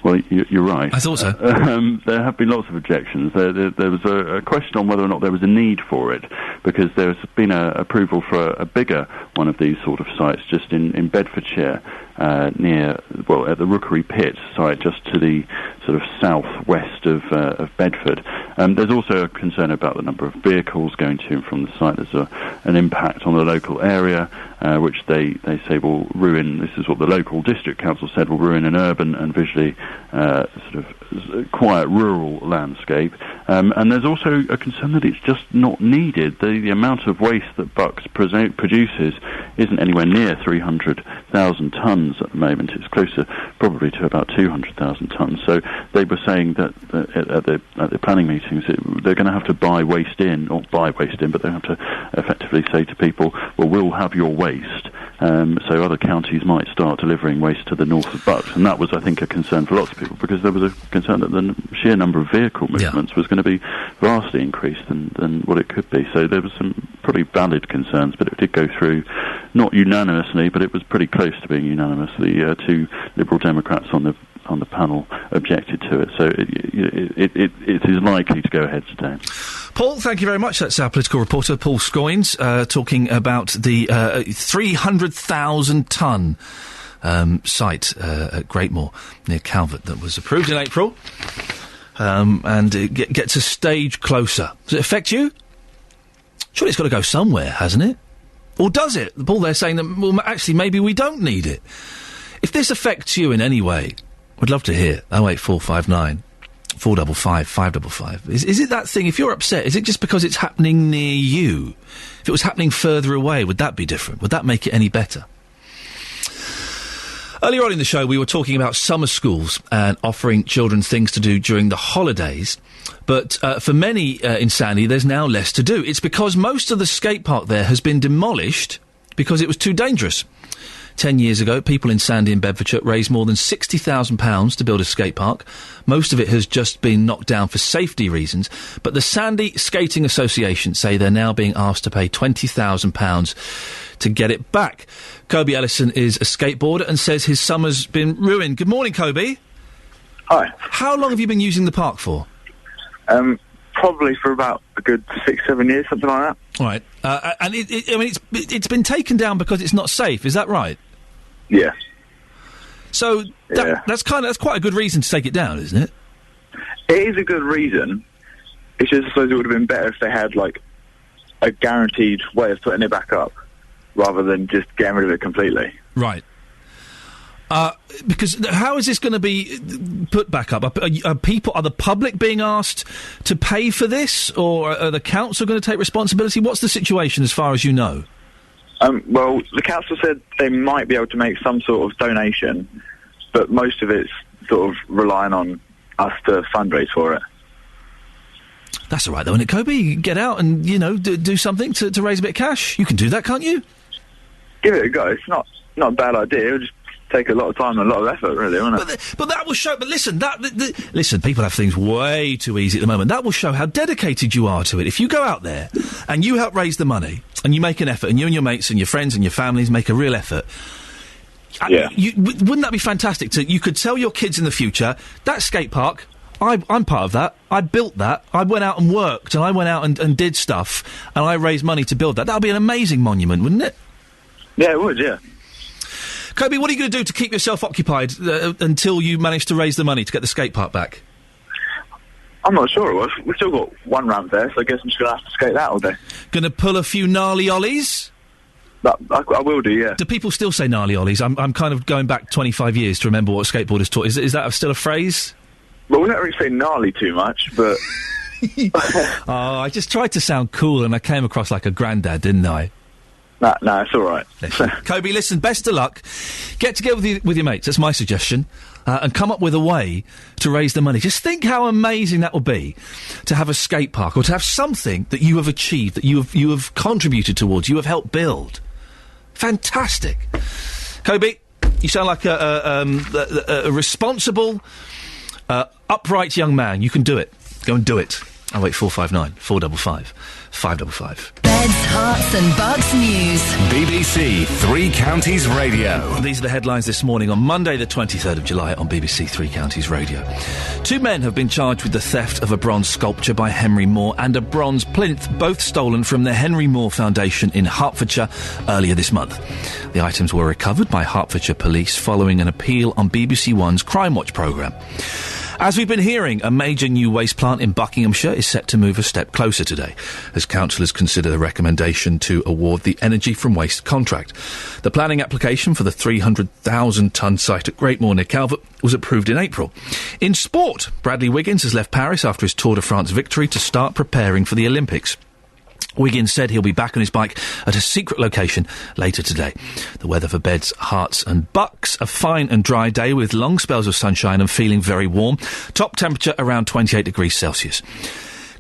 Well, you're right. I thought so. There have been lots of objections. There was a question on whether or not there was a need for it. because there's been approval for a bigger one of these sort of sites just in Bedfordshire, at the Rookery Pit site, just to the sort of southwest of Bedford. There's also a concern about the number of vehicles going to and from the site. There's an impact on the local area, which they say will ruin, this is what the local district council said, will ruin an urban and visually sort of quiet rural landscape. And there's also a concern that it's just not needed. The amount of waste that Bucks produces isn't anywhere near 300,000 tonnes at the moment. It's closer probably to about 200,000 tonnes. So they were saying that at the planning meetings they're going to have to buy waste in, but they have to effectively say to people, well, we'll have your waste. So other counties might start delivering waste to the north of Bucks, and that was, I think, a concern for lots of people, because there was a concern that the sheer number of vehicle movements was going to be vastly increased than what it could be. So there was some pretty valid concerns, but it did go through, not unanimously, but it was pretty close to being unanimous. The two Liberal Democrats on the panel objected to it, so it is likely to go ahead today. Paul, thank you very much. That's our political reporter, Paul Scoynes, talking about the 300,000 tonne site at Greatmoor near Calvert that was approved in April, and it gets a stage closer. Does it affect you? Surely it's got to go somewhere, hasn't it? Or does it? Paul, they're saying that, well, actually, maybe we don't need it. If this affects you in any way, I'd love to hear. 08459 455 555. Is it that thing? If you're upset, is it just because it's happening near you? If it was happening further away, would that be different? Would that make it any better? Earlier on in the show, we were talking about summer schools and offering children things to do during the holidays. But for many in Sandy, there's now less to do. It's because most of the skate park there has been demolished because it was too dangerous. 10 years ago, people in Sandy and Bedfordshire raised more than £60,000 to build a skate park. Most of it has just been knocked down for safety reasons. But the Sandy Skating Association say they're now being asked to pay £20,000 to get it back. Kobe Ellison is a skateboarder and says his summer's been ruined. Good morning, Kobe. Hi. How long have you been using the park for? Probably for about a good 6-7 years, something like that. All right. And it's been taken down because it's not safe. Is that right? Yeah. So that's quite a good reason to take it down, isn't it? It is a good reason. It's just, I suppose it would have been better if they had like a guaranteed way of putting it back up, rather than just getting rid of it completely. Right. Because how is this going to be put back up? Are the public being asked to pay for this, or are the council going to take responsibility? What's the situation as far as you know? Well, the council said they might be able to make some sort of donation, but most of it's sort of relying on us to fundraise for it. That's all right, though, isn't it, Kobe? You can get out and, do something to raise a bit of cash. You can do that, can't you? Give it a go. It's not a bad idea. It'll just take a lot of time and a lot of effort, really, won't it? But that will show... But listen, listen, people have things way too easy at the moment. That will show how dedicated you are to it. If you go out there and you help raise the money and you make an effort, and you and your mates and your friends and your families make a real effort... Yeah. Wouldn't that be fantastic? You could tell your kids in the future, that skate park... I'm part of that. I built that. I went out and worked, and I went out and did stuff, and I raised money to build that. That would be an amazing monument, wouldn't it? Yeah, it would, yeah. Kobe, what are you going to do to keep yourself occupied until you manage to raise the money to get the skate park back? I'm not sure. We've still got one ramp there, so I guess I'm just going to have to skate that all day. Going to pull a few gnarly ollies? I will do, yeah. Do people still say gnarly ollies? I'm kind of going back 25 years to remember what skateboarders taught. Is that still a phrase? Well, we don't really say gnarly too much, but... Oh, I just tried to sound cool and I came across like a granddad, didn't I? No, it's all right. Kobe, listen, best of luck. Get together with your mates, that's my suggestion, and come up with a way to raise the money. Just think how amazing that would be to have a skate park, or to have something that you have achieved, that you have contributed towards, you have helped build. Fantastic. Kobe, you sound like a responsible, upright young man. You can do it. Go and do it. 08459 455 555. Beds, Hearts and Bucks News. BBC Three Counties Radio. These are the headlines this morning on Monday the 23rd of July on BBC Three Counties Radio. 2 men have been charged with the theft of a bronze sculpture by Henry Moore and a bronze plinth, both stolen from the Henry Moore Foundation in Hertfordshire earlier this month. The items were recovered by Hertfordshire Police following an appeal on BBC One's Crime Watch programme. As we've been hearing, a major new waste plant in Buckinghamshire is set to move a step closer today, as councillors consider the recommendation to award the energy from waste contract. The planning application for the 300,000-tonne site at Greatmoor near Calvert was approved in April. In sport, Bradley Wiggins has left Paris after his Tour de France victory to start preparing for the Olympics. Wiggins said he'll be back on his bike at a secret location later today. The weather for Beds, Hearts and Bucks: a fine and dry day with long spells of sunshine and feeling very warm. Top temperature around 28 degrees Celsius.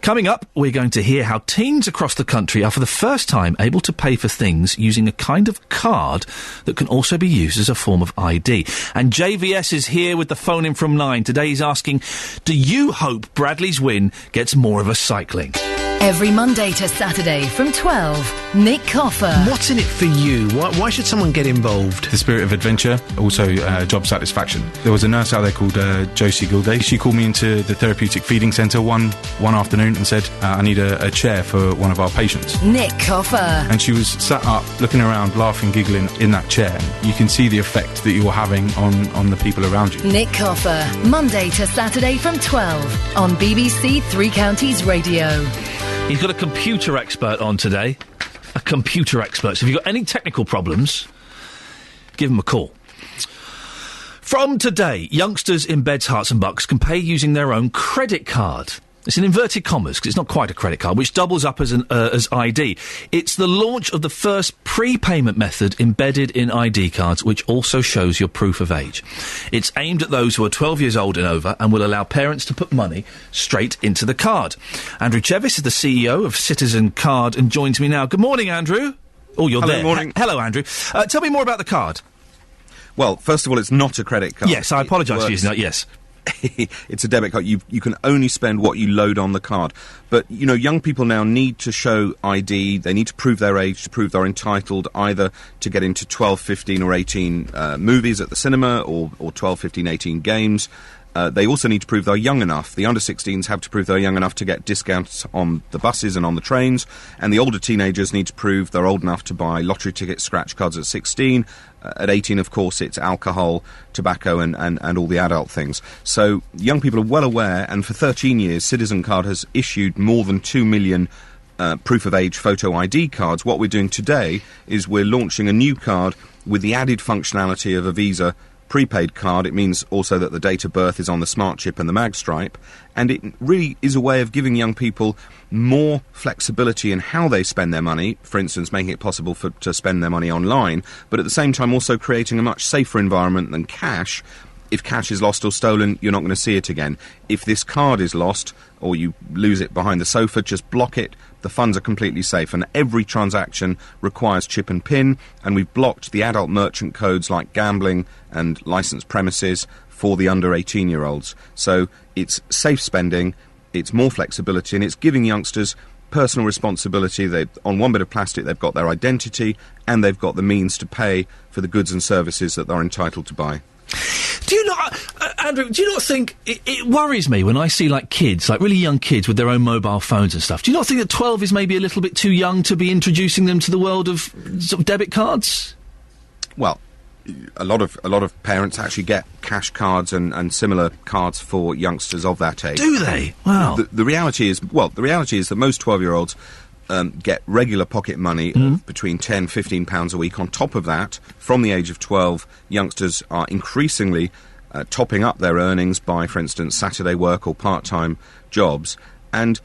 Coming up, we're going to hear how teens across the country are for the first time able to pay for things using a kind of card that can also be used as a form of ID. And JVS is here with the phone in from 9. Today he's asking, do you hope Bradley's win gets more of us cycling? Every Monday to Saturday from 12, Nick Coffer. What's in it for you? Why should someone get involved? The spirit of adventure, also job satisfaction. There was a nurse out there called Josie Gilday. She called me into the therapeutic feeding centre one afternoon and said, I need a chair for one of our patients. Nick Coffer. And she was sat up, looking around, laughing, giggling in that chair. You can see the effect that you're having on the people around you. Nick Coffer, Monday to Saturday from 12 on BBC Three Counties Radio. He's got a computer expert on today. A computer expert. So if you've got any technical problems, give him a call. From today, youngsters in Beds, Hearts and Bucks can pay using their own credit card. It's in inverted commas, because it's not quite a credit card, which doubles up as ID. It's the launch of the first prepayment method embedded in ID cards, which also shows your proof of age. It's aimed at those who are 12 years old and over and will allow parents to put money straight into the card. Andrew Chevis is the CEO of Citizen Card and joins me now. Good morning, Andrew. Oh, you're there. Good morning. Hello, Andrew. Tell me more about the card. Well, first of all, it's not a credit card. Yes, I apologise for using that, yes. It's a debit card. You can only spend what you load on the card. But, you know, young people now need to show ID. They need to prove their age, to prove they're entitled either to get into 12, 15 or 18 movies at the cinema or 12, 15, 18 games. They also need to prove they're young enough. The under-16s have to prove they're young enough to get discounts on the buses and on the trains, and the older teenagers need to prove they're old enough to buy lottery tickets, scratch cards at 16. At 18, of course, it's alcohol, tobacco and all the adult things. So young people are well aware, and for 13 years, Citizen Card has issued more than 2 million proof-of-age photo ID cards. What we're doing today is we're launching a new card with the added functionality of a Visa prepaid card. It means also that the date of birth is on the smart chip and the mag stripe, and it really is a way of giving young people more flexibility in how they spend their money, for instance making it possible to spend their money online, but at the same time also creating a much safer environment than cash. If cash is lost or stolen, you're not going to see it again. If this card is lost or you lose it behind the sofa, just block it. The funds are completely safe, and every transaction requires chip and PIN, and we've blocked the adult merchant codes like gambling and licensed premises for the under 18-year-olds. So it's safe spending, it's more flexibility, and it's giving youngsters personal responsibility. On one bit of plastic, they've got their identity, and they've got the means to pay for the goods and services that they're entitled to buy. Do you not, Andrew, do you not think, it worries me when I see, like, kids, like really young kids with their own mobile phones and stuff. Do you not think that 12 is maybe a little bit too young to be introducing them to the world of sort of debit cards? Well, a lot of parents actually get cash cards and similar cards for youngsters of that age. Do they? Wow. The reality is that most 12-year-olds get regular pocket money of between £10, £15 a week. On top of that, from the age of 12, youngsters are increasingly topping up their earnings by, for instance, Saturday work or part-time jobs. And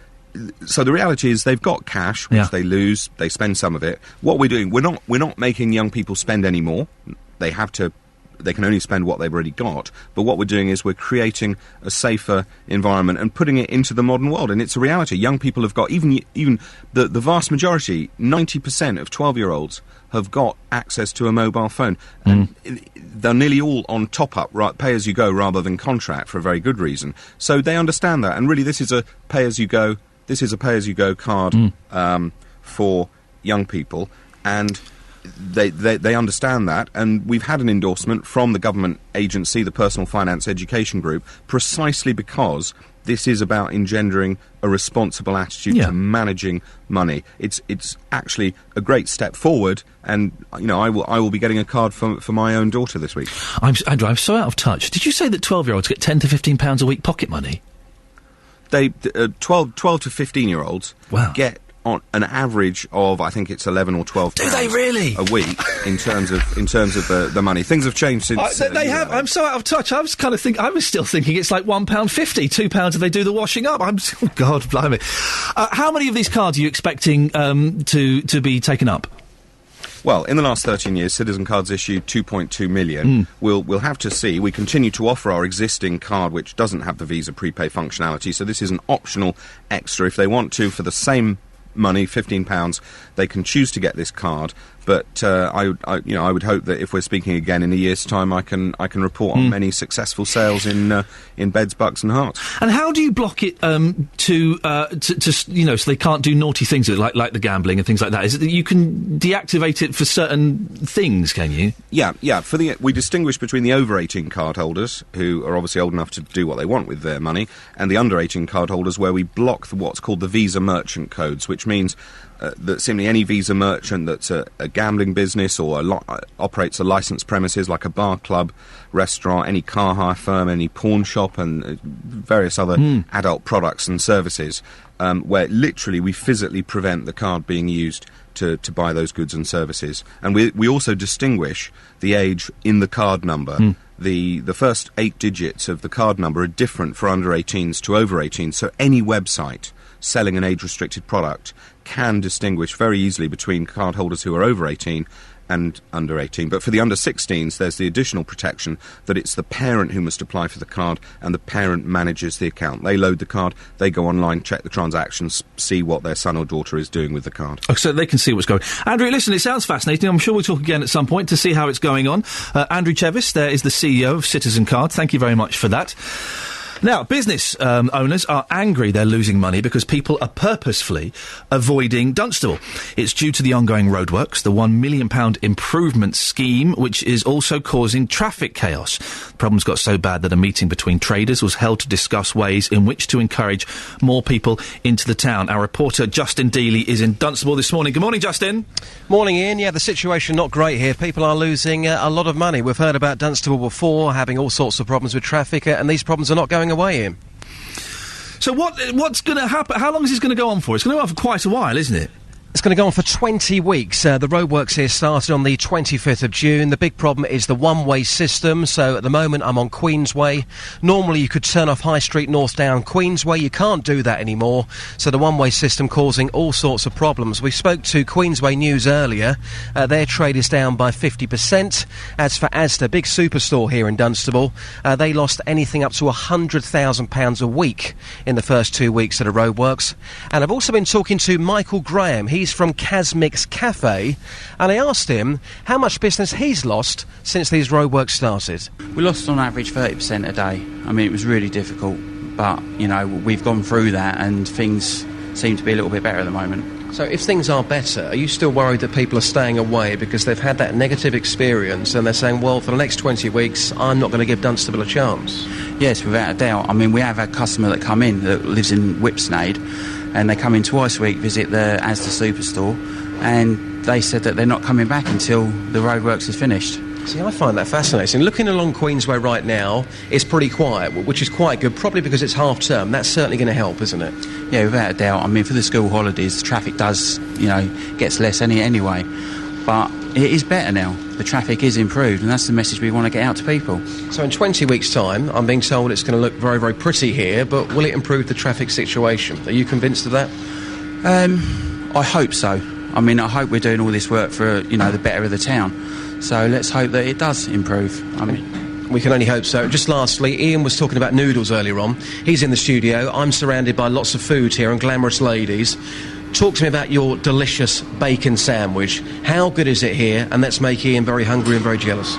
so the reality is they've got cash, which they lose, they spend some of it. What we're doing, we're not making young people spend any more. They can only spend what they've already got. But what we're doing is we're creating a safer environment and putting it into the modern world. And it's a reality. Young people have got, even the vast majority, 90% of 12-year-olds have got access to a mobile phone. And they're nearly all on top-up, right, pay-as-you-go rather than contract, for a very good reason. So they understand that. And really this is a pay-as-you-go card for young people, and they understand that, and we've had an endorsement from the government agency, the Personal Finance Education Group, precisely because this is about engendering a responsible attitude to managing money. It's actually a great step forward, and I will be getting a card for my own daughter this week. Andrew, I'm so out of touch. Did you say that 12-year-olds get £10 to £15 a week pocket money? They 12 to 15-year-olds get on an average of, I think it's 11 or 12 Do they really? a week in terms of the money. Things have changed since. They have. I'm so out of touch. I was still thinking it's like £1.50, £2 if they do the washing up. Oh, God, blimey. How many of these cards are you expecting to be taken up? Well, in the last 13 years, Citizen Cards issued 2.2 million. We'll have to see. We continue to offer our existing card, which doesn't have the Visa prepay functionality, so this is an optional extra. If they want to, for the same money, £15, they can choose to get this card. But I would hope that if we're speaking again in a year's time, I can report on many successful sales in beds, bucks, and hearts. And how do you block it so they can't do naughty things like the gambling and things like that? Is it that you can deactivate it for certain things? Can you? Yeah. We distinguish between the over 18 card holders, who are obviously old enough to do what they want with their money, and the under 18 card holders, where we block what's called the Visa merchant codes, which means that simply any Visa merchant that's a gambling business or operates a licensed premises like a bar, club, restaurant, any car hire firm, any pawn shop, and various other adult products and services, where literally we physically prevent the card being used to buy those goods and services. And we also distinguish the age in the card number. The first 8 digits of the card number are different for under 18s to over 18s, so any website selling an age-restricted product can distinguish very easily between cardholders who are over 18 and under 18. But for the under 16s, there's the additional protection that it's the parent who must apply for the card, and the parent manages the account. They load the card, they go online, check the transactions, see what their son or daughter is doing with the card. Oh, so they can see what's going on. Andrew, listen, it sounds fascinating. I'm sure we'll talk again at some point to see how it's going on. Andrew Chevis, there is the CEO of Citizen Card. Thank you very much for that. Now, business owners are angry they're losing money because people are purposefully avoiding Dunstable. It's due to the ongoing roadworks, the £1 million improvement scheme, which is also causing traffic chaos. The problems got so bad that a meeting between traders was held to discuss ways in which to encourage more people into the town. Our reporter Justin Dealey is in Dunstable this morning. Good morning, Justin. Morning, Ian. Yeah, the situation not great here. People are losing a lot of money. We've heard about Dunstable before, having all sorts of problems with traffic, and these problems are not going away, Ian. So what's going to happen? How long is this going to go on for? It's going to go on for quite a while, isn't it? It's going to go on for 20 weeks. The roadworks here started on the 25th of June. The big problem is the one-way system. So at the moment I'm on Queensway. Normally you could turn off High Street North down Queensway. You can't do that anymore. So the one-way system causing all sorts of problems. We spoke to Queensway News earlier. Their trade is down by 50%. As for Asda, big superstore here in Dunstable, they lost anything up to £100,000 a week in the first 2 weeks of the roadworks. And I've also been talking to Michael Graham. He's from Casmix Cafe, and I asked him how much business he's lost since these roadworks started. We lost on average 30% a day. I mean, it was really difficult, but, we've gone through that and things seem to be a little bit better at the moment. So if things are better, are you still worried that people are staying away because they've had that negative experience and they're saying, well, for the next 20 weeks, I'm not going to give Dunstable a chance? Yes, without a doubt. I mean, we have a customer that come in that lives in Whipsnade, and they come in twice a week, visit the Asda Superstore, and they said that they're not coming back until the roadworks is finished. See, I find that fascinating. Looking along Queensway right now, it's pretty quiet, which is quite good, probably because it's half-term. That's certainly going to help, isn't it? Yeah, without a doubt. I mean, for the school holidays, the traffic does, gets less anyway. But it is better now. The traffic is improved, and that's the message we want to get out to people. So in 20 weeks' time, I'm being told it's going to look very, very pretty here, but will it improve the traffic situation? Are you convinced of that? I hope so. I mean, I hope we're doing all this work for, the better of the town. So let's hope that it does improve. I mean, we can only hope so. Just lastly, Ian was talking about noodles earlier on. He's in the studio. I'm surrounded by lots of food here and glamorous ladies. Talk to me about your delicious bacon sandwich. How good is it here? And let's make Ian very hungry and very jealous.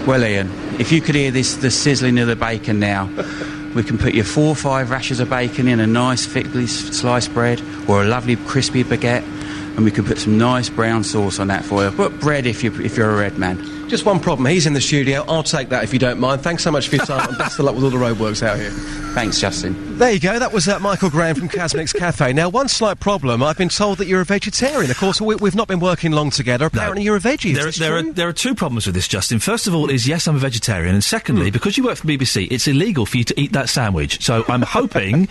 Well, Ian, if you could hear the sizzling of the bacon now, we can put your 4 or 5 rashers of bacon in a nice thickly sliced bread or a lovely crispy baguette. and we can put some nice brown sauce on that for you. But bread if you're a red man. Just one problem. He's in the studio. I'll take that if you don't mind. Thanks so much for your time, and best of luck with all the roadworks out here. Thanks, Justin. There you go. That was Michael Graham from Casmick's Cafe. Now, one slight problem. I've been told that you're a vegetarian. Of course, we've not been working long together. Apparently, you're a veggie. There are two problems with this, Justin. First of all, is yes, I'm a vegetarian, and secondly, because you work for the BBC, it's illegal for you to eat that sandwich. So I'm hoping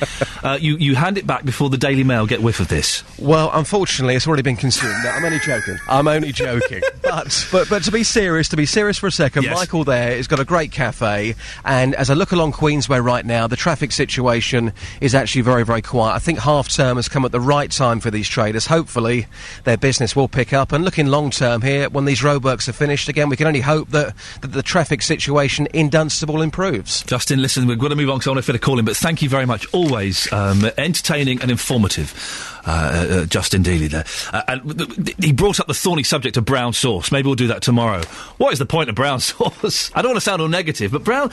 you hand it back before the Daily Mail get whiff of this. Well, unfortunately, it's already been consumed. No, I'm only joking. But to be serious for a second, yes. Michael there has got a great cafe, and as I look along Queensway right now, the traffic situation is actually very, very quiet. I think half-term has come at the right time for these traders. Hopefully, their business will pick up, and looking long-term here, when these roadworks are finished, again, we can only hope that the traffic situation in Dunstable improves. Justin, listen, we've got to move on because I want to fit a call in, but thank you very much. Always entertaining and informative. Justin Dealey there. And he brought up the thorny subject of brown sauce. Maybe we'll do that tomorrow. What is the point of brown sauce? I don't want to sound all negative, but brown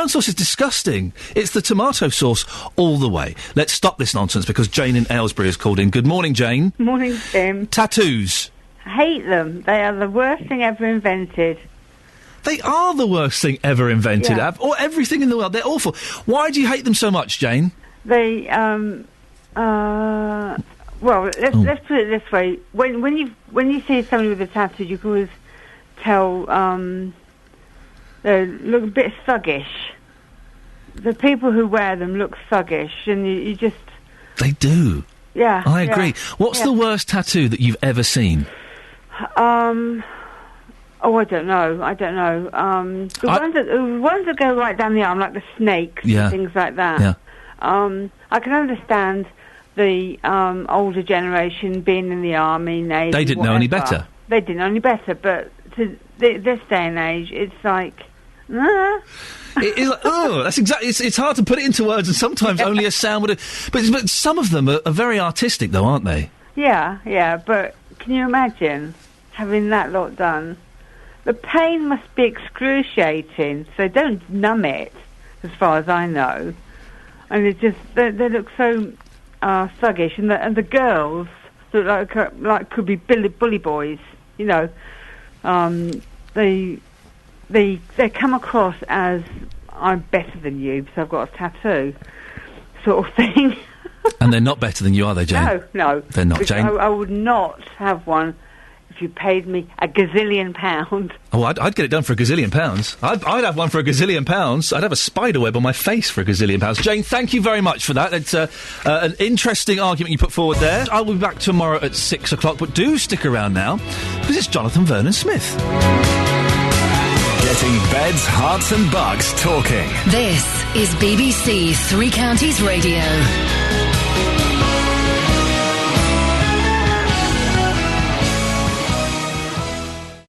sauce is disgusting. It's the tomato sauce all the way. Let's stop this nonsense because Jane in Aylesbury has called in. Good morning, Jane. Morning, Tim. Tattoos. I hate them. They are the worst thing ever invented. They are the worst thing ever invented, Yeah. Or everything in the world. They're awful. Why do you hate them so much, Jane? They, well, let's put it this way. When you see somebody with a tattoo, you can always tell they look a bit thuggish. The people who wear them look thuggish, and you just... They do. Yeah. I agree. What's the worst tattoo that you've ever seen? Oh, I don't know. The ones that go right down the arm, like the snakes and things like that. Yeah. I can understand the older generation being in the army, Navy, They didn't know any better. They didn't know any better, but to this day and age, it's like... That's exactly. It's hard to put it into words, and sometimes only a sound would. But some of them are very artistic, though, aren't they? Yeah. But can you imagine having that lot done? The pain must be excruciating. So don't numb it, as far as I know. And it just they look so thuggish, and the girls look like could be bully boys. You know, they come across as I'm better than you because I've got a tattoo, sort of thing. And they're not better than you, are they, Jane? No. They're not, Jane. I would not have one if you paid me a gazillion pounds. Oh, I'd get it done for a gazillion pounds. I'd have one for a gazillion pounds. I'd have a spider web on my face for a gazillion pounds. Jane, thank you very much for that. It's an interesting argument you put forward there. I will be back tomorrow at 6 o'clock, but do stick around now because it's Jonathan Vernon Smith. Getting beds, hearts and bugs talking. This is BBC Three Counties Radio.